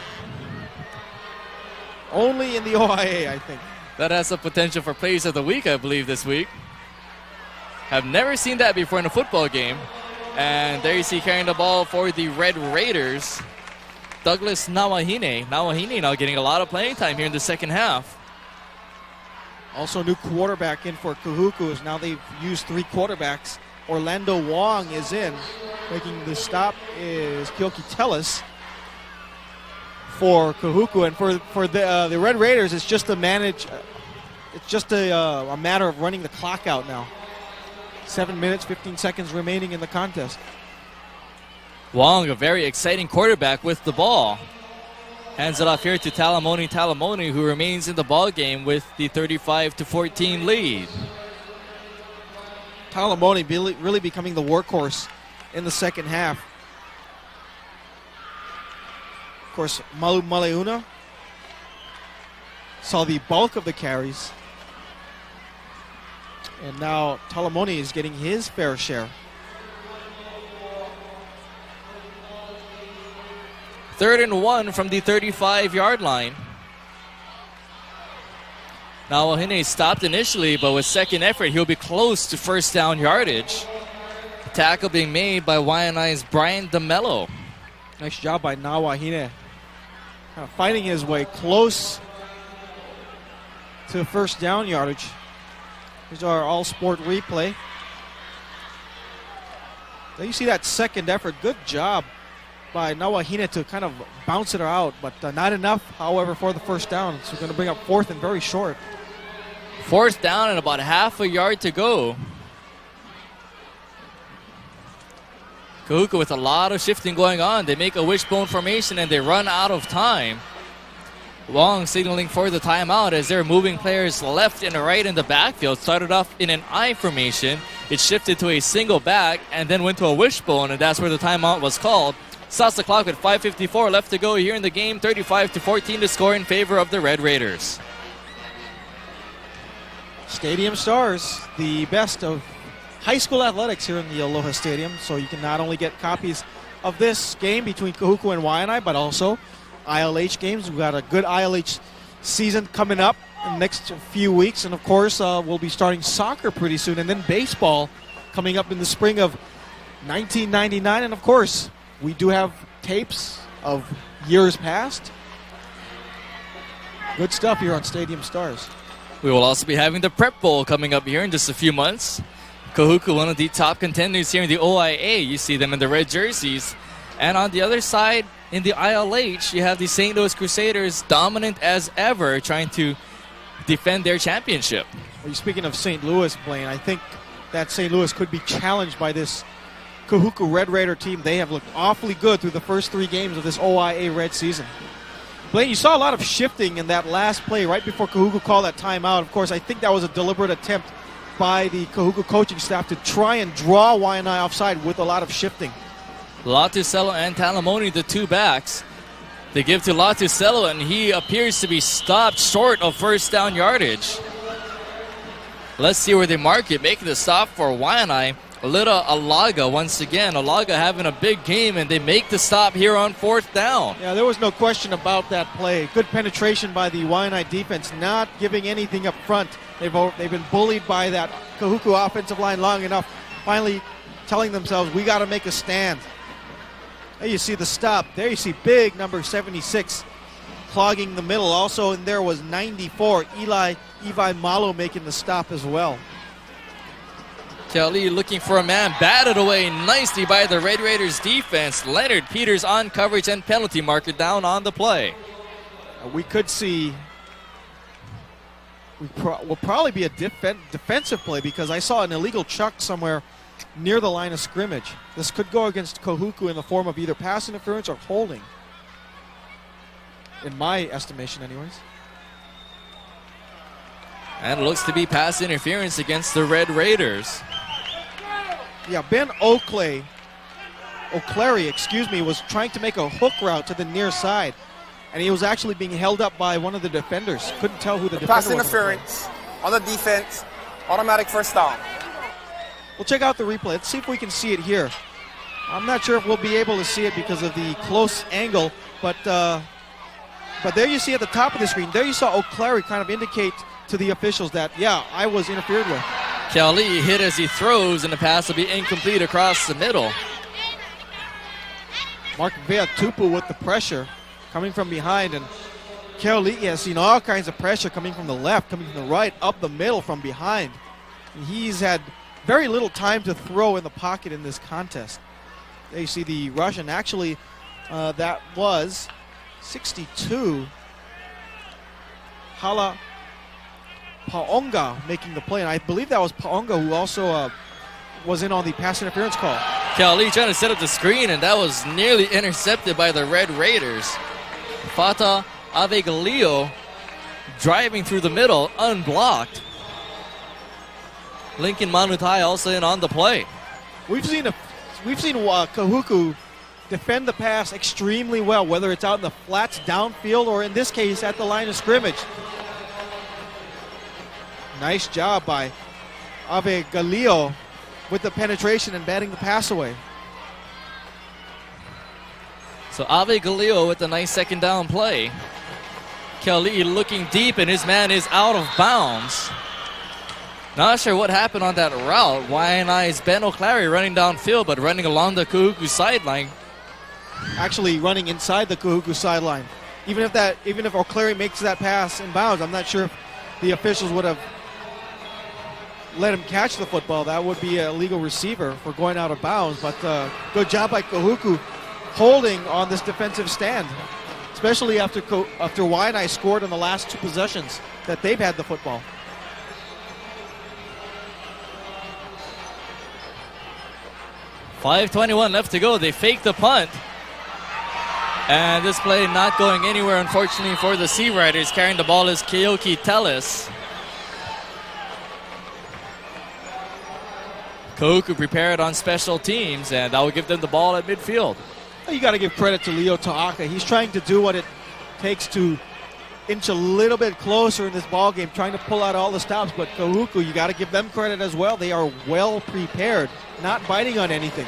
only in the OIA, I think. That has the potential for plays of the week, I believe, this week. Have never seen that before in a football game. And there you see carrying the ball for the Red Raiders, Douglas Nawahine. Nawahine now getting a lot of playing time here in the second half. Also, new quarterback in for Kahuku, as now they've used 3 quarterbacks. Orlando Wong is in. Making the stop is Kyoki Tellis for Kahuku. And for the Red Raiders, it's just a matter of running the clock out now. 7 minutes, 15 seconds remaining in the contest. Wong, a very exciting quarterback with the ball. Hands it off here to Talamoni, who remains in the ball game with the 35-14 lead. Talamoni really becoming the workhorse in the second half. Of course, Malu Maleuna saw the bulk of the carries. And now Talamoni is getting his fair share. 3rd and 1 from the 35-yard line. Now Waianae stopped initially, but with second effort, he'll be close to first down yardage. Tackle being made by Waianae's Brian DeMello. Nice job by Nawahine. Finding his way close to first down yardage. Here's our all-sport replay. There you see that second effort. Good job by Nawahine to kind of bounce it out, but not enough, however, for the first down. So we're going to bring up 4th and very short. 4th down and about half a yard to go. Kahuku with a lot of shifting going on. They make a wishbone formation and they run out of time. Wong signaling for the timeout as they're moving players left and right in the backfield. Started off in an I formation. It shifted to a single back and then went to a wishbone, and that's where the timeout was called. Stops the clock with 5:54 left to go here in the game. 35-14 to score in favor of the Red Raiders. Stadium Stars, the best of high school athletics here in the Aloha Stadium. So you can not only get copies of this game between Kahuku and Waianae, but also ILH games. We've got a good ILH season coming up in the next few weeks. And, of course, we'll be starting soccer pretty soon. And then baseball coming up in the spring of 1999. And, of course, we do have tapes of years past. Good stuff here on Stadium Stars. We will also be having the Prep Bowl coming up here in just a few months. Kahuku, one of the top contenders here in the OIA. You see them in the red jerseys. And on the other side, in the ILH, you have the St. Louis Crusaders, dominant as ever, trying to defend their championship. Well, speaking of St. Louis, Blaine, I think that St. Louis could be challenged by this Kahuku Red Raider team. They have looked awfully good through the first 3 games of this OIA Red season. Blaine, you saw a lot of shifting in that last play right before Kahuku called that timeout. Of course, I think that was a deliberate attempt by the Kahuku coaching staff to try and draw Waianae offside with a lot of shifting. Latusello and Talamoni, the 2 backs. They give to Latusello, and he appears to be stopped short of first down yardage. Let's see where they mark it. Making the stop for Waianae. Alida Alaga once again. Alaga having a big game, and they make the stop here on 4th down. Yeah, there was no question about that play. Good penetration by the Waianae defense, not giving anything up front. They've been bullied by that Kahuku offensive line long enough, finally telling themselves, we got to make a stand. There you see the stop. There you see big number 76 clogging the middle. Also in there was 94, Ivi Malo making the stop as well. Kelly looking for a man, batted away nicely by the Red Raiders defense. Leonard Peters on coverage and penalty marker down on the play. We could see, will probably be a defensive play because I saw an illegal chuck somewhere near the line of scrimmage. This could go against Kahuku in the form of either pass interference or holding, in my estimation anyways. And it looks to be pass interference against the Red Raiders. Yeah, Ben O'Cleary, was trying to make a hook route to the near side, and he was actually being held up by one of the defenders. Couldn't tell who the defender was. Pass interference on the defense, automatic first down. We'll check out the replay. Let's see if we can see it here. I'm not sure if we'll be able to see it because of the close angle, but there you see at the top of the screen, there you saw O'Cleary kind of indicate to the officials that, yeah, I was interfered with. Kelly hit as he throws, and the pass will be incomplete across the middle. Mark Veatupu with the pressure coming from behind, and Kelly has seen all kinds of pressure coming from the left, coming from the right, up the middle from behind. And he's had very little time to throw in the pocket in this contest. There you see the rush, and actually that was 62. Hala Paonga making the play, and I believe that was Paonga who also was in on the pass interference call. Kelly trying to set up the screen, and that was nearly intercepted by the Red Raiders. Fata Avegalio driving through the middle, unblocked. Lincoln Manutai also in on the play. We've seen Kahuku defend the pass extremely well, whether it's out in the flats downfield or in this case at the line of scrimmage. Nice job by Avegalio with the penetration and batting the pass away. So Avegalio with a nice second down play. Kelly looking deep, and his man is out of bounds. Not sure what happened on that route. Waianae's Ben O'Clary running downfield, but running along the Kahuku sideline. Actually running inside the Kahuku sideline. Even if O'Clary makes that pass in bounds, I'm not sure if the officials would have let him catch the football. That would be a legal receiver for going out of bounds. But good job by Kahuku holding on this defensive stand, especially after Waianae scored in the last two possessions that they've had the football. .5:21 left to go. They fake the punt. And this play not going anywhere, unfortunately, for the Sea Riders. Carrying the ball is Keoki Tellis. Kahuku prepared on special teams, and that will give them the ball at midfield. You got to give credit to Leo Ta'aka. He's trying to do what it takes to inch a little bit closer in this ball game, trying to pull out all the stops. But Kahuku, you got to give them credit as well. They are well prepared, not biting on anything.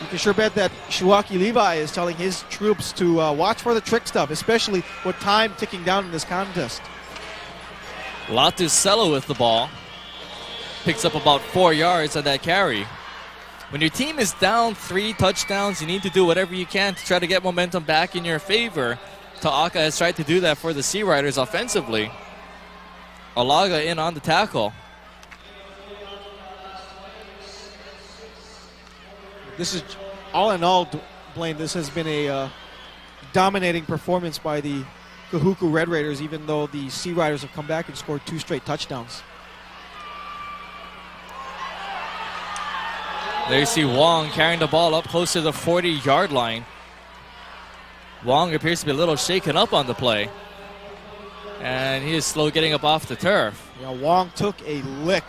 You can sure bet that Shuaki Levi is telling his troops to watch for the trick stuff, especially with time ticking down in this contest. Latusello with the ball. Picks up about 4 yards on that carry. When your team is down 3 touchdowns, you need to do whatever you can to try to get momentum back in your favor. Ta'aka has tried to do that for the Sea Riders offensively. Alaga in on the tackle. This is, all in all, Blaine, this has been a dominating performance by the Kahuku Red Raiders, even though the Sea Riders have come back and scored 2 straight touchdowns. There you see Wong carrying the ball up close to the 40-yard line. Wong appears to be a little shaken up on the play. And he is slow getting up off the turf. Yeah, Wong took a lick.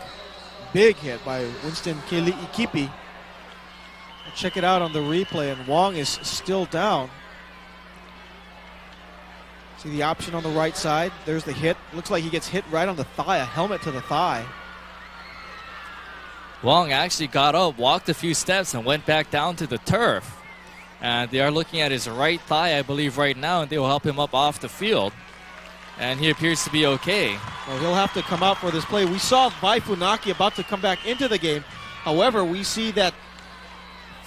Big hit by Winston Keli'ikipi. Check it out on the replay, and Wong is still down. See the option on the right side. There's the hit. Looks like he gets hit right on the thigh, a helmet to the thigh. Wong actually got up, walked a few steps, and went back down to the turf. And they are looking at his right thigh, I believe, right now, and they will help him up off the field. And he appears to be okay. Well, he'll have to come out for this play. We saw Vai Funaki about to come back into the game. However, we see that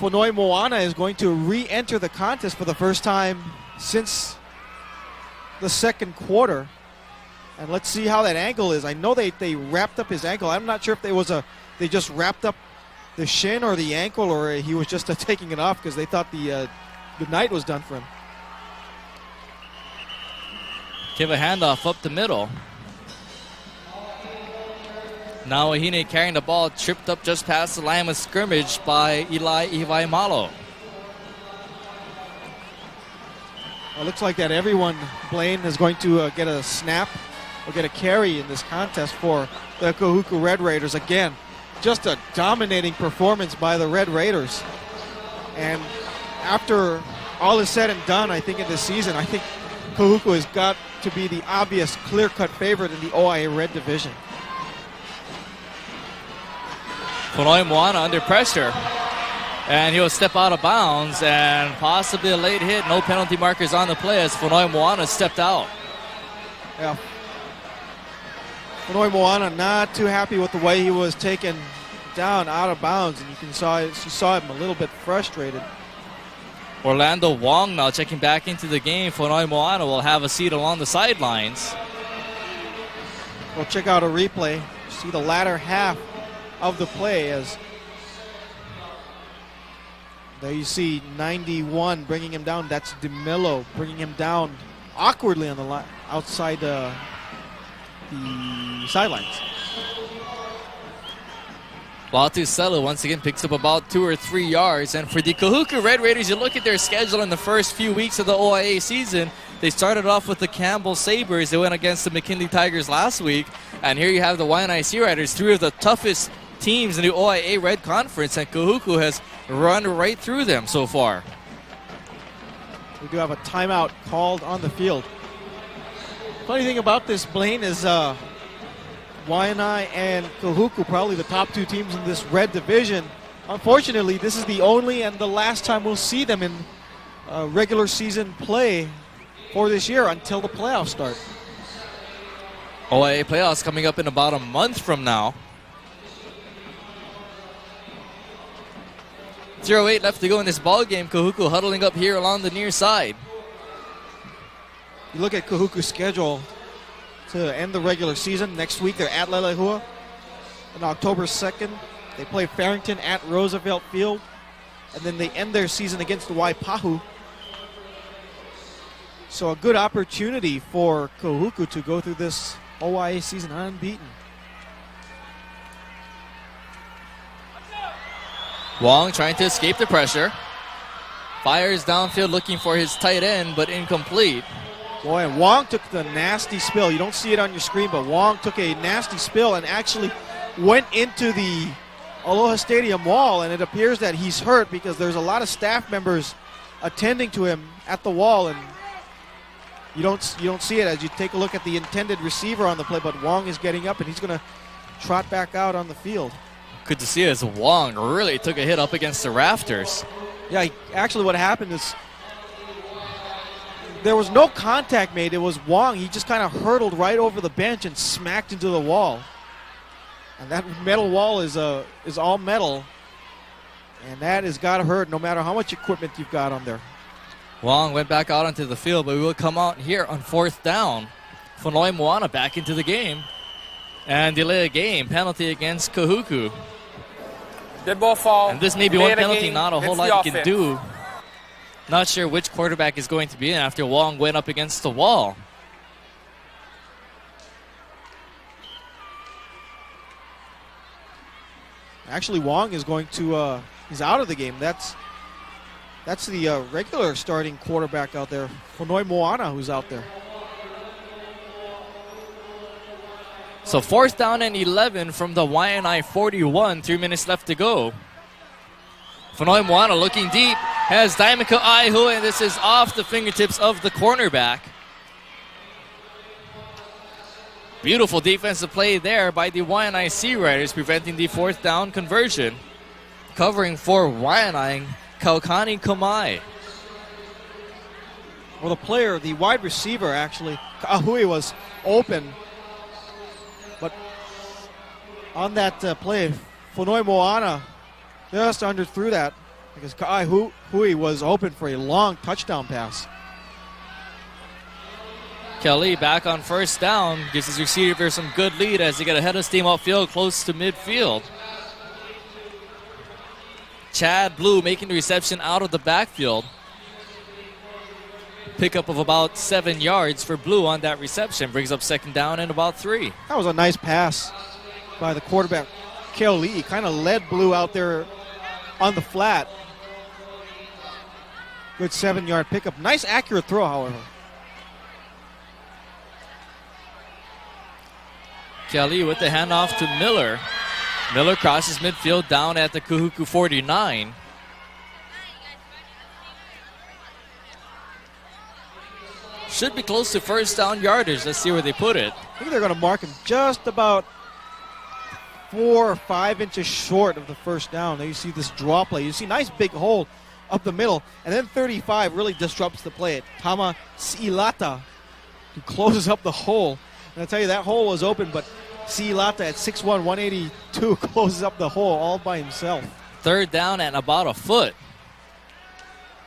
Fonoi Moana is going to re-enter the contest for the first time since the second quarter. And let's see how that ankle is. I know they wrapped up his ankle. I'm not sure if they just wrapped up the shin or the ankle, or he was just taking it off because they thought the night was done for him. Give a handoff up the middle. Now Waianae carrying the ball, tripped up just past the line of scrimmage by Eli Iwaimalo. It looks like that everyone, Blaine, is going to get a snap or get a carry in this contest for the Kahuku Red Raiders. Again, just a dominating performance by the Red Raiders. And after all is said and done, I think in this season, I think Kahuku has got to be the obvious clear-cut favorite in the OIA Red Division. Fonoi Moana under pressure. And he'll step out of bounds, and possibly a late hit. No penalty markers on the play as Fonoi Moana stepped out. Yeah. Fonoi Moana not too happy with the way he was taken down out of bounds, and you saw him a little bit frustrated. Orlando Wong now checking back into the game. Fonoi Moana will have a seat along the sidelines. We'll check out a replay. See the latter half of the play as there you see 91 bringing him down. That's DeMillo bringing him down awkwardly on the line outside the sidelines. Batusela once again picks up about 2 or 3 yards. And for the Kahuku Red Raiders, you look at their schedule in the first few weeks of the OIA season. They started off with the Campbell Sabres. They went against the McKinley Tigers last week. And here you have the Waianae Sea Riders, 3 of the toughest teams in the OIA Red Conference. And Kahuku has run right through them so far. We do have a timeout called on the field. Funny thing about this, Blaine, is Waianae and Kahuku, probably the top 2 teams in this red division. Unfortunately, this is the only and the last time we'll see them in regular season play for this year until the playoffs start. OIA playoffs coming up in about a month from now. 0:08 left to go in this ball game. Kahuku huddling up here along the near side. You look at Kahuku's schedule to end the regular season. Next week they're at Lelehua. On October 2nd, they play Farrington at Roosevelt Field. And then they end their season against Waipahu. So a good opportunity for Kahuku to go through this OIA season unbeaten. Wong trying to escape the pressure. Fires downfield looking for his tight end, but incomplete. Boy, and Wong took the nasty spill. You don't see it on your screen, but Wong took a nasty spill and actually went into the Aloha Stadium wall, and it appears that he's hurt because there's a lot of staff members attending to him at the wall, and you don't see it as you take a look at the intended receiver on the play, but Wong is getting up, and he's going to trot back out on the field. Good to see as Wong really took a hit up against the rafters. Yeah, actually what happened is there was no contact made. It was Wong. He just kind of hurtled right over the bench and smacked into the wall. And that metal wall is all metal. And that has got to hurt no matter how much equipment you've got on there. Wong went back out onto the field, but we will come out here on 4th down. Fanoi Moana back into the game. And delay a game. Penalty against Kahuku. Dead ball fall. And this may be one penalty, not a whole lot you can do. Not sure which quarterback is going to be in after Wong went up against the wall. Actually, Wong is going to, he's out of the game. That's the regular starting quarterback out there, Fanoi Moana, who's out there. So 4th down and 11 from the Waianae 41, 3 minutes left to go. Fanoi Moana looking deep, has Daimako Aihu, and this is off the fingertips of the cornerback. Beautiful defensive play there by the Waianae Sea Riders, preventing the 4th down conversion. Covering for Waianae, Kaukani Kamai. Well, the wide receiver, actually, Ahui, was open. But on that play, Fanoi Moana just underthrew that because Kai Hui was open for a long touchdown pass. Kelly back on 1st down, gives his receiver some good lead as they get ahead of steam upfield close to midfield. Chad Blue making the reception out of the backfield. Pickup of about 7 yards for Blue on that reception. Brings up 2nd down and about 3. That was a nice pass by the quarterback, Kale Lee. Kind of led Blue out there on the flat. Good 7-yard pickup. Nice accurate throw, however. Kelly with the handoff to Miller. Miller crosses midfield down at the Kahuku 49. Should be close to 1st down yardage. Let's see where they put it. I think they're going to mark him just about 4 or 5 inches short of the 1st down. There you see this draw play. You see nice big hole up the middle. And then 35 really disrupts the play. Tama Siilata, who closes up the hole. And I'll tell you, that hole was open, but Siilata at 6'1", 182 closes up the hole all by himself. 3rd down and about a foot.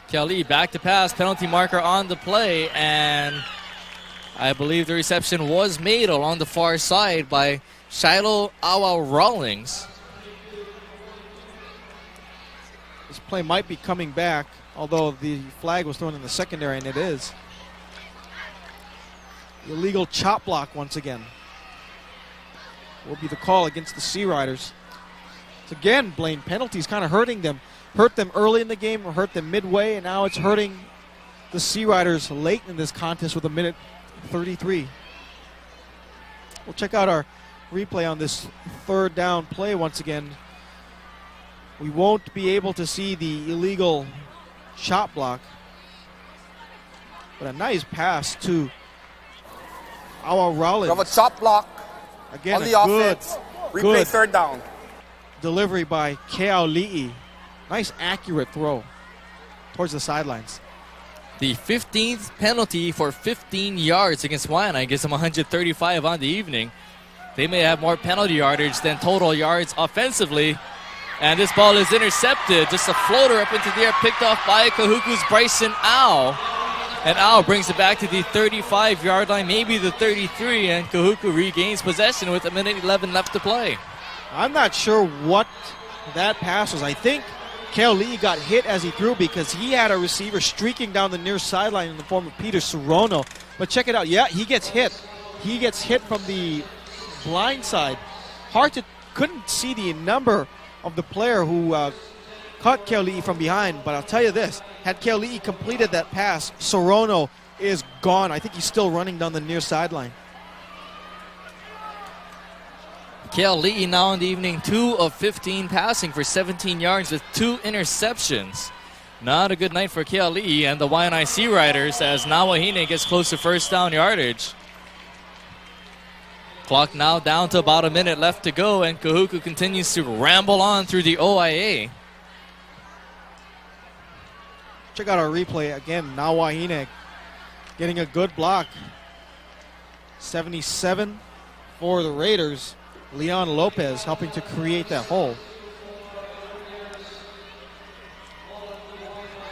Kelly back to pass, penalty marker on the play, and I believe the reception was made along the far side by Shiloh Awa Rawlings. This play might be coming back, although the flag was thrown in the secondary, and it is. Illegal chop block once again will be the call against the Sea Riders. So again, Blaine, penalties kind of hurting them. Hurt them early in the game, or hurt them midway, and now it's hurting the Sea Riders late in this contest with 1:33. We'll check out our replay on this third down play once again. We won't be able to see the illegal shot block, but a nice pass to our Rollins. We have a chop block Again, on the offense. Replay good third down. delivery by Keali'i. Nice accurate throw towards the sidelines. The 15th penalty for 15 yards against Waianae gives them 135 on the evening. They may have more penalty yardage than total yards offensively. And this ball is intercepted. Just a floater up into the air, picked off by Kahuku's Bryson Au. And Au brings it back to the 35-yard line, maybe the 33, and Kahuku regains possession with 1:11 left to play. I'm not sure what that pass was. I think Keali'i got hit as he threw because he had a receiver streaking down the near sideline in the form of Peter Sorono. But check it out. Yeah, he gets hit. He gets hit from the blind side. Couldn't see the number of the player who caught Keali'i from behind. But I'll tell you this. Had Keali'i completed that pass, Sorono is gone. I think he's still running down the near sideline. Keali'i now in the evening, 2 of 15 passing for 17 yards with 2 interceptions. Not a good night for Keali'i and the Waianae Sea Riders as Waianae gets close to first down yardage. Clock now down to about a minute left to go, and Kahuku continues to ramble on through the OIA. Check out our replay again. Waianae getting a good block. 77 for the Raiders. Leon Lopez helping to create that hole.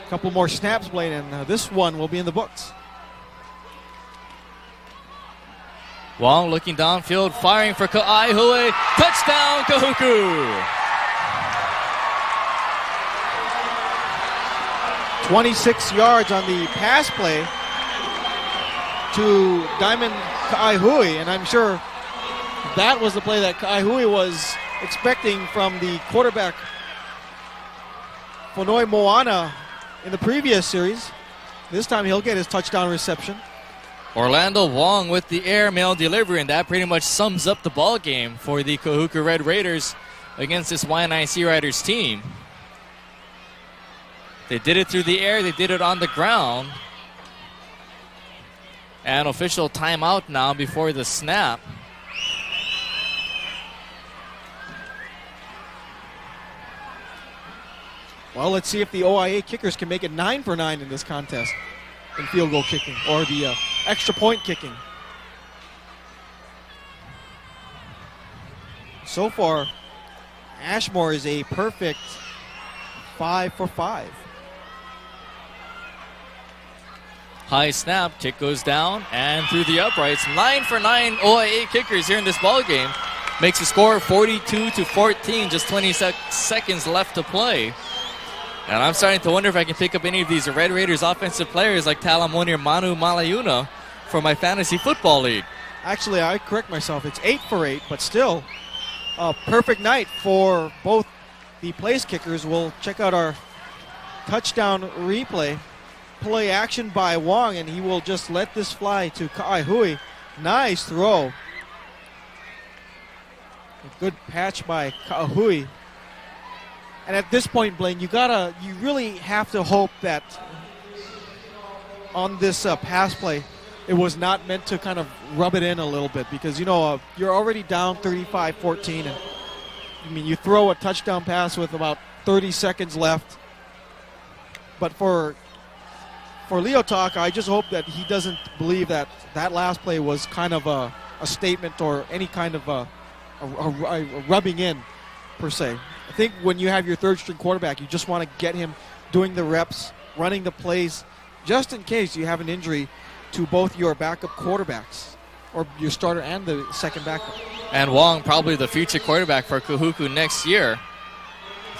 A couple more snaps, Blaine, and this one will be in the books. Wong looking downfield, firing for Ka'aihui. Touchdown, Kahuku! 26 yards on the pass play to Diamond Ka'aihui, and I'm sure that was the play that Ka'aihui was expecting from the quarterback Fonoi Moana in the previous series. This time he'll get his touchdown reception. Orlando Wong with the airmail delivery, and that pretty much sums up the ball game for the Kahuku Red Raiders against this Waianae Sea Riders team. They did it through the air, they did it on the ground. An official timeout now before the snap. Well, let's see if the OIA kickers can make it 9 for 9 in this contest in field goal kicking or the extra point kicking. So far, Ashmore is a perfect 5 for 5. High snap, kick goes down and through the uprights. 9 for 9 OIA kickers here in this ball game. Makes the score 42-14, just 20 seconds left to play. And I'm starting to wonder if I can pick up any of these Red Raiders offensive players like Talamoni or Manu Malayuna for my fantasy football league. Actually, I correct myself. It's 8 for 8, but still a perfect night for both the place kickers. We'll check out our touchdown replay. Play action by Wong, and he will just let this fly to Ka'aihui. Nice throw. A good patch by Ka'aihui. And at this point, Blaine, you really have to hope that on this pass play, it was not meant to kind of rub it in a little bit because, you're already down 35-14. And, you throw a touchdown pass with about 30 seconds left. But for Leo Talk, I just hope that he doesn't believe that last play was kind of a statement or any kind of a rubbing in, per se. I think when you have your third-string quarterback, you just want to get him doing the reps, running the plays, just in case you have an injury to both your backup quarterbacks or your starter and the second backup. And Wong, probably the future quarterback for Kahuku next year.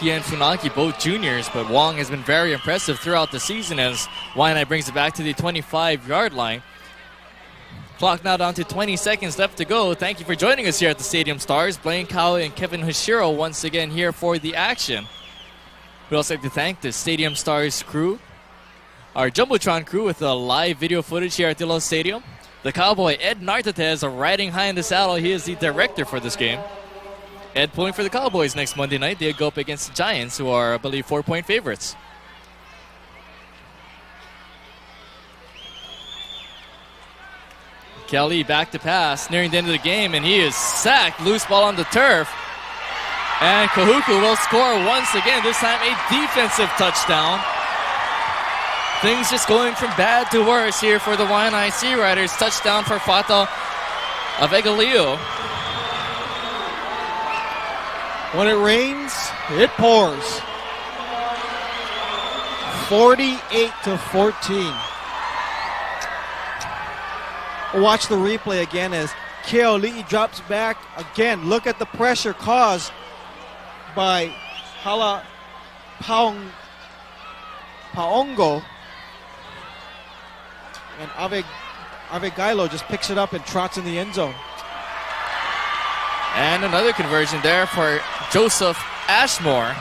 He and Funaki, both juniors, but Wong has been very impressive throughout the season as Waianae brings it back to the 25-yard line. Clock now down to 20 seconds left to go. Thank you for joining us here at the Stadium Stars. Blaine Cowie and Kevin Hashiro once again here for the action. We'd also like to thank the Stadium Stars crew, our Jumbotron crew with the live video footage here at the Aloha Stadium. The Cowboy, Ed Nartatez, riding high in the saddle. He is the director for this game. Ed pulling for the Cowboys next Monday night. They go up against the Giants, who are, I believe, 4-point favorites. Kelly back to pass, nearing the end of the game, and he is sacked. Loose ball on the turf. And Kahuku will score once again, this time a defensive touchdown. Things just going from bad to worse here for the Waianae Sea Riders. Touchdown for Fata Avegalio. When it rains, it pours. 48-14. Watch the replay again as Keoli'i drops back. Again, look at the pressure caused by Hala Paongo. And Avegailo just picks it up and trots in the end zone. And another conversion there for Joseph Ashmore.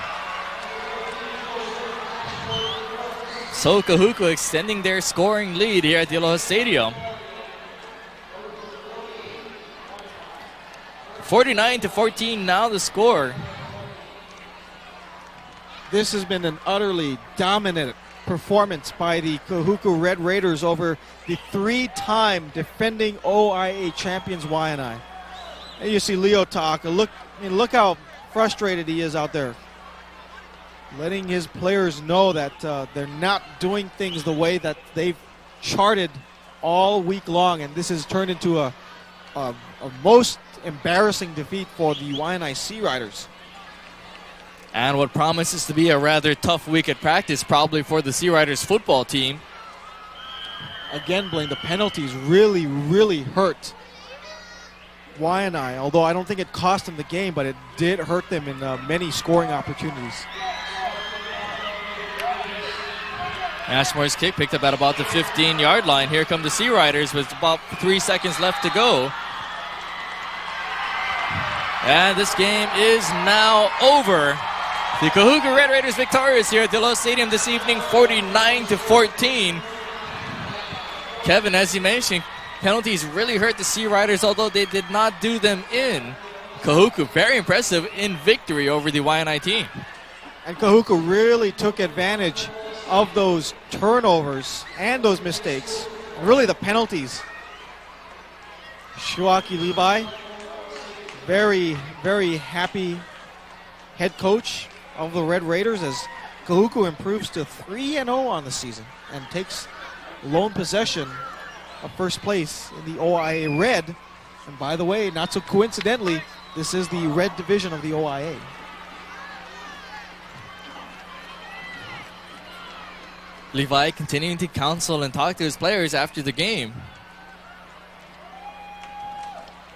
So Kahuku extending their scoring lead here at the Aloha Stadium. 49-14 now the score. This has been an utterly dominant performance by the Kahuku Red Raiders over the 3-time defending OIA champions Waianae. And you see Leo talk. Look how frustrated he is out there, letting his players know that they're not doing things the way that they've charted all week long, and this has turned into a most embarrassing defeat for the Waianae Sea Riders. And what promises to be a rather tough week at practice probably for the Sea Riders football team. Again, Blaine, the penalties really, really hurt Waianae, although I don't think it cost them the game, but it did hurt them in many scoring opportunities. Ashmore's kick picked up at about the 15-yard line. Here come the Sea Riders with about 3 seconds left to go. And this game is now over. The Kahuku Red Raiders victorious here at the Aloha Stadium this evening, 49-14. Kevin, as you mentioned, penalties really hurt the Sea Riders, although they did not do them in. Kahuku, very impressive in victory over the Waianae team. And Kahuku really took advantage of those turnovers and those mistakes, really the penalties. Shuaki Levi, very, very happy head coach of the Red Raiders as Kahuku improves to 3-0 on the season and takes lone possession of first place in the OIA Red. And by the way, not so coincidentally, this is the Red division of the OIA. Levi continuing to counsel and talk to his players after the game.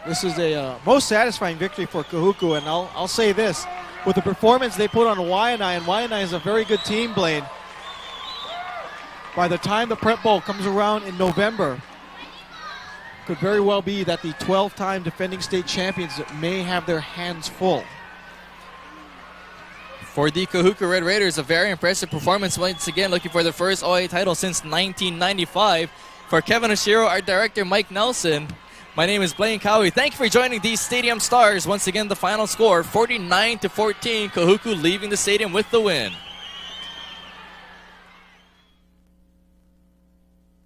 This is a most satisfying victory for Kahuku, and I'll say this. With the performance they put on Waianae, and Waianae is a very good team, Blaine, by the time the Prep Bowl comes around in November, could very well be that the 12-time defending state champions may have their hands full. For the Kahuku Red Raiders, a very impressive performance once again, looking for the first OIA title since 1995. For Kevin Oshiro, our director, Mike Nelson, my name is Blaine Cowie. Thank you for joining these Stadium Stars. Once again, the final score, 49-14, Kahuku leaving the stadium with the win.